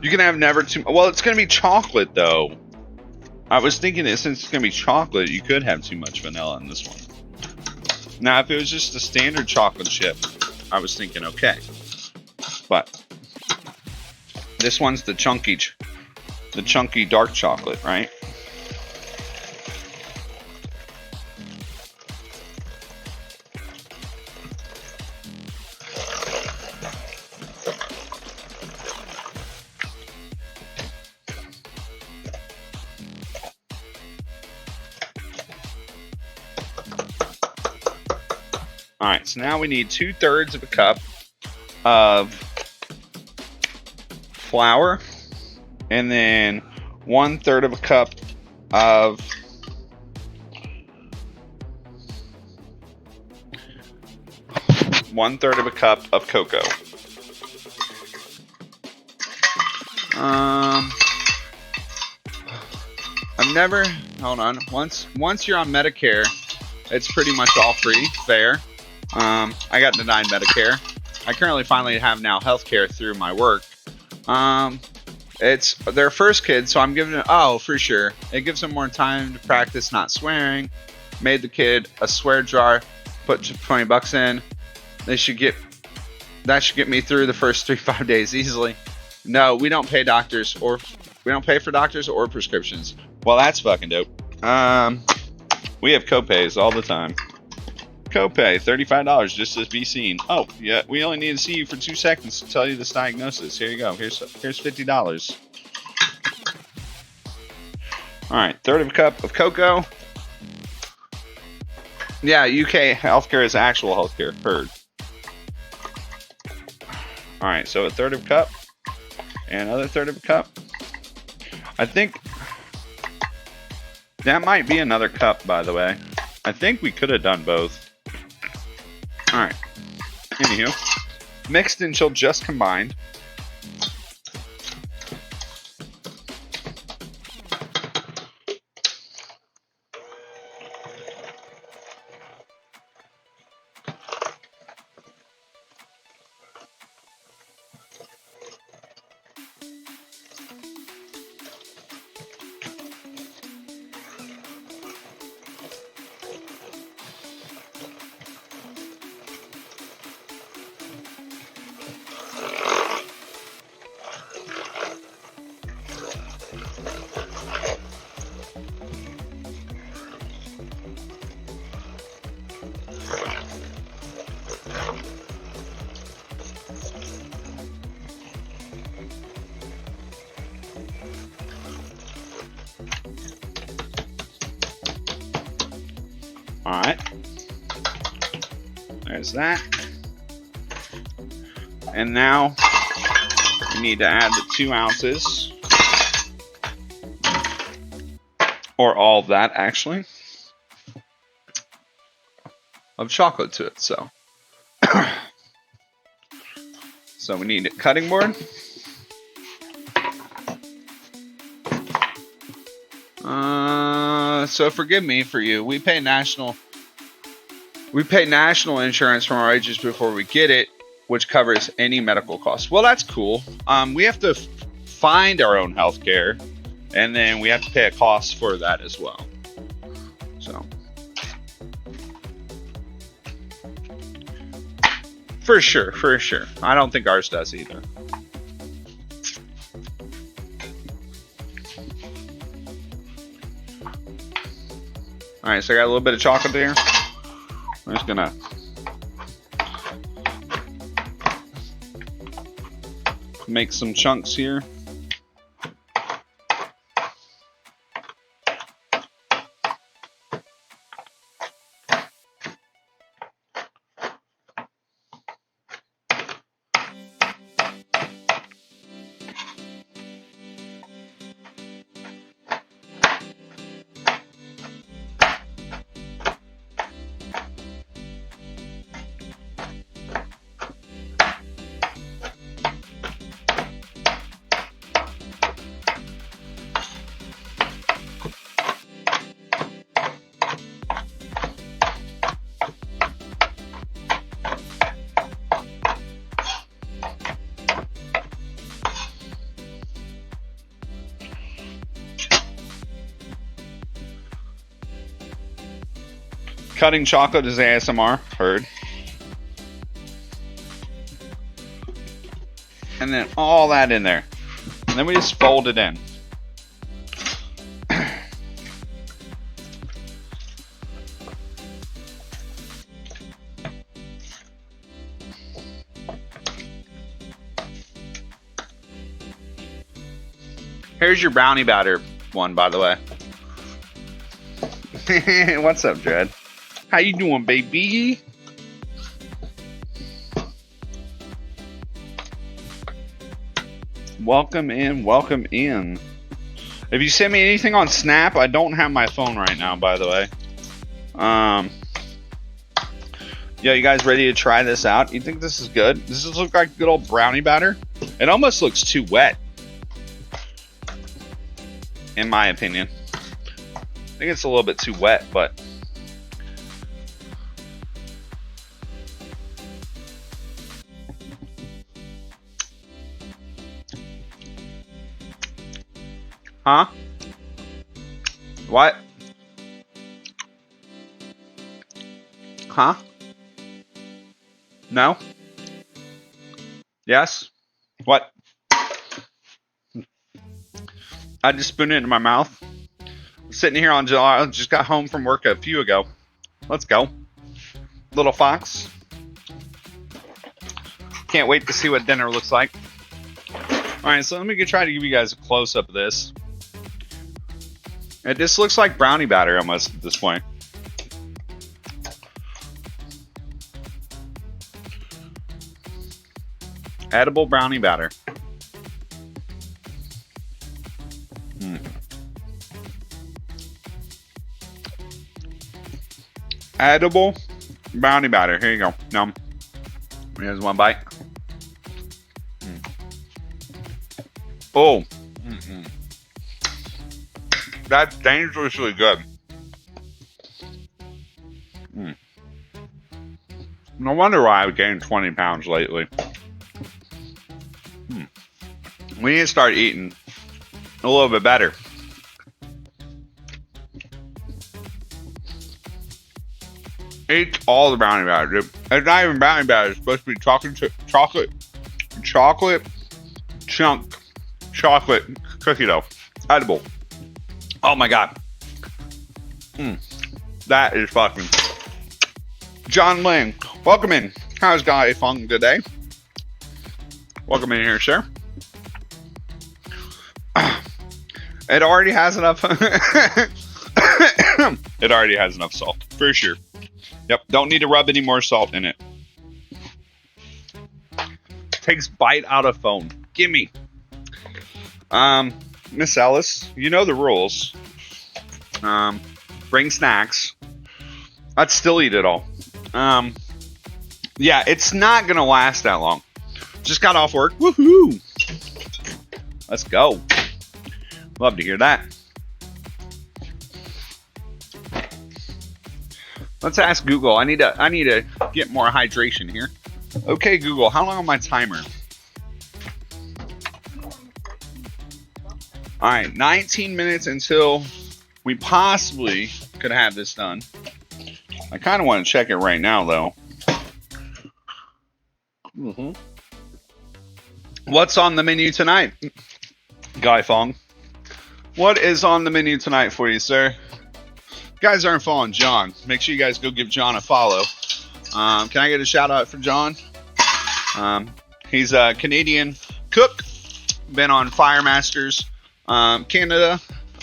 You can have never too. Well, it's gonna be chocolate though. I was thinking that since it's gonna be chocolate, you could have too much vanilla in this one. Now, if it was just a standard chocolate chip, I was thinking okay. But this one's the chunky dark chocolate, right? Alright, so now we need 2/3 of a cup of flour and then 1/3 of a cup of cocoa. I've never, hold on, once you're on Medicare, it's pretty much all free, fair. I got denied Medicare. I currently finally have now healthcare through my work. It's their first kid, so I'm giving it, oh, for sure. It gives them more time to practice not swearing. Made the kid a swear jar, put $20 in. That should get me through the first 3-5 days easily. No, we don't pay doctors or we don't pay for doctors or prescriptions. Well, that's fucking dope. We have copays all the time. Copay, $35 just to be seen. Oh, yeah, we only need to see you for 2 seconds to tell you this diagnosis. Here you go. Here's $50. All right, 1/3 of a cup of cocoa. Yeah, UK healthcare is actual healthcare. Heard. All right, so 1/3 of a cup and another 1/3 of a cup. I think that might be another cup, by the way. I think we could have done both. Alright. Anywho. Mixed until just combined. All right. There's that. And now we need to add the 2 ounces, or all of that actually, of chocolate to it. So, so we need a cutting board. So forgive me for you. We pay national insurance from our agents before we get it, which covers any medical costs. Well, that's cool. We have to find our own health care, and then we have to pay a cost for that as well. So, for sure. I don't think ours does either. All right, so I got a little bit of chocolate there. I'm just gonna make some chunks here. Cutting chocolate is ASMR, heard. And then all that in there. And then we just fold it in. Here's your brownie batter one, by the way. What's up, Dred? How you doing, baby? Welcome in, welcome in. If you send me anything on Snap, I don't have my phone right now, by the way. Yeah, you guys ready to try this out? You think this is good? Does this look like good old brownie batter? It almost looks too wet, in my opinion. I think it's a little bit too wet, but huh? What? Huh? No? Yes? What? I just spooned it in my mouth. Sitting here on July, I just got home from work a few ago. Let's go. Little Fox. Can't wait to see what dinner looks like. Alright, so let me try to give you guys a close-up of this. It just looks like brownie batter almost at this point. Edible brownie batter. Edible brownie batter. Here you go. Nom. Here's one bite. Oh. That's dangerously good. No wonder why I've gained 20 pounds lately. We need to start eating a little bit better. Eat all the brownie batter, dude. It's not even brownie batter. It's supposed to be chocolate chunk chocolate cookie dough. Edible. Oh my god. That is fucking John Lang, welcome in. How's Guy Fong today? Welcome in here, sir. It already has enough. It already has enough salt, for sure. Yep, don't need to rub any more salt in it. Takes bite out of phone. Gimme. Miss Ellis, you know the rules. Bring snacks. I'd still eat it all. Yeah, it's not gonna last that long. Just got off work. Woohoo! Let's go. Love to hear that. Let's ask Google. I need to get more hydration here. Okay, Google, how long on my timer? All right, 19 minutes until we possibly could have this done. I kind of want to check it right now, though. What's on the menu tonight, Guy Fong? What is on the menu tonight for you, sir? You guys aren't following John. Make sure you guys go give John a follow. Can I get a shout out for John? He's a Canadian cook. Been on Fire Masters Canada.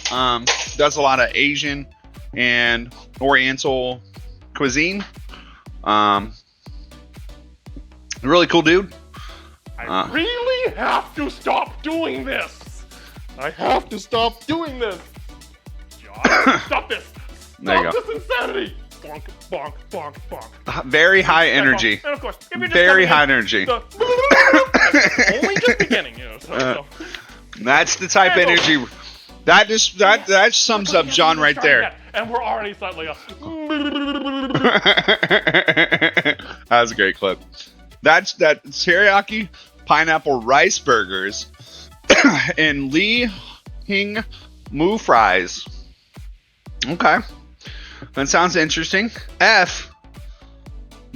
Does a lot of Asian and Oriental cuisine. Really cool dude. I really have to stop doing this. I have to stop doing this. John, stop this. There you Stop this insanity. Bonk, bonk, bonk, bonk. Very high energy. And of course, if you're just Very coming high in, energy. the only just beginning, you know. So. That's the type of energy. That sums up John right there. And we're already slightly up. That was a great clip. That's that teriyaki pineapple rice burgers and Li Hing Mu fries. Okay. That sounds interesting. F.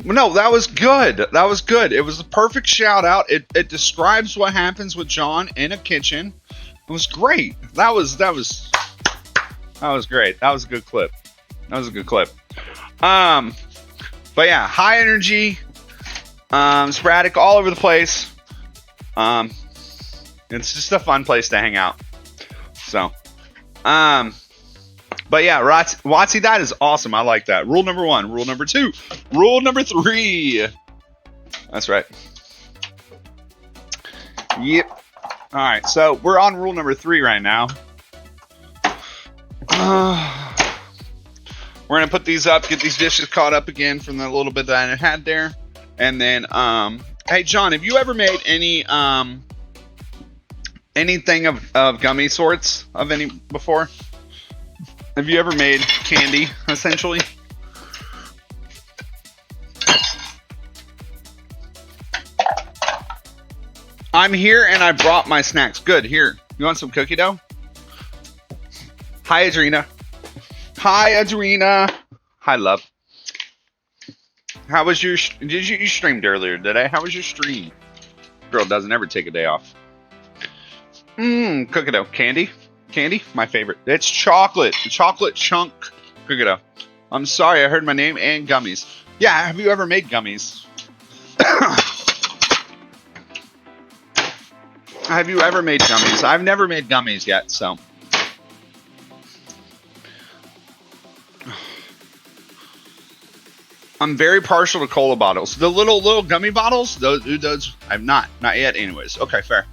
No, that was good. That was good. It was the perfect shout out. It describes what happens with John in a kitchen. It was great. That was great. That was a good clip. That was a good clip. But yeah, high energy, sporadic, all over the place. It's just a fun place to hang out. So, but yeah, Watsy, that is awesome. I like that. Rule number 1. Rule number 2. Rule number 3. That's right. Yep. All right, so we're on rule number 3 right now. We're gonna put these up, get these dishes caught up again from the little bit that I had there, and then, hey John, have you ever made any anything of gummy sorts of any before? Have you ever made candy, essentially? I'm here and I brought my snacks. Good, here. You want some cookie dough? Hi, Adrena. Hi, Adrena. Hi, love. How was your... You streamed earlier today. How was your stream? Girl doesn't ever take a day off. Cookie dough. Candy? Candy? My favorite. It's chocolate. Chocolate chunk cookie dough. I'm sorry, I heard my name and gummies. Yeah, have you ever made gummies? Have you ever made gummies? I've never made gummies yet, so. I'm very partial to cola bottles. The little gummy bottles, those I've not yet anyways. Okay, fair.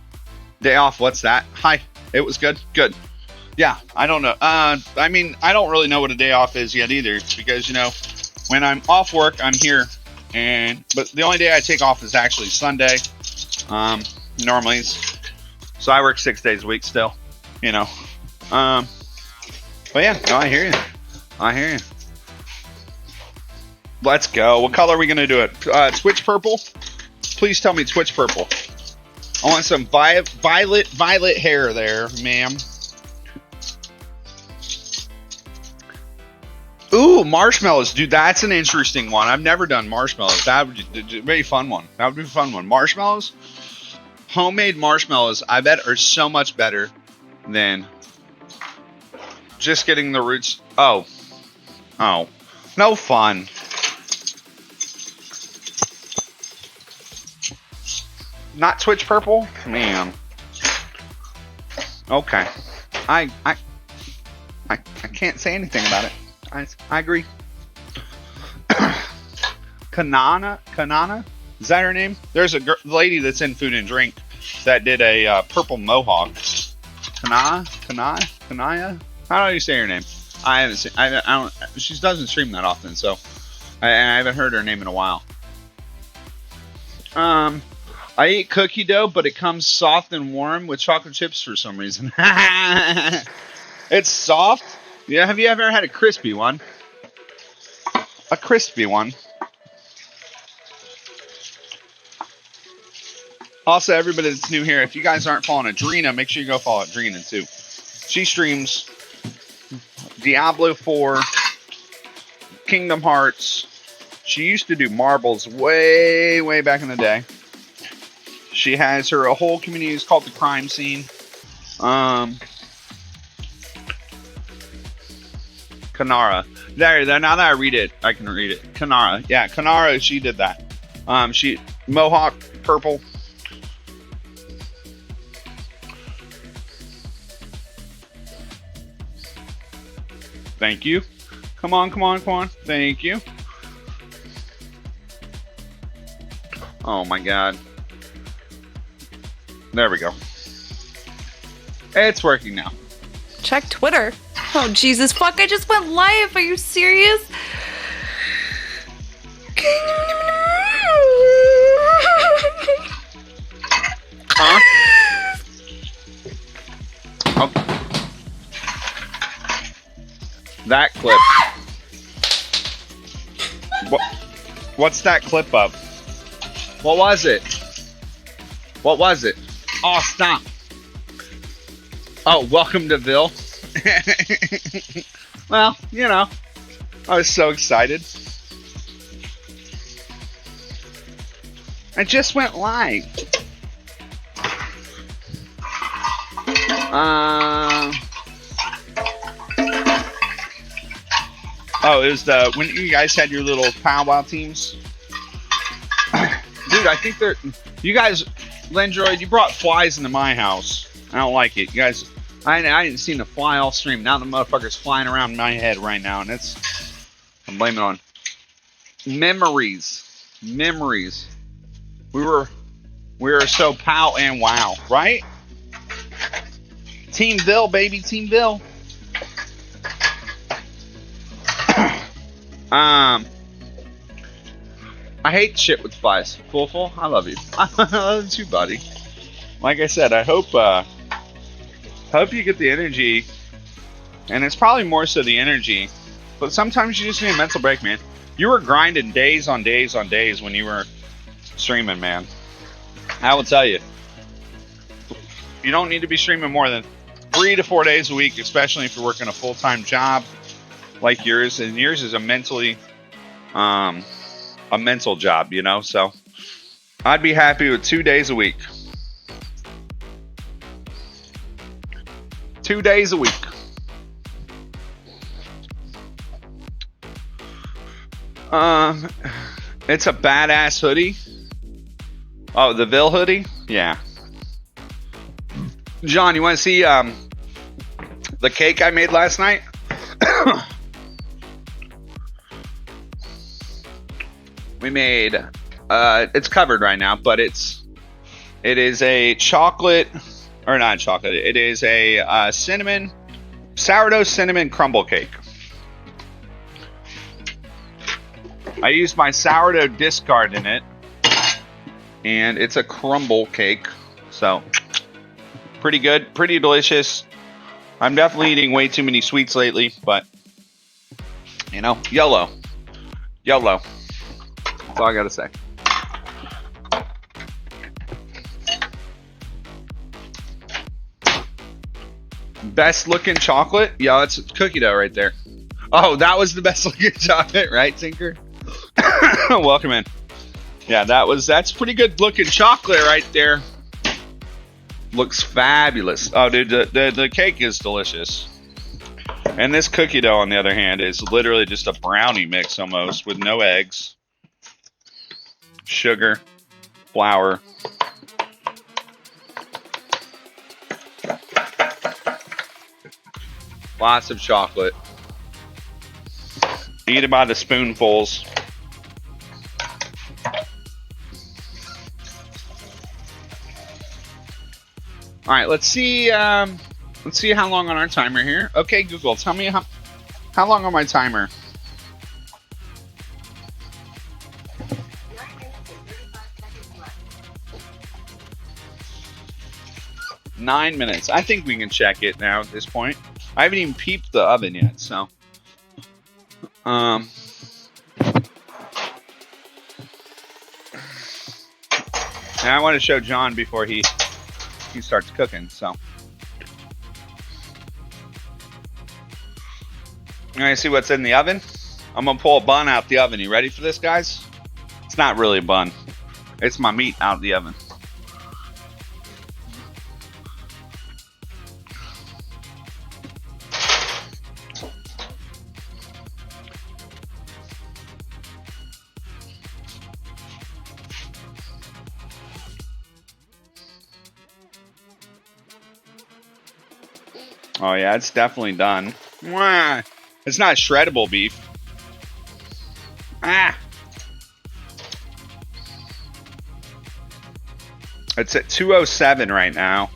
Day off, what's that? Hi, it was good? Good. Yeah, I don't know. I mean, I don't really know what a day off is yet either, because, you know, when I'm off work, I'm here. But the only day I take off is actually Sunday. Normally, so I work 6 days a week still, you know. But yeah, no, I hear you. I hear you. Let's go. What color are we gonna do it? Twitch purple? Please tell me Twitch purple. I want some violet hair there, ma'am. Ooh, marshmallows, dude. That's an interesting one. I've never done marshmallows. That would be a very fun one. That would be a fun one. Marshmallows, homemade marshmallows, I bet are so much better than just getting the roots. Oh, no fun. Not Twitch purple? Man. Okay. I can't say anything about it. I agree. Kanana? Is that her name? There's a lady that's in Food and Drink that did a purple mohawk. Kanaya? How do you say her name? I haven't seen. I don't. She doesn't stream that often, so I haven't heard her name in a while. I eat cookie dough, but it comes soft and warm with chocolate chips for some reason. It's soft. Yeah. Have you ever had a crispy one? A crispy one. Also, everybody that's new here, if you guys aren't following Adrena, make sure you go follow Adrena too. She streams Diablo 4, Kingdom Hearts. She used to do marbles way back in the day. She has her a whole community. It's called the Crime Scene. Kanara. There. Now that I read it, I can read it. Kanara. Yeah, Kanara. She did that. She mohawk purple. Thank you. Come on. Thank you. Oh my god. There we go. It's working now. Check Twitter. Oh, Jesus fuck, I just went live. Are you serious? Huh? Okay. That clip. What's that clip of? What was it? What was it? Oh, stop. Oh, welcome to Ville. Well, you know, I was so excited. I just went live. Oh, it was when you guys had your little powwow teams. Dude, I think they're... You guys, Lendroid, you brought flies into my house. I don't like it. You guys, I didn't see the fly all stream. Now the motherfucker's flying around my head right now, and I'm blaming it on memories. Memories. We were so pow and wow, right? Team Bill, baby, Team Bill. I hate shit with flies. Full, I love you. I love you too, buddy. Like I said, I hope you get the energy, and it's probably more so the energy, but sometimes you just need a mental break, man. You were grinding days on days on days when you were streaming, man. I will tell you, you don't need to be streaming more than 3 to 4 days a week, especially if you're working a full-time job like yours, and yours is a mental job, you know. So I'd be happy with 2 days a week. 2 days a week. It's a badass hoodie. Oh, the Ville hoodie? Yeah. John, you want to see the cake I made last night? We made it's covered right now, but it is a chocolate, or not chocolate, it is a sourdough cinnamon crumble cake. I used my sourdough discard in it, and it's a crumble cake, so pretty good, pretty delicious. I'm definitely eating way too many sweets lately, but you know, YOLO. That's all I gotta say. Best looking chocolate? Yeah, that's cookie dough right there. Oh, that was the best looking chocolate, right, Tinker? Welcome in. Yeah, that's pretty good looking chocolate right there. Looks fabulous. Oh, dude, the cake is delicious. And this cookie dough, on the other hand, is literally just a brownie mix almost with no eggs, sugar, flour, Lots of chocolate. Eat it by the spoonfuls. All right, let's see how long on our timer here. Okay, Google, tell me how long on my timer. 9 minutes and 35 seconds left. 9 minutes. I think we can check it now at this point. I haven't even peeped the oven yet, so. And I want to show John before he starts cooking, so. You want to see what's in the oven? I'm going to pull a bun out the oven. You ready for this, guys? It's not really a bun. It's my meat out of the oven. Oh yeah, it's definitely done. Mwah. It's not shreddable beef. Ah. It's at 207 right now.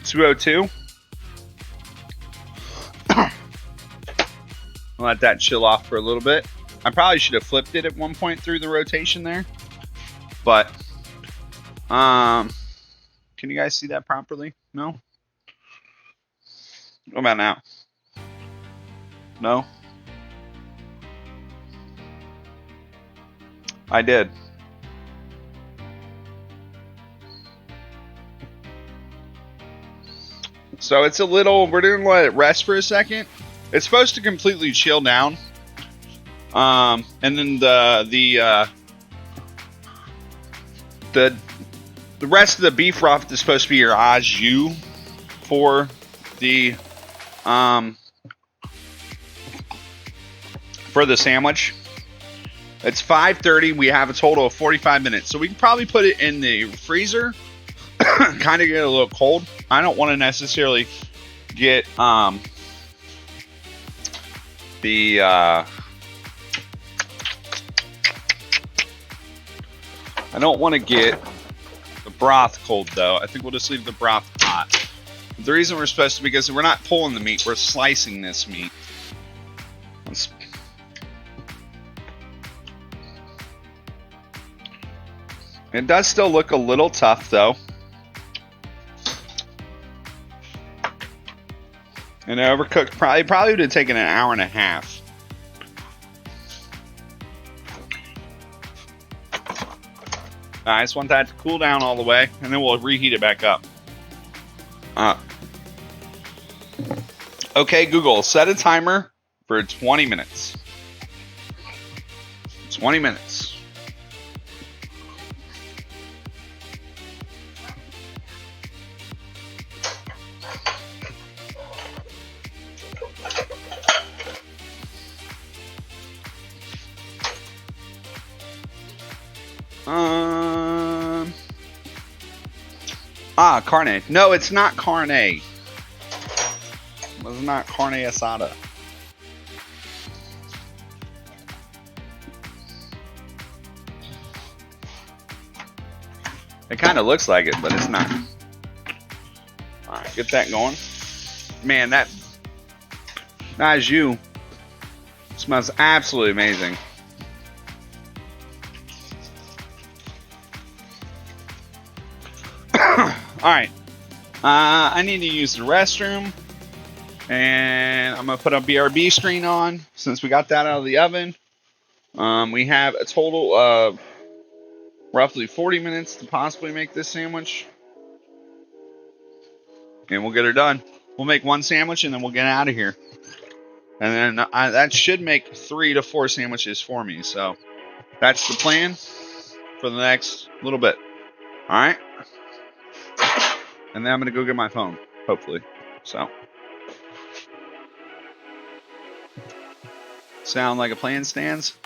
$202. I'll let that chill off for a little bit. I probably should have flipped it at one point through the rotation there. But, can you guys see that properly? No? What about now? No? I did. So it's a little, we're going to let it rest for a second. It's supposed to completely chill down. And then the rest of the beef rough is supposed to be your au jus for the sandwich. It's 5:30. We have a total of 45 minutes, so we can probably put it in the freezer. Kind of get a little cold. I don't want to necessarily get I don't want to get the broth cold though. I think we'll just leave the broth hot. The reason we're supposed to, because we're not pulling the meat, we're slicing this meat. It does still look a little tough though. And overcooked probably would have taken an hour and a half. I just want that to cool down all the way, and then we'll reheat it back up. Okay, Google, set a timer for 20 minutes. 20 minutes. Carne. No, it's not carne. It's not carne asada. It kind of looks like it, but it's not. Alright, get that going. Man, that au jus smells absolutely amazing. Alright, I need to use the restroom, and I'm going to put a BRB screen on since we got that out of the oven. We have a total of roughly 40 minutes to possibly make this sandwich, and we'll get her done. We'll make one sandwich and then we'll get out of here. And then that should make 3 to 4 sandwiches for me, so that's the plan for the next little bit. Alright? And then I'm going to go get my phone, hopefully. So. Sound like a plan, Stans?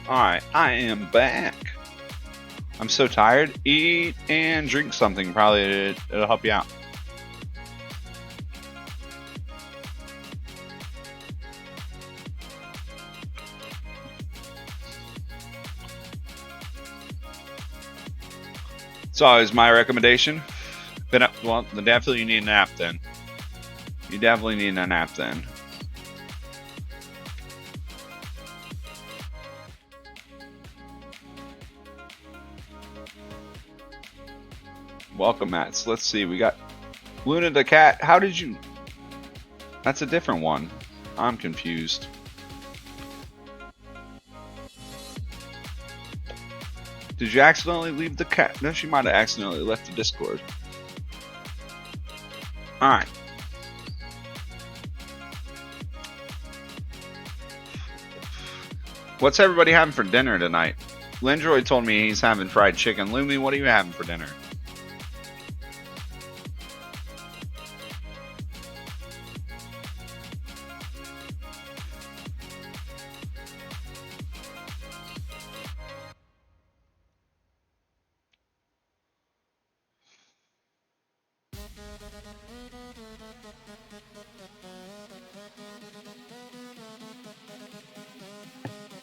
Alright, I am back. I'm so tired. Eat and drink something. Probably it'll help you out. It's always my recommendation. Well, definitely you need a nap then. You definitely need a nap then. Welcome, Mats. Let's see. We got Luna the cat. How did you... That's a different one. I'm confused. Did you accidentally leave the cat? No, she might have accidentally left the Discord. Alright. What's everybody having for dinner tonight? Lindroy told me he's having fried chicken. Lumi, what are you having for dinner?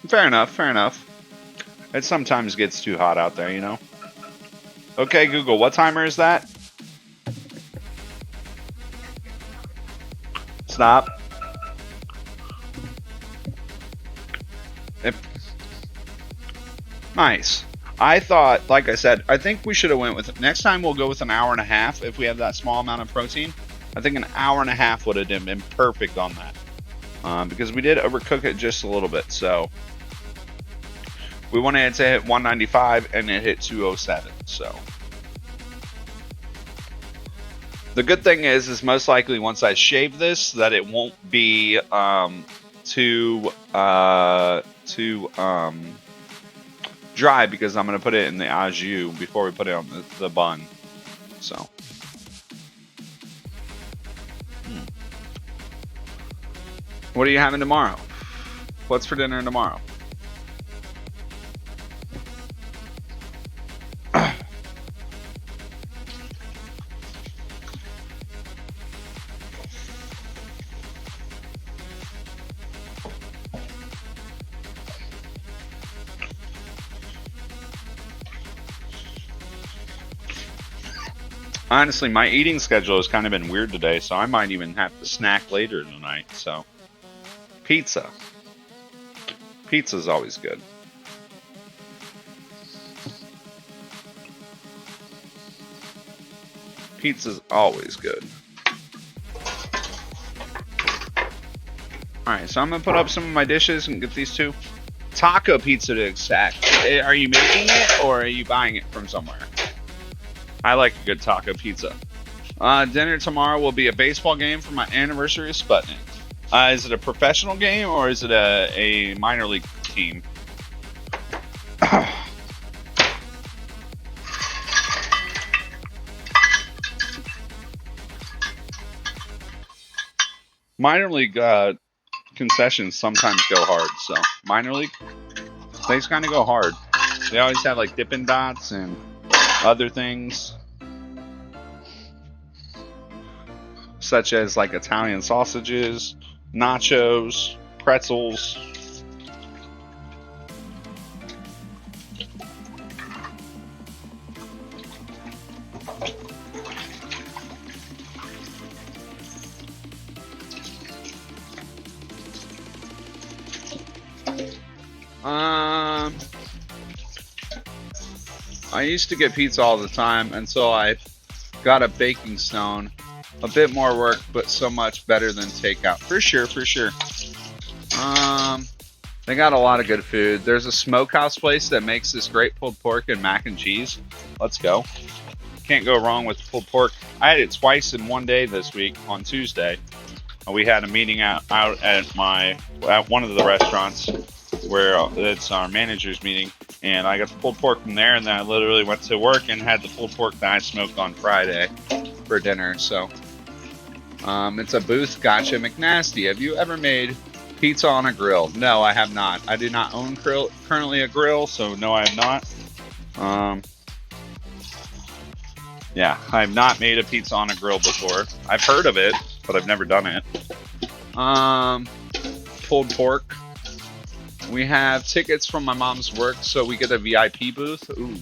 Fair enough, fair enough. It sometimes gets too hot out there, you know? Okay, Google, what timer is that? Stop. Nice. I thought, like I said, I think we should have went with... Next time we'll go with an hour and a half if we have that small amount of protein. I think an hour and a half would have been perfect on that. Because we did overcook it just a little bit, so... We wanted it to hit 195 and it hit 207, so. The good thing is most likely once I shave this, that it won't be too dry because I'm going to put it in the au jus before we put it on the bun, so. What are you having tomorrow? What's for dinner tomorrow? Honestly, my eating schedule has kind of been weird today, so I might even have to snack later tonight, so. Pizza. Pizza's always good. Pizza's always good. Alright, so I'm going to put up some of my dishes and get these two. Taco pizza to exact. Are you making it, or are you buying it from somewhere? I like a good taco pizza. Dinner tomorrow will be a baseball game for my anniversary of Sputnik. Is it a professional game or is it a minor league team? Minor league concessions sometimes go hard, so minor league, they kind of go hard. They always have like Dippin' Dots and other things, such as like Italian sausages, nachos, pretzels. I used to get pizza all the time until I got a baking stone. A bit more work, but so much better than takeout. For sure, for sure. They got a lot of good food. There's a smokehouse place that makes this great pulled pork and mac and cheese. Let's go. Can't go wrong with pulled pork. I had it twice in one day this week on Tuesday. We had a meeting out at one of the restaurants where it's our manager's meeting, and I got the pulled pork from there, and then I literally went to work and had the pulled pork that I smoked on Friday for dinner. So it's a Booth Gotcha McNasty. Have you ever made Pizza on a grill. No, I have not. I do not own currently a grill, so no, I have not. Yeah, I have not made a pizza on a grill before. I've heard of it, but I've never done it. Pulled pork. We have tickets from my mom's work, so we get a VIP booth. Ooh.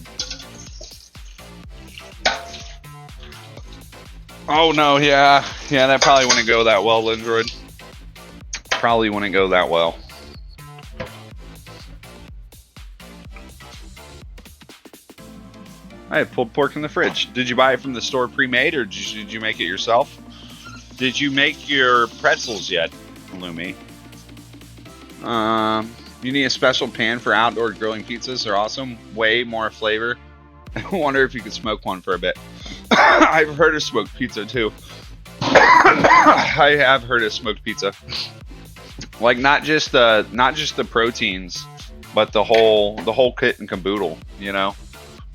Oh no, yeah, that probably wouldn't go that well, Lindroid. Probably wouldn't go that well. I have pulled pork in the fridge. Did you buy it from the store pre-made, or did you make it yourself? Did you make your pretzels yet, Lumi? You need a special pan for outdoor grilling pizzas. They're awesome. Way more flavor. I wonder if you could smoke one for a bit. I've heard of smoked pizza too. I have heard of smoked pizza. Like not just the proteins, but the whole kit and caboodle, you know?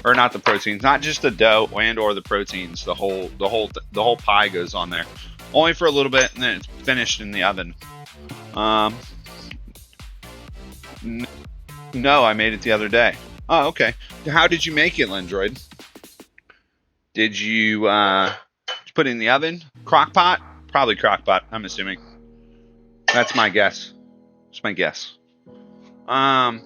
Or not the proteins, not just the dough and or the proteins. The whole pie goes on there. Only for a little bit, and then it's finished in the oven. No, I made it the other day. Oh, okay. How did you make it, Lindroid? Did you put it in the oven? Crock pot? Probably crock pot, I'm assuming. That's my guess. It's my guess. Oh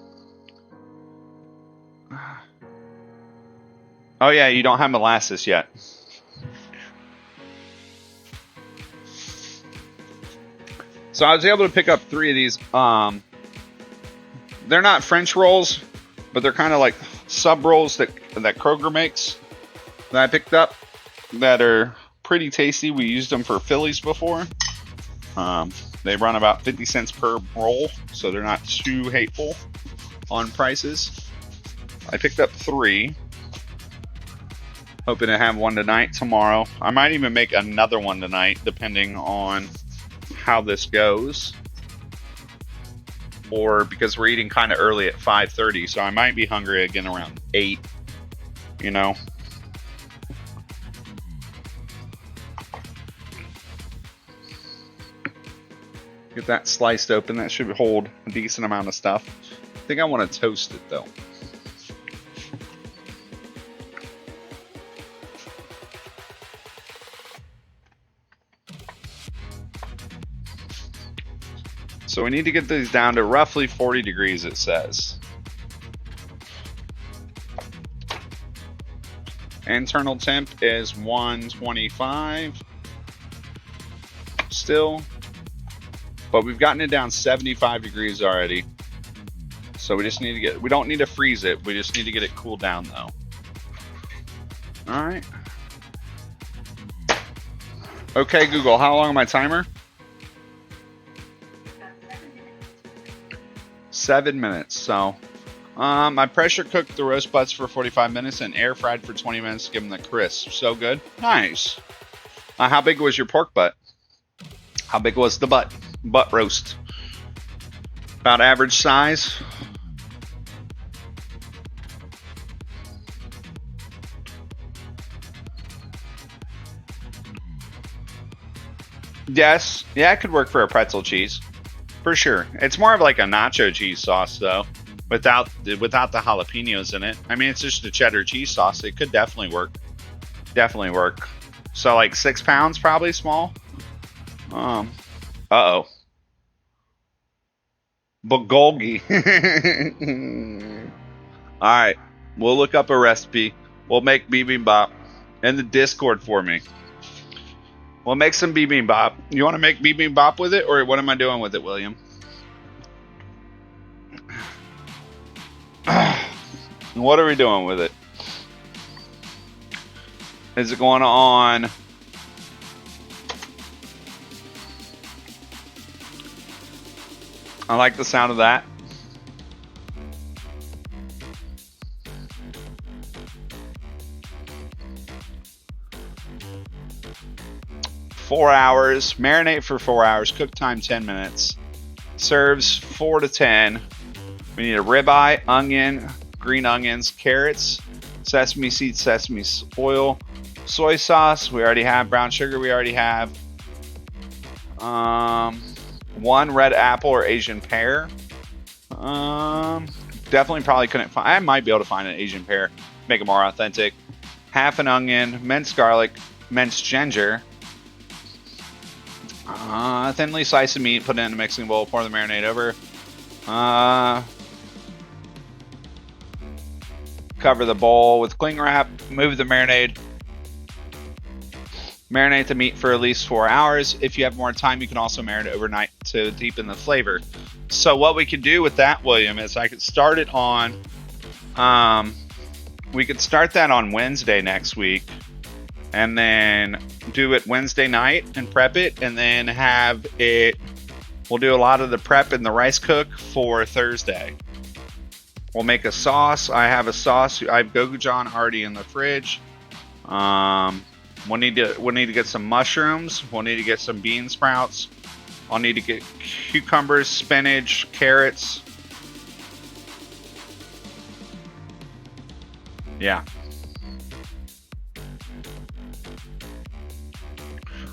yeah, you don't have molasses yet. So I was able to pick up 3 of these. They're not French rolls, but they're kind of like sub rolls that Kroger makes that I picked up that are pretty tasty. We used them for Phillies before. They run about 50 cents per roll, so they're not too hateful on prices. I picked up 3. Hoping to have one tonight, tomorrow. I might even make another one tonight, depending on how this goes. Or because we're eating kind of early at 5:30, so I might be hungry again around 8, you know. Get that sliced open. That should hold a decent amount of stuff. I think I want to toast it though. So we need to get these down to roughly 40 degrees, it says. Internal temp is 125 still, but we've gotten it down 75 degrees already. So we just need to we don't need to freeze it. We just need to get it cooled down though. All right. Okay, Google, how long on my timer? 7 minutes. So I pressure cooked the roast butts for 45 minutes and air fried for 20 minutes to give them the crisp. So good. Nice. How big was your pork butt? How big was the butt roast? About average size. Yes. Yeah, it could work for a pretzel cheese. For sure. It's more of like a nacho cheese sauce though, without the jalapenos in it. I mean, it's just a cheddar cheese sauce. It could definitely work. Definitely work. So like 6 pounds, probably small. Uh-oh. Bulgogi. All right. We'll look up a recipe. We'll make bibimbap in the Discord for me. We'll make some bibimbap. You want to make bibimbap with it, or what am I doing with it, William? What are we doing with it? Is it going on? I like the sound of that. Four hours. Marinate for 4 hours. Cook time 10 minutes. Serves 4 to 10. We need a ribeye, onion, green onions, carrots, sesame seeds, sesame oil, soy sauce. We already have brown sugar. We already have. 1 red apple or Asian pear. Definitely probably couldn't find. I might be able to find an Asian pear, make it more authentic. Half an onion, minced garlic, minced ginger. Thinly sliced meat, put it in a mixing bowl, pour the marinade over. Cover the bowl with cling wrap, move the marinade. Marinate the meat for at least 4 hours. If you have more time, you can also marinate overnight to deepen the flavor. So what we could do with that, William, is I could start it on, we could start that on Wednesday next week, and then do it Wednesday night and prep it, and then have it, we'll do a lot of the prep and the rice cook for Thursday. We'll make a sauce. I have a sauce. I have gochujang already in the fridge. We'll need to get some mushrooms. We'll need to get some bean sprouts. I'll need to get cucumbers, spinach, carrots. Yeah.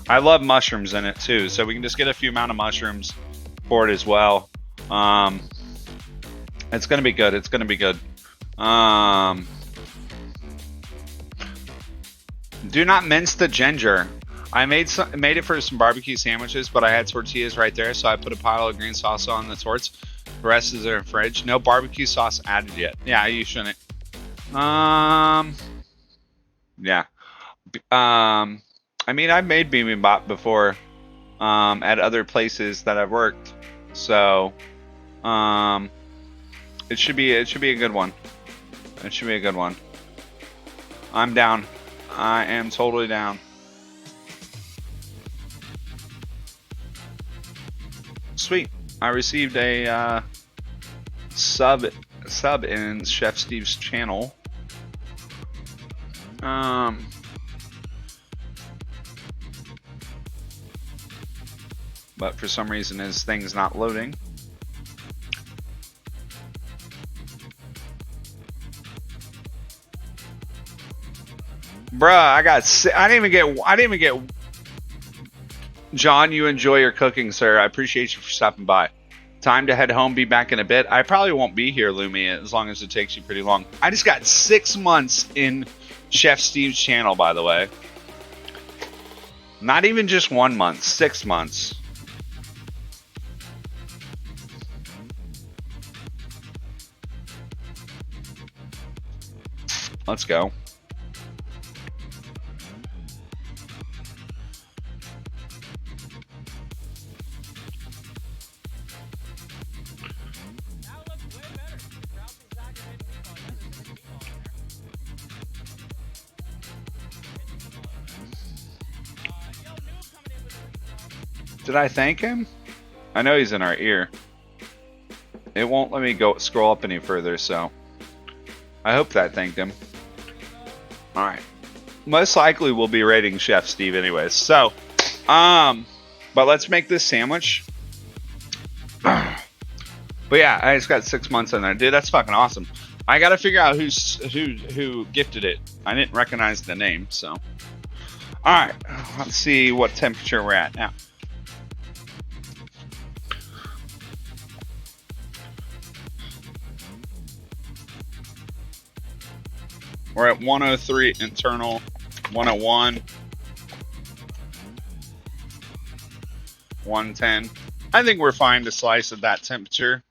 I love mushrooms in it too, so we can just get a few amount of mushrooms for it as well. It's gonna be good. It's gonna be good. Do not mince the ginger. I made it for some barbecue sandwiches, but I had tortillas right there, so I put a pile of green salsa on the torts. The rest is in the fridge. No barbecue sauce added yet. Yeah, you shouldn't. Yeah. I mean, I've made bibimbap before, at other places that I've worked, so, it should be a good one. It should be a good one. I'm down. I am totally down. Sweet. I received a sub in Chef Steve's channel. But for some reason his thing's not loading. Bruh, I didn't even get. John, you enjoy your cooking, sir. I appreciate you for stopping by. Time to head home, be back in a bit. I probably won't be here, Lumi, as long as it takes you pretty long. I just got 6 months in Chef Steve's channel, by the way. Not even just 1 month, 6 months. Let's go. Did I thank him? I know he's in our ear. It won't let me go scroll up any further, so I hope that thanked him. Alright. Most likely we'll be rating Chef Steve anyways. So, but let's make this sandwich. But yeah, I just got 6 months in there. Dude, that's fucking awesome. I gotta figure out who gifted it. I didn't recognize the name, so. Alright, let's see what temperature we're at now. We're at 103 internal, 101, 110. I think we're fine to slice at that temperature.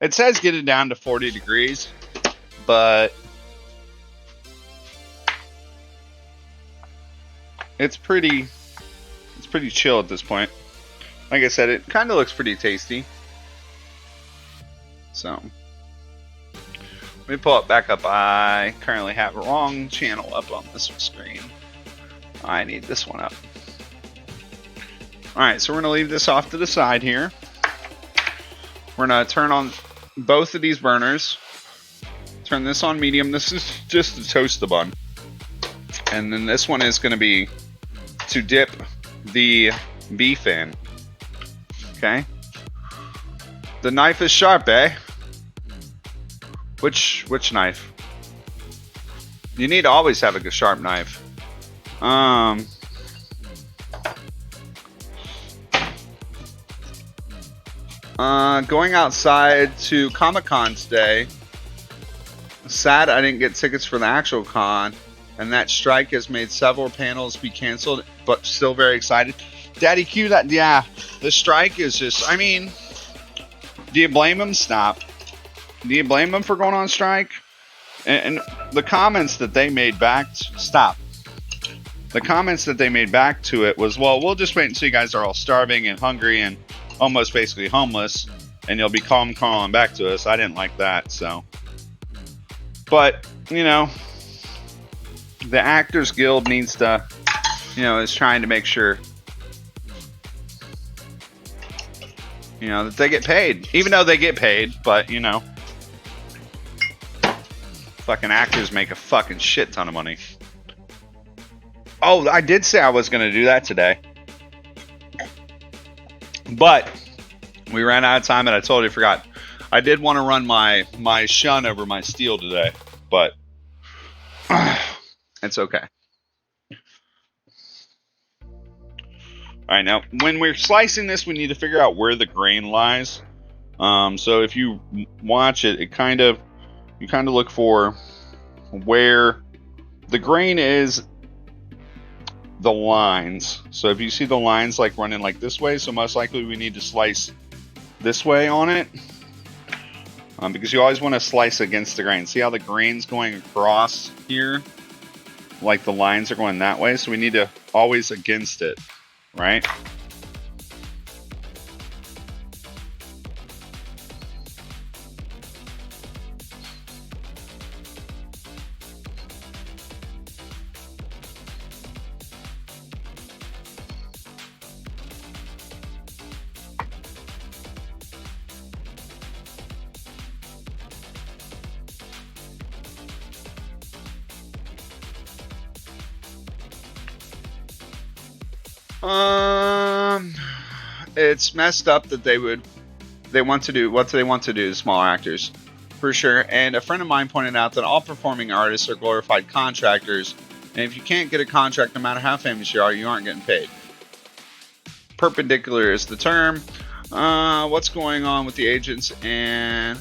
It says get it down to 40 degrees, but it's pretty chill at this point. Like I said, it kind of looks pretty tasty. So. Let me pull it back up. I currently have a wrong channel up on this screen. I need this one up. Alright, so we're going to leave this off to the side here. We're going to turn on both of these burners. Turn this on medium. This is just to toast the bun. And then this one is going to be to dip the beef in. Okay? The knife is sharp, eh? Which knife? You need to always have a sharp knife. Going outside to Comic-Con today. Sad I didn't get tickets for the actual con, and that strike has made several panels be canceled, but still very excited. Daddy Q, yeah, the strike is just, I mean, do you blame him? Stop. Do you blame him for going on strike? And the comments that they made back, stop. The comments that they made back to it was, well, we'll just wait until you guys are all starving and hungry and almost basically homeless, and you'll be calling back to us. I didn't like that, so. But, you know, the Actors Guild needs to, you know, is trying to make sure, you know, that they get paid. Even though they get paid, but, you know, fucking actors make a fucking shit ton of money. Oh, I did say I was going to do that today. But we ran out of time and I totally forgot. I did want to run my shun over my steel today, but it's okay. Alright, now, when we're slicing this, we need to figure out where the grain lies. So if you watch it, you kind of look for where the grain is, the lines. So if you see the lines like running like this way, so most likely we need to slice this way on it. Because you always want to slice against the grain. See how the grain's going across here? Like the lines are going that way. So we need to always against it, right? It's messed up that they want to do what they want to do to small actors, for sure. And a friend of mine pointed out that all performing artists are glorified contractors, and if you can't get a contract, no matter how famous you are, you aren't getting paid. Perpendicular is the term. What's going on with the agents and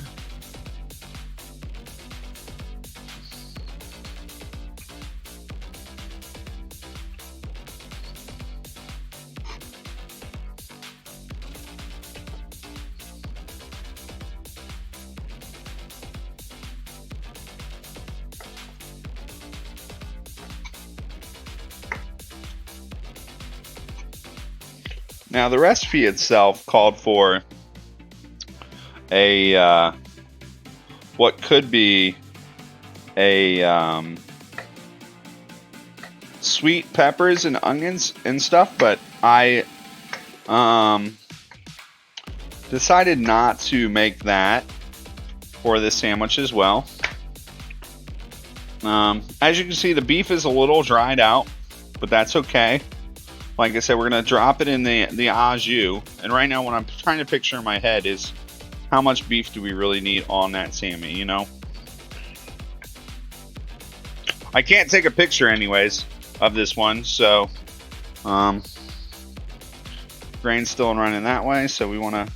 now, the recipe itself called for a what could be a sweet peppers and onions and stuff, but I decided not to make that for this sandwich as well. As you can see, the beef is a little dried out, but that's okay. Like I said, we're going to drop it in the au jus. And right now what I'm trying to picture in my head is how much beef do we really need on that Sammy, you know? I can't take a picture anyways of this one, so grain's still running that way, so we want to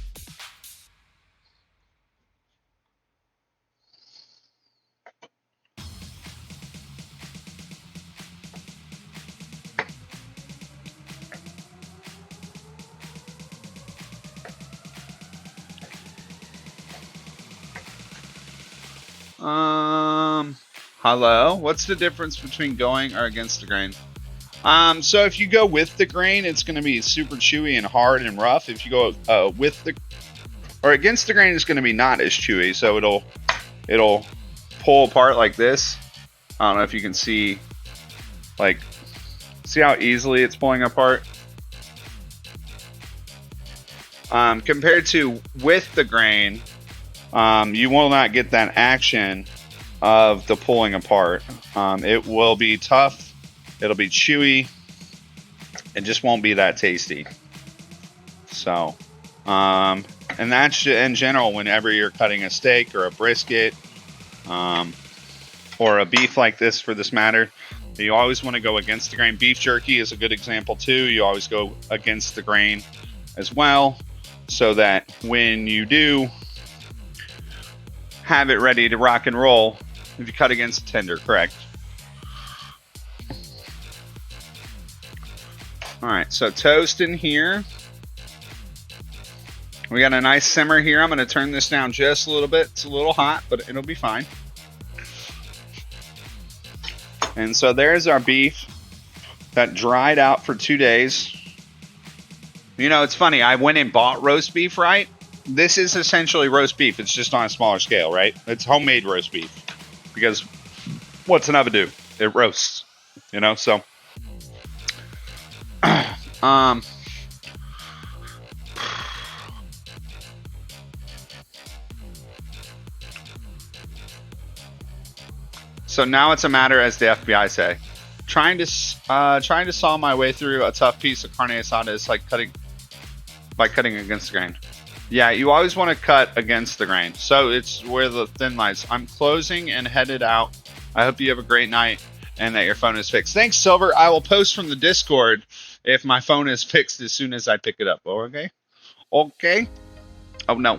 hello? What's the difference between going or against the grain? So if you go with the grain, it's going to be super chewy and hard and rough. If you go with the or against the grain, it's going to be not as chewy, so it'll pull apart like this. I don't know if you can see, like, see how easily it's pulling apart. Compared to with the grain, you will not get that action of the pulling apart. It will be tough. It'll be chewy. It just won't be that tasty. So, and that's in general whenever you're cutting a steak or a brisket, or a beef like this for this matter. You always want to go against the grain. Beef jerky is a good example too. You always go against the grain as well. so that when you do have it ready to rock and roll, if you cut against tender, correct? All right, so toast in here. We got a nice simmer here. I'm going to turn this down just a little bit. It's a little hot, but it'll be fine. And so there's our beef that dried out for 2 days. You know, it's funny. I went and bought roast beef, right? This is essentially roast beef. It's just on a smaller scale, right? It's homemade roast beef. Because what's an oven do? It roasts, you know? So, so now it's a matter, as the FBI say, trying to saw my way through a tough piece of carne asada is like cutting against the grain. Yeah, you always want to cut against the grain. So it's where the thin lines. I'm closing and headed out. I hope you have a great night and that your phone is fixed. Thanks, Silver. I will post from the Discord if my phone is fixed as soon as I pick it up. Okay? Okay? Oh, no.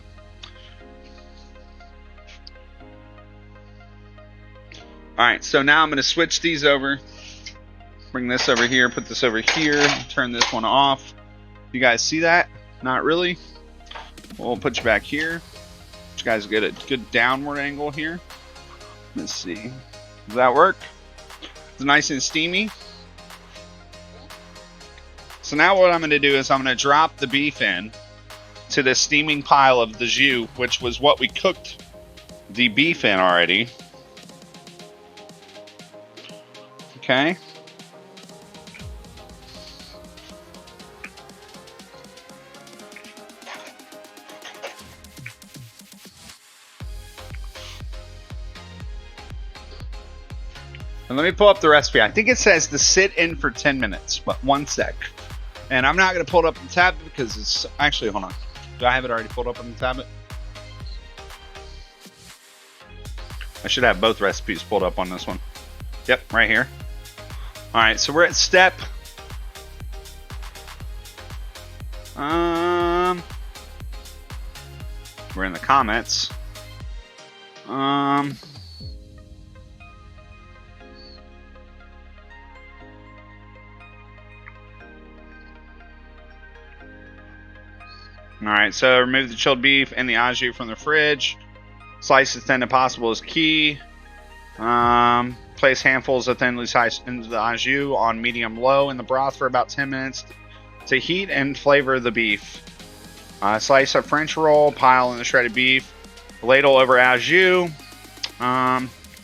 Alright, so now I'm going to switch these over. Bring this over here, put this over here, turn this one off. You guys see that? Not really. We'll put you back here. You guys get a good downward angle here. Let's see. Does that work? It's nice and steamy. So now what I'm going to do is I'm going to drop the beef in to the steaming pile of the jus, which was what we cooked the beef in already. Okay. And let me pull up the recipe. I think it says to sit in for 10 minutes, but 1 sec. And I'm not going to pull it up on the tablet because it's actually, hold on. Do I have it already pulled up on the tablet? I should have both recipes pulled up on this one. Yep, right here. All right, so we're at step. We're in the comments. Alright, so remove the chilled beef and the au jus from the fridge. Slice as thin as possible is key. Place handfuls of thinly sliced into the au jus on medium-low in the broth for about 10 minutes to heat and flavor the beef. Slice a French roll, pile in the shredded beef, ladle over au jus.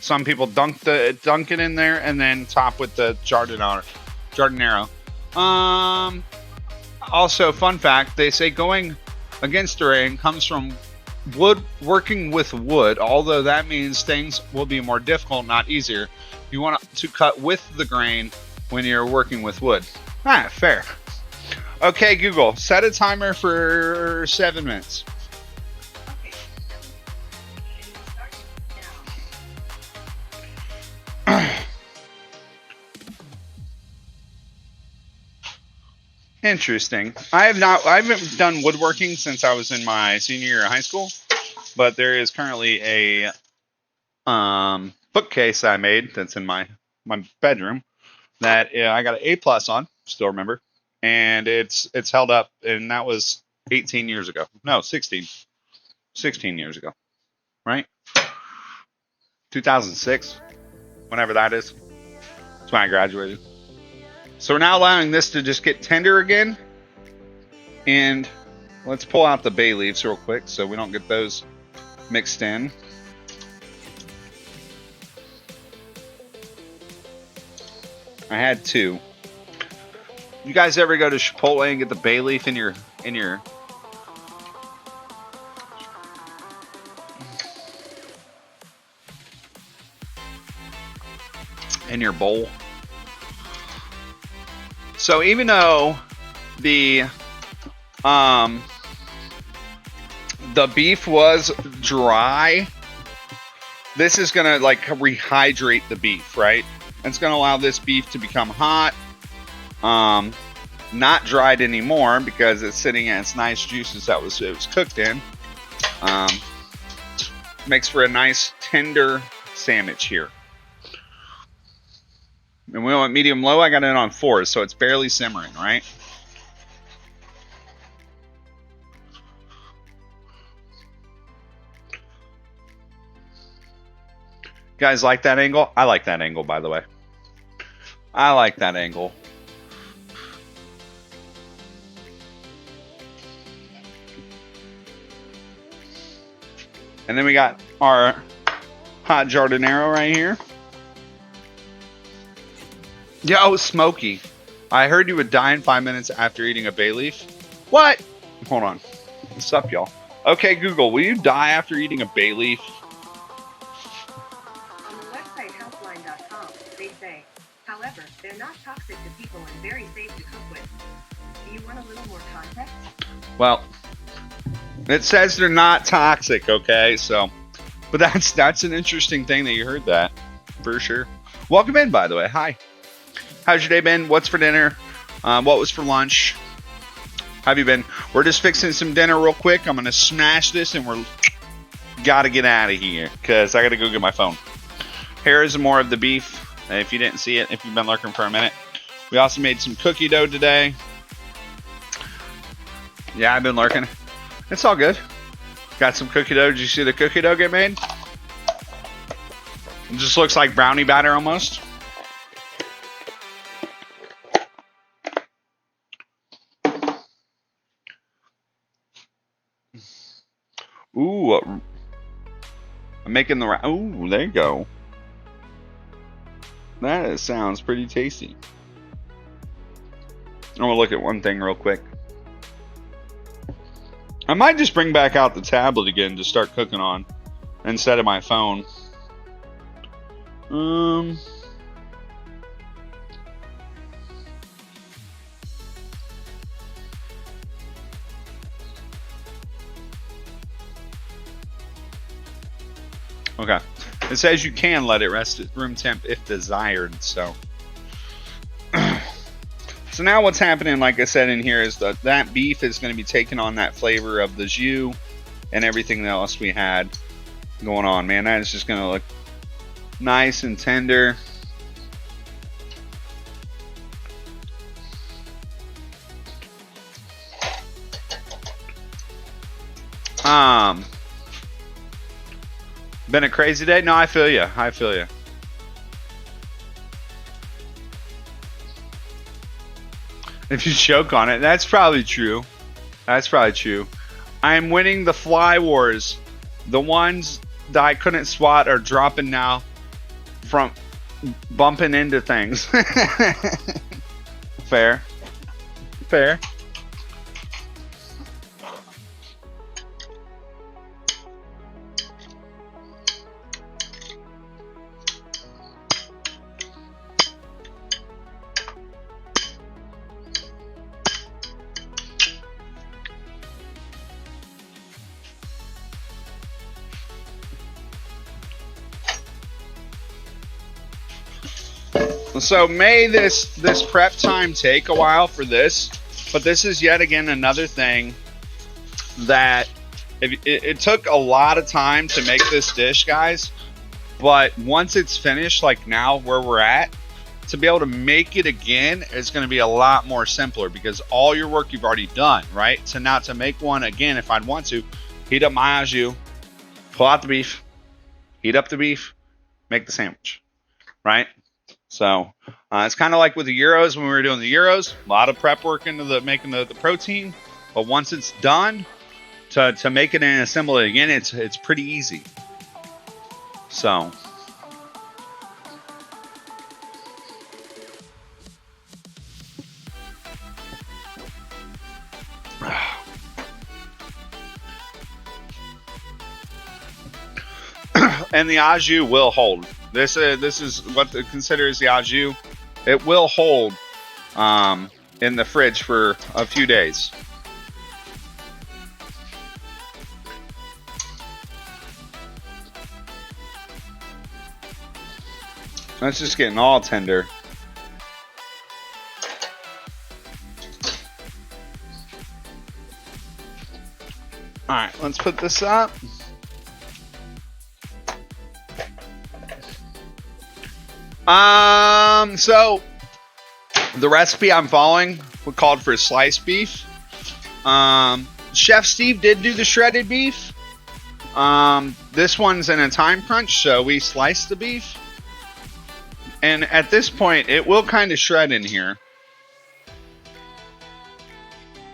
Some people dunk it in there and then top with the giardiniera. Also, fun fact, they say going against the grain comes from working with wood, although that means things will be more difficult, not easier. You want to cut with the grain when you're working with wood. Ah, fair. Okay, Google, set a timer for 7 minutes. Okay. And start now. Interesting. I haven't done woodworking since I was in my senior year of high school, but there is currently a bookcase I made that's in my bedroom that I got an A+ on, still remember, and it's held up, and that was 18 years ago. No, 16 years ago, right? 2006, whenever that is. That's when I graduated. So we're now allowing this to just get tender again. And let's pull out the bay leaves real quick so we don't get those mixed in. I had 2. You guys ever go to Chipotle and get the bay leaf in your bowl? So even though the beef was dry, this is gonna like rehydrate the beef, right? And it's gonna allow this beef to become hot. not dried anymore because it's sitting in its nice juices that it was cooked in. Makes for a nice tender sandwich here. And we went medium low. I got it on 4, so it's barely simmering, right? Guys like that angle? I like that angle, by the way. I like that angle. And then we got our hot jardinero right here. Yo, Smokey. I heard you would die in 5 minutes after eating a bay leaf. What? Hold on. What's up, y'all? Okay, Google, will you die after eating a bay leaf? On the website healthline.com, they say, however, they're not toxic to people and very safe to cook with. Do you want a little more context? Well, it says they're not toxic, okay? So, but that's an interesting thing that you heard that, for sure. Welcome in, by the way. Hi. How's your day been? What's for dinner? What was for lunch? How have you been? We're just fixing some dinner real quick. I'm gonna smash this, and we're gotta get out of here because I gotta go get my phone. Here is more of the beef. If you didn't see it, if you've been lurking for a minute, we also made some cookie dough today. Yeah, I've been lurking. It's all good. Got some cookie dough. Did you see the cookie dough get made? It just looks like brownie batter almost. Ooh, I'm making the right. Ooh, there you go. That sounds pretty tasty. I'm gonna look at one thing real quick. I might just bring back out the tablet again to start cooking on instead of my phone. Okay. It says you can let it rest at room temp if desired, so. So now what's happening, like I said in here, is that beef is going to be taking on that flavor of the jus and everything else we had going on. Man, that is just going to look nice and tender. Been a crazy day? No, I feel you. I feel you. If you choke on it, that's probably true. That's probably true. I'm winning the fly wars. The ones that I couldn't swat are dropping now from bumping into things. Fair. Fair. So may this prep time take a while for this, but this is yet again another thing that it took a lot of time to make this dish, guys, but once it's finished, like now where we're at, to be able to make it again is going to be a lot more simpler because all your work you've already done, right? So now to make one again, if I'd want to, heat up my au jus, pull out the beef, heat up the beef, make the sandwich, right? So it's kind of like with the gyros when we were doing the gyros, a lot of prep work into making the protein, but once it's done, to make it and assemble it again, it's pretty easy. So and the au jus will hold. This is what considers the au jus. It will hold in the fridge for a few days. That's just getting all tender. let's put this up. So the recipe I'm following called for sliced beef. Chef Steve did do the shredded beef. This one's in a time crunch, so we sliced the beef. And at this point, it will kind of shred in here.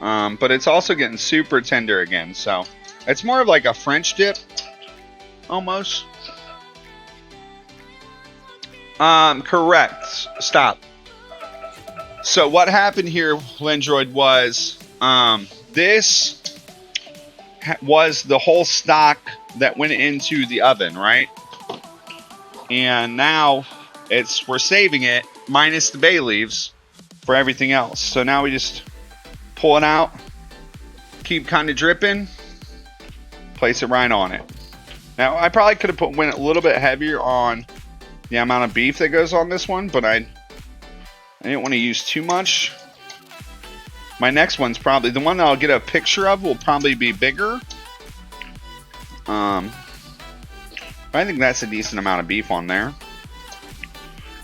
But it's also getting super tender again, so it's more of like a French dip, almost. Correct. Stop. So what happened here, Lindroid, was this was the whole stock that went into the oven, right? And now we're saving it minus the bay leaves for everything else. So now we just pull it out, keep kind of dripping, place it right on it. Now I probably could have went a little bit heavier on the amount of beef that goes on this one, but I didn't want to use too much. My next one's probably the one that I'll get a picture of will probably be bigger. But I think that's a decent amount of beef on there.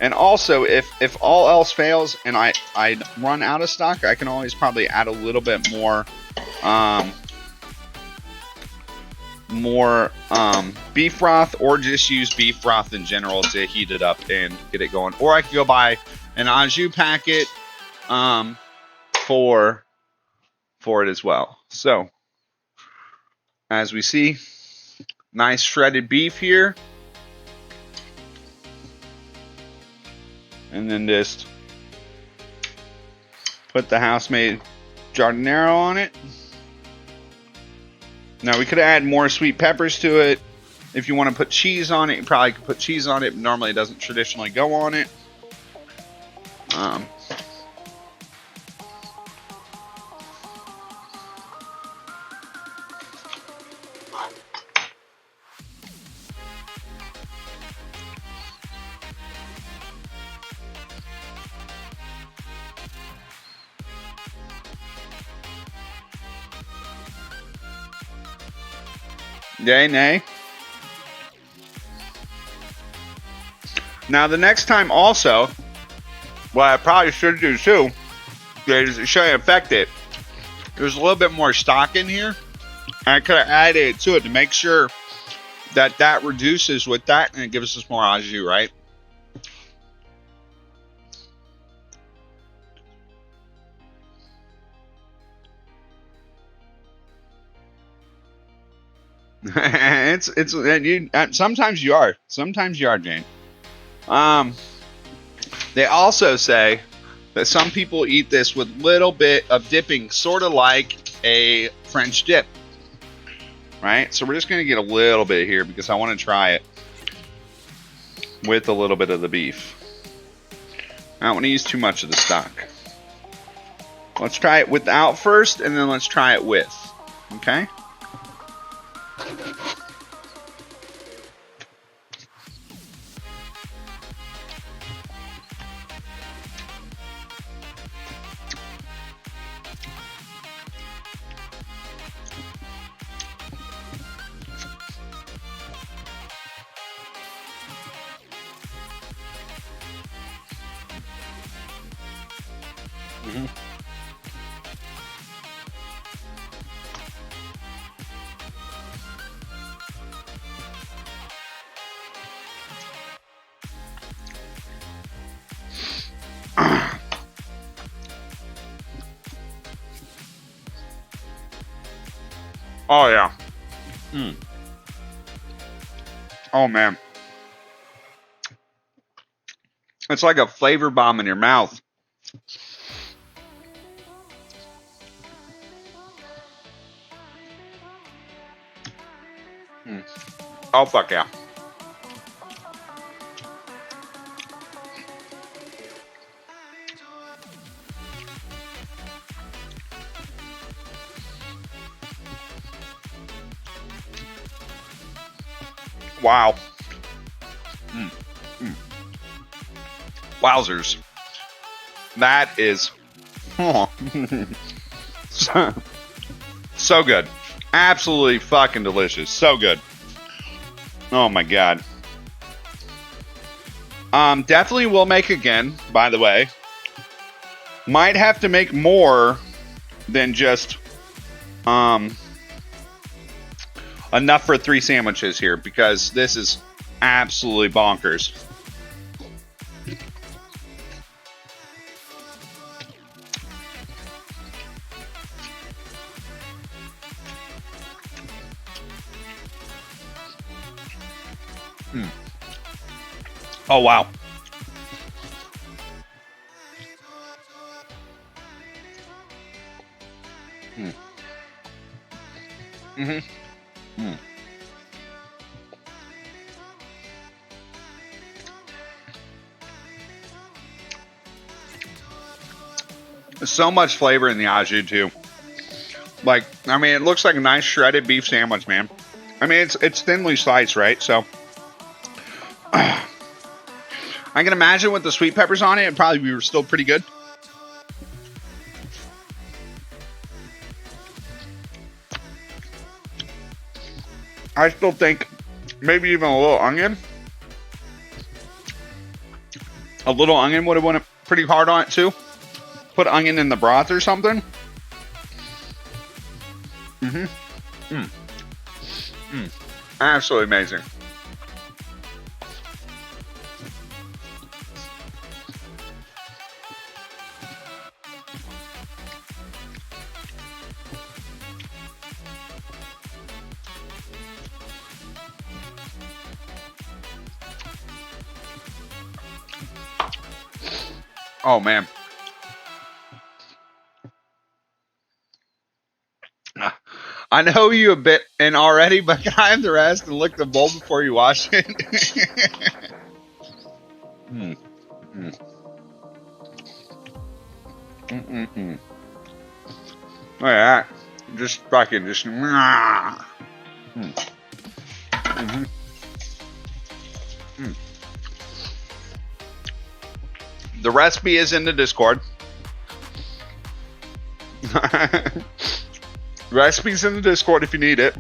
And also, if all else fails and I run out of stock, I can always probably add a little bit more beef broth, or just use beef broth in general to heat it up and get it going. Or I could go buy an au jus packet for it as well. So as we see, nice shredded beef here. And then just put the house-made giardiniera on it. Now we could add more sweet peppers to it. If you want to put cheese on it, you probably could put cheese on it. But normally it doesn't traditionally go on it. Yay, nay. Now the next time also, what I probably should do too, is should I affect it. There's a little bit more stock in here. I could have added it to it to make sure that reduces with that and it gives us more au jus, right? Sometimes you are, Jane. They also say that some people eat this with little bit of dipping, sort of like a French dip, right? So we're just gonna get a little bit here because I want to try it with a little bit of the beef. I don't want to use too much of the stock. Let's try it without first, and then let's try it with. Okay. Oh yeah. Oh man. It's like a flavor bomb in your mouth. Oh fuck yeah. Wow. Wowzers. That is so good. Absolutely fucking delicious. So good. Oh my god. Definitely will make again, by the way. Might have to make more than just enough for 3 sandwiches here, because this is absolutely bonkers. Oh wow. There's so much flavor in the au jus too. Like, I mean, it looks like a nice shredded beef sandwich, man. I mean, it's thinly sliced, right? So I can imagine with the sweet peppers on it, it'd probably be still pretty good. I still think maybe even a little onion. A little onion would have went pretty hard on it too. Put onion in the broth or something. Absolutely amazing. Oh man. I know you a bit in already, but can I have the rest and lick the bowl before you wash it? Look at that. Just fucking just. The recipe is in the Discord. Recipe's in the Discord if you need it,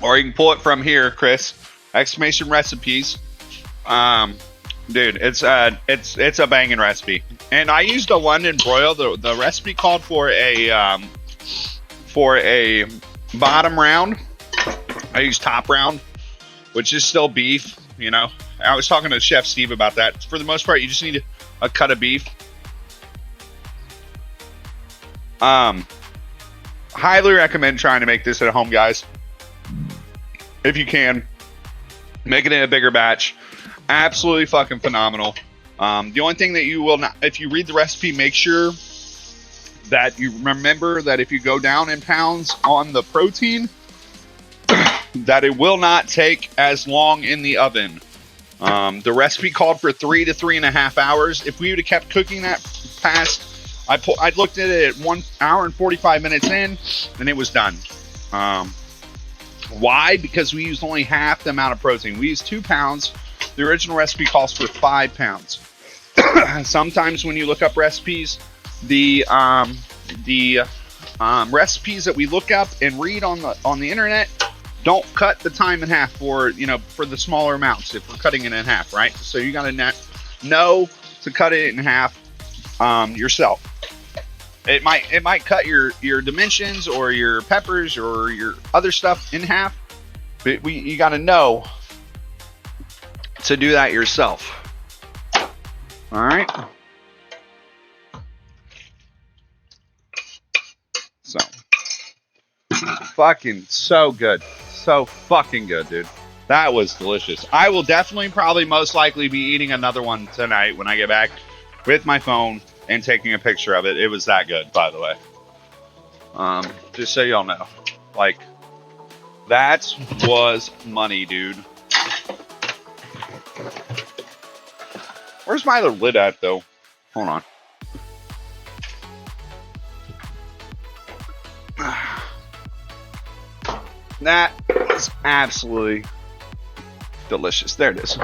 or you can pull it from here, Chris. Exclamation recipes. Dude, it's a banging recipe. And I used a London broil. The recipe called for a bottom round. I used top round, which is still beef. You know, I was talking to Chef Steve about that. For the most part, you just need a cut of beef. Highly recommend trying to make this at home, guys. If you can, make it in a bigger batch. Absolutely fucking phenomenal. The only thing that you will not, if you read the recipe, make sure that you remember that if you go down in pounds on the protein, that it will not take as long in the oven. The recipe called for 3 to 3.5 hours. If we would have kept cooking that past, I looked at it at 1 hour and 45 minutes in, and it was done. Why? Because we used only half the amount of protein. We used 2 pounds. The original recipe calls for 5 pounds. Sometimes when you look up recipes, the recipes that we look up and read on the internet don't cut the time in half for the smaller amounts if we're cutting it in half, right? So you gotta know to cut it in half yourself. It might cut your dimensions or your peppers or your other stuff in half, but you gotta know to do that yourself. All right. So fucking so good. So fucking good, dude. That was delicious. I will definitely probably most likely be eating another one tonight when I get back with my phone and taking a picture of it. It was that good, by the way. Just so y'all know. Like, that was money, dude. Where's my other lid at, though? Hold on. That was absolutely delicious. There it is.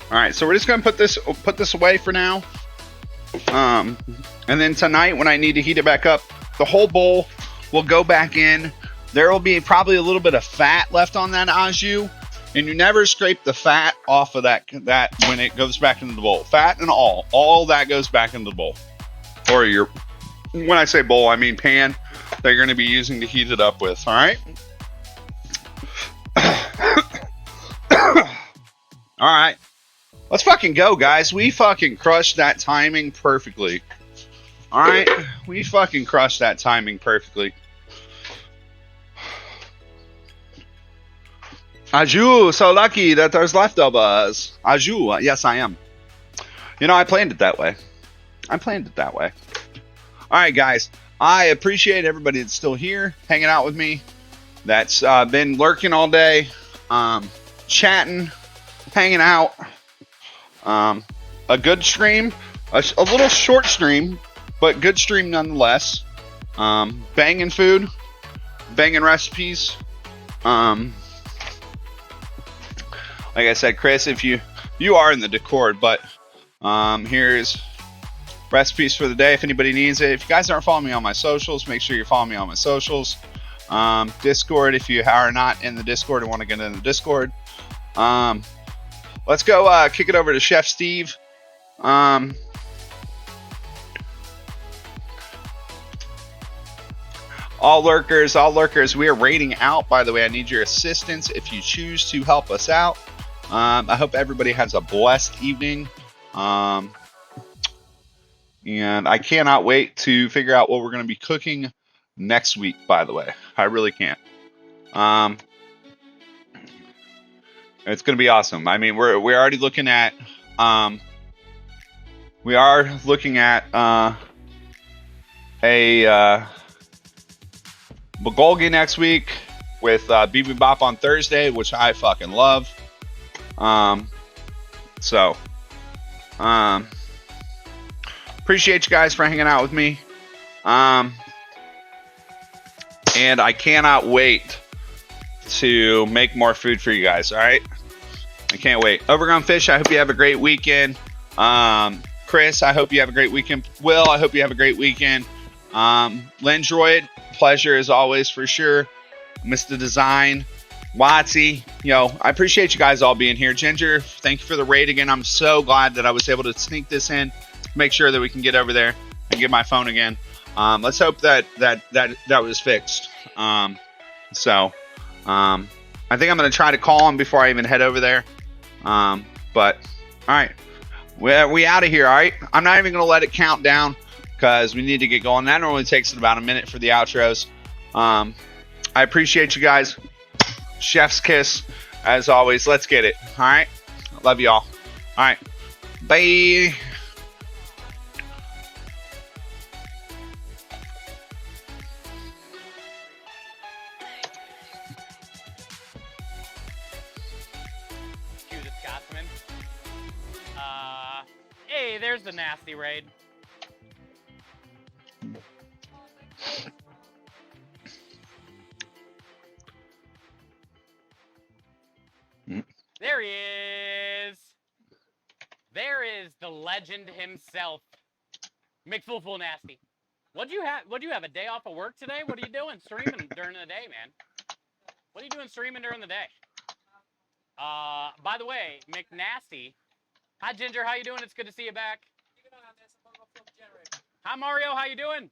All right, so we're just gonna put this away for now. And then tonight, when I need to heat it back up, the whole bowl will go back in. There will be probably a little bit of fat left on that au jus, and you never scrape the fat off of that when it goes back into the bowl. Fat and all that goes back into the bowl. Or your, when I say bowl, I mean pan that you're going to be using to heat it up with. All right. All right. Let's fucking go, guys. We fucking crushed that timing perfectly. All right. We fucking crushed that timing perfectly. Aju, so lucky that there's leftovers. Aju, yes, I am. You know, I planned it that way. All right, guys. I appreciate everybody that's still here, hanging out with me, that's been lurking all day, chatting, hanging out. A good stream, a little short stream, but good stream nonetheless. Banging food, banging recipes. Like I said, Chris, if you are in the Discord, but here's recipes for the day if anybody needs it. If you guys aren't following me on my socials, make sure you follow me on my socials. Discord, if you are not in the Discord and want to get in the Discord. Let's go kick it over to Chef Steve. All lurkers, we are raiding out, by the way. I need your assistance if you choose to help us out. I hope everybody has a blessed evening. And I cannot wait to figure out what we're going to be cooking next week, by the way. I really can't. It's going to be awesome. I mean, we're already looking at a bulgogi next week with bibimbap on Thursday, which I fucking love. Appreciate you guys for hanging out with me. And I cannot wait to make more food for you guys. All right. I can't wait. Overgrown Fish, I hope you have a great weekend. Chris, I hope you have a great weekend. Will, I hope you have a great weekend. Lendroid, pleasure as always for sure. Mr. Design, Watsy, I appreciate you guys all being here. Ginger, thank you for the raid again. I'm so glad that I was able to sneak this in, make sure that we can get over there and get my phone again. Let's hope that was fixed. I think I'm going to try to call him before I even head over there. But all right, we out of here. All right. I'm not even going to let it count down because we need to get going. That normally takes about a minute for the outros. I appreciate you guys. Chef's kiss as always. Let's get it. All right. Love you all. All right. Bye. Hey, there's the nasty raid. There he is. There is the legend himself, McFullFull Nasty. What'd you have? A day off of work today? What are you doing streaming during the day, man? What are you doing streaming during the day? By the way, McNasty. Hi, Ginger. How you doing? It's good to see you back. Hi, Mario. How you doing?